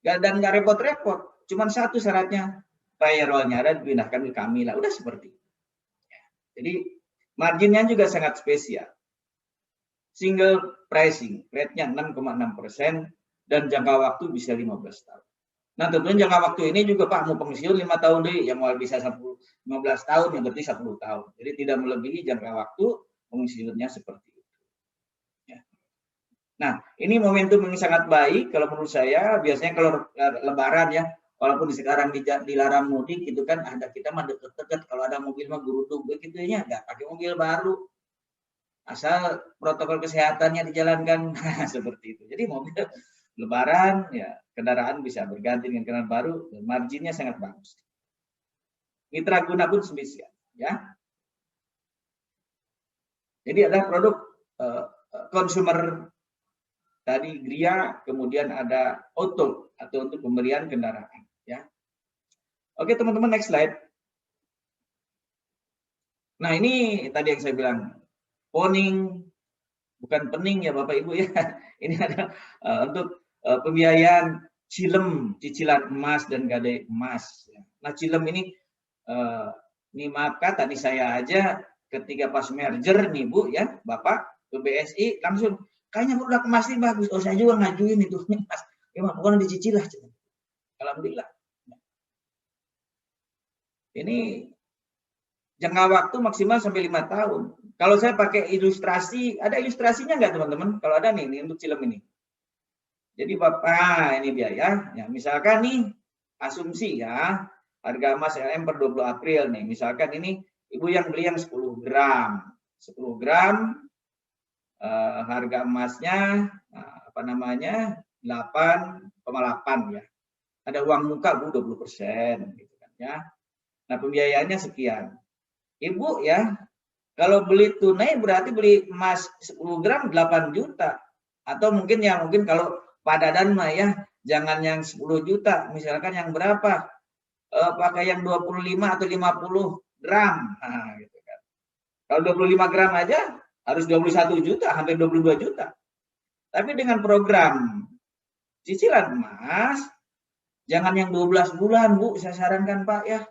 Dan nggak repot-repot. Cuman satu syaratnya, payroll-nya ada dipindahkan ke kami lah, udah seperti itu. Jadi marginnya juga sangat spesial. Single pricing, rate-nya 6,6% dan jangka waktu bisa 15 tahun. Nah, tentunya jangka waktu ini juga Pak mau pensiun 5 tahun deh, yang mau bisa 15 tahun, yang berarti 10 tahun. Jadi tidak melebihi jangka waktu pensiunnya seperti itu. Ya. Nah, ini momentum yang sangat baik kalau menurut saya. Biasanya kalau Lebaran ya, walaupun sekarang dilarang mudik gitu kan, ada kita mah deket-deket, kalau ada mobil mah geruduk begitu ya, nggak pakai mobil baru, asal protokol kesehatannya dijalankan. Seperti itu. Jadi mobil Lebaran ya kendaraan bisa berganti dengan kendaraan baru, dan marginnya sangat bagus. Mitra guna pun spesial ya. Jadi ada produk consumer tadi Gria, kemudian ada Auto atau untuk pembelian kendaraan ya. Oke teman-teman, next slide. Nah ini tadi yang saya bilang, poning bukan pening ya Bapak Ibu ya. Ini ada untuk pembiayaan cicilan emas dan gadai emas. Nah Cilem ini maaf kata tadi saya aja ketika pas merger nih Bu ya Bapak ke BSI langsung kayaknya produk emas ini bagus. Oh saya juga ngajuin itu emas. Gimana pokoknya dicicil lah. Alhamdulillah. Ini jangka waktu maksimal sampai 5 tahun. Kalau saya pakai ilustrasi, ada ilustrasinya nggak teman-teman? Kalau ada nih untuk Cilem ini. Jadi Bapak ini biaya, ya misalkan nih asumsi ya harga emas LM per 20 April nih. Misalkan ini Ibu yang beli yang 10 gram. 10 gram harga emasnya apa namanya 8,8 ya. Ada uang muka Bu 20% gitu kan ya. Nah, pembiayaannya sekian. Ibu ya, kalau beli tunai berarti beli emas 10 gram 8 juta. Atau mungkin kalau padadan mah ya, jangan yang 10 juta, misalkan yang berapa? Pakai yang 25 atau 50 gram. Nah, gitu kan. Kalau 25 gram aja harus 21 juta, hampir 22 juta. Tapi dengan program cicilan emas, jangan yang 12 bulan, Bu, saya sarankan Pak ya.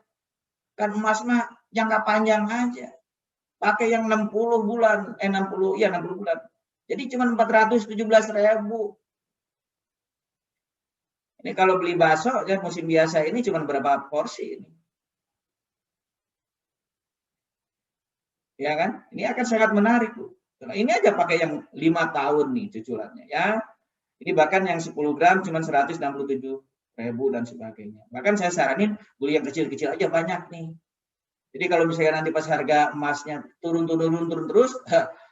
Kan emas mah jangka panjang aja. Pakai yang 60 bulan, 60 bulan. Jadi cuma 417.000. Ini kalau beli bakso ya musim biasa ini cuma berapa porsi ini. Ya kan? Ini akan sangat menarik, Bu. Nah, ini aja pakai yang 5 tahun nih cicilannya ya. Ini bahkan yang 10 gram cuma 167.000 dan sebagainya. Bahkan saya saranin beli yang kecil-kecil aja banyak nih. Jadi kalau misalnya nanti pas harga emasnya turun terus,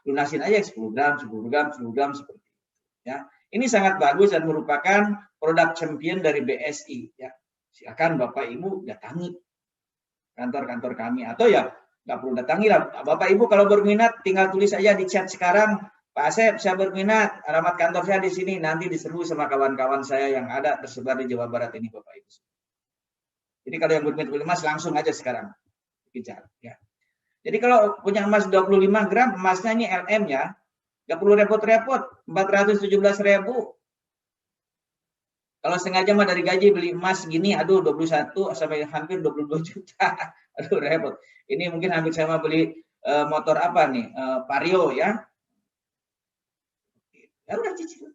lunasin aja 10 gram seperti itu. Ya. Ini sangat bagus dan merupakan produk champion dari BSI. Ya. Silakan Bapak Ibu datangi kantor-kantor kami atau ya nggak perlu datangi lah. Bapak Ibu kalau berminat tinggal tulis aja di chat sekarang, Pak Asep saya berminat, alamat kantor saya di sini, nanti diserbu sama kawan-kawan saya yang ada tersebar di Jawa Barat ini Bapak Ibu. Jadi kalau yang berminat beli emas langsung aja sekarang kejar ya. Jadi kalau punya emas 25 gram, emasnya ini LM ya, nggak perlu repot-repot, 417.000. Kalau sengaja mah dari gaji beli emas gini, aduh 21 sampai hampir 22 juta, aduh repot. Ini mungkin hampir sama beli motor apa nih, Vario ya. Ya udah cicil.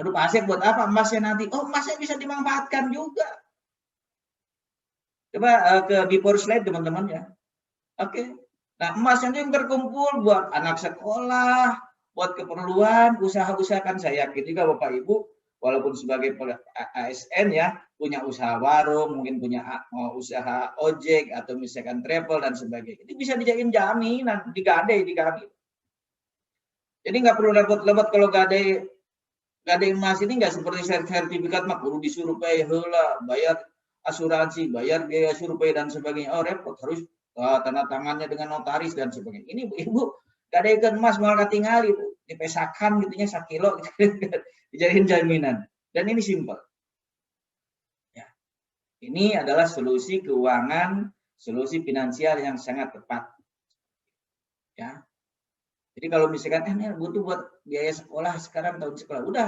Aduh Pak Asep buat apa emasnya nanti? Oh emasnya bisa dimanfaatkan juga. Coba ke before slide teman-teman ya. Oke. Nah emasnya yang terkumpul buat anak sekolah, buat keperluan, usaha-usaha kan saya yakin juga Bapak Ibu, walaupun sebagai ASN ya, punya usaha warung, mungkin punya usaha ojek, atau misalkan travel dan sebagainya. Ini bisa dijadiin jaminan, digadai di kami. Jadi nggak perlu repot-repot kalau gadai emas ini nggak seperti sertifikat mah perlu disuruh bayar asuransi, bayar biaya survei dan sebagainya. Oh repot, harus tanda tangannya dengan notaris dan sebagainya. Ini Ibu gadaikan emas malah ketinggalan Ibu, dipesakan gitunya 1 kilo gitu. Dijadiin jaminan. Dan ini simpel. Ya. Ini adalah solusi keuangan, solusi finansial yang sangat tepat. Ya. Jadi kalau misalkan butuh buat biaya sekolah sekarang tahun sekolah, udah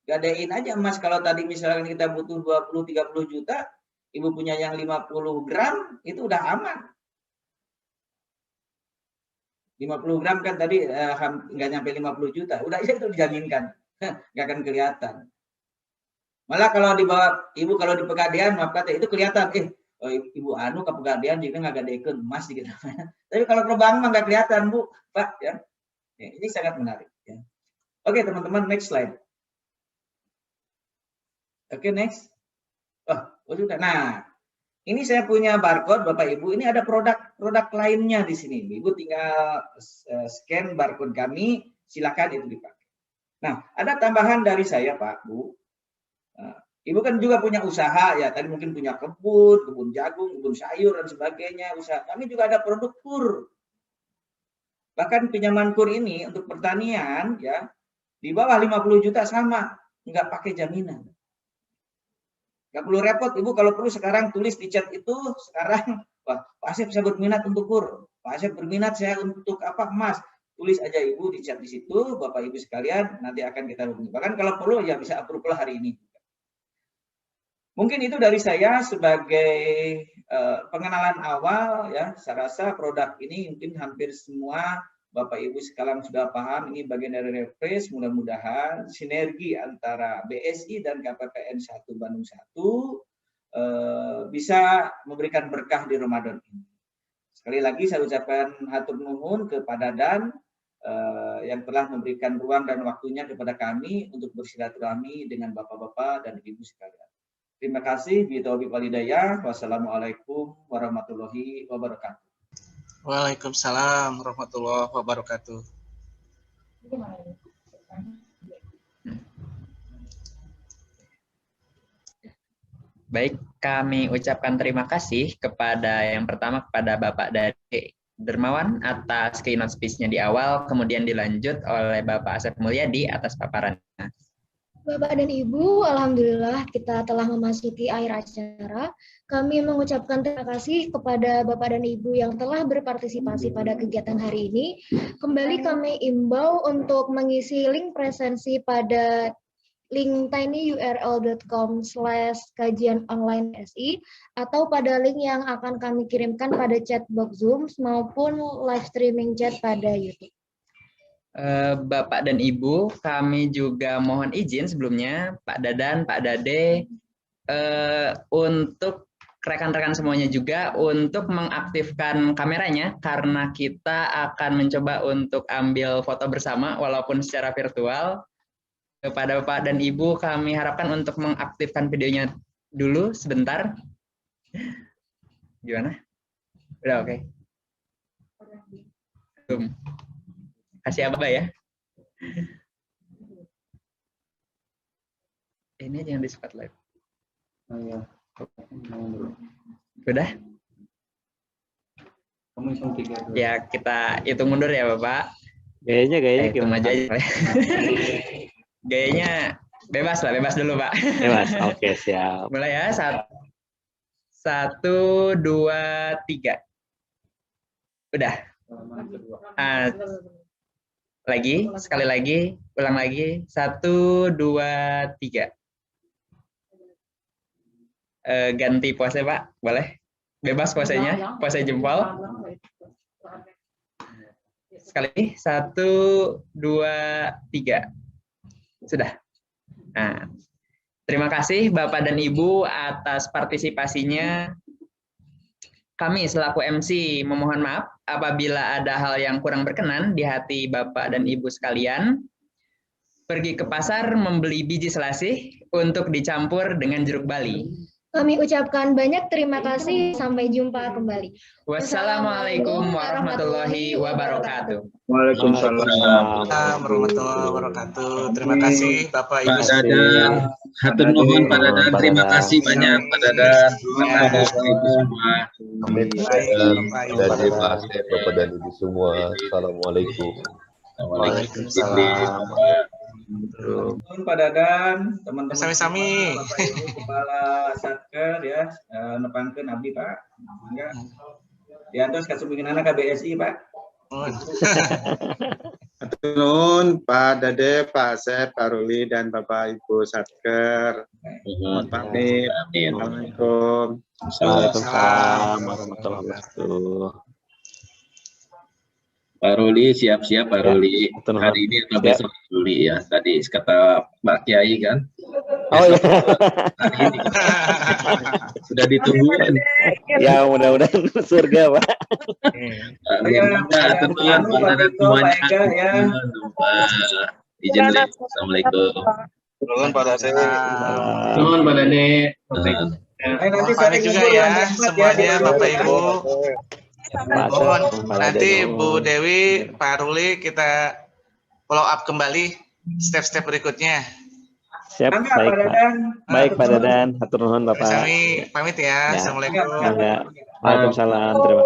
gadain aja emas. Kalau tadi misalkan kita butuh 20-30 juta, Ibu punya yang 50 gram, itu udah aman. 50 gram kan tadi nggak nyampe 50 juta, udah aja itu dijaminkan. Nggak akan kelihatan. Malah kalau dibawa Ibu kalau di Pegadaian, maaf kata itu kelihatan, Ibu anu ke Pegadaian juga nggak gadekeun emas gitu. Tapi kalau ke bank mah nggak kelihatan Bu, Pak ya. Ini sangat menarik. Ya. Oke teman-teman, next slide. Oke next. Oh sudah. Nah, ini saya punya barcode Bapak Ibu. Ini ada produk lainnya di sini. Ibu tinggal scan barcode kami, silakan itu dipakai. Nah, ada tambahan dari saya Pak Bu. Ibu kan juga punya usaha ya. Tadi mungkin punya kebun jagung, kebun sayur dan sebagainya. Usaha. Kami juga ada produk kur. Bahkan pinjaman kur ini untuk pertanian ya di bawah 50 juta sama, nggak pakai jaminan. Nggak perlu repot, Ibu kalau perlu sekarang tulis di chat itu sekarang, Pak Asep saya berminat untuk kur, Pak Asep berminat saya untuk apa emas, tulis aja Ibu di chat di situ, Bapak Ibu sekalian nanti akan kita hubungi. Bahkan kalau perlu ya bisa approve hari ini. Mungkin itu dari saya sebagai pengenalan awal ya. Saya rasa produk ini mungkin hampir semua Bapak Ibu sekarang sudah paham. Ini bagian dari refresh. Mudah-mudahan sinergi antara BSI dan KPPN 1 Bandung 1 bisa memberikan berkah di Ramadan ini. Sekali lagi saya ucapkan hatur nuhun kepada Dan yang telah memberikan ruang dan waktunya kepada kami untuk bersilaturahmi dengan Bapak-Bapak dan Ibu sekalian. Terima kasih. Billahi walhidayah. Wassalamualaikum warahmatullahi wabarakatuh. Waalaikumsalam warahmatullahi wabarakatuh. Baik, kami ucapkan terima kasih kepada yang pertama kepada Bapak dari Dermawan atas keynote speech-nya di awal, kemudian dilanjut oleh Bapak Asep Mulyadi atas paparannya. Bapak dan Ibu, alhamdulillah kita telah memasuki akhir acara. Kami mengucapkan terima kasih kepada Bapak dan Ibu yang telah berpartisipasi pada kegiatan hari ini. Kembali kami imbau untuk mengisi link presensi pada link tinyurl.com/kajianonline.si atau pada link yang akan kami kirimkan pada chat box Zoom maupun live streaming chat pada YouTube. Bapak dan Ibu, kami juga mohon izin sebelumnya, Pak Dadan, Pak Dade, untuk rekan-rekan semuanya juga untuk mengaktifkan kameranya karena kita akan mencoba untuk ambil foto bersama walaupun secara virtual. Kepada Bapak dan Ibu, kami harapkan untuk mengaktifkan videonya dulu sebentar. Gimana? Udah oke. Kasih apa ya? Ini jangan di spotlight. Oh, ya. Udah? Kamu hitung 3 dulu. Ya, kita hitung mundur ya, Bapak. Gayanya Hitung gimana? aja. Gayanya bebas lah, bebas dulu, Pak. Bebas, oke, siap. Mulai ya, 1, 2, 3. Udah. Lagi, sekali lagi, ulang lagi. 1, 2, 3. Ganti pose, Pak, boleh? Bebas posenya, pose jempol. Sekali, 1, 2, 3. Sudah. Nah, terima kasih Bapak dan Ibu atas partisipasinya. Kami selaku MC memohon maaf apabila ada hal yang kurang berkenan di hati Bapak dan Ibu sekalian. Pergi ke pasar membeli biji selasih untuk dicampur dengan jeruk bali. Kami ucapkan banyak terima kasih. Sampai jumpa kembali. Wassalamualaikum warahmatullahi wabarakatuh. Waalaikumsalam warahmatullahi wabarakatuh. Terima kasih Bapak Ibu. Pak Dadan, hatur nuhun Pak Dadan, terima kasih banyak Pak Dadan. Terima kasih Ibu semua. Amin. Pak Asep, Bapak dan Ibu semua. Assalamualaikum. Waalaikumsalam. Nuhun Pak Dadan, teman-teman Sami-sami. Bapak Ibu Kepala Satker ya, nepangkeun abdi Pak. Mangga. Diantos kasubinganana KBSI Pak. Nuhun Pak Dade, Pak Asep, Pak Ruli, dan Bapak Ibu Satker. Mohon pamit. Assalamualaikum. Waalaikumsalam warahmatullahi wabarakatuh. Pak Ruli, siap-siap Pak Ruli. Hari ini atau besok Ruli ya. Tadi kata Pak Kiai kan. Oh iya. Hari ini. Sudah ditunggu. Ya mudah-mudahan surga Pak. Izin deh. Assalamualaikum. Nuhun Pak Dade. Nuhun Pak Dade. Pamit juga ya semuanya Bapak Ibu. Mohon nanti Bu Dewi, Pak Ruli kita follow up kembali step-step berikutnya. Siap, baik Pak. Baik Pak Dadan, hatur nuhun Bapak. Kami pamit ya. Assalamualaikum. Waalaikumsalam. Terima kasih.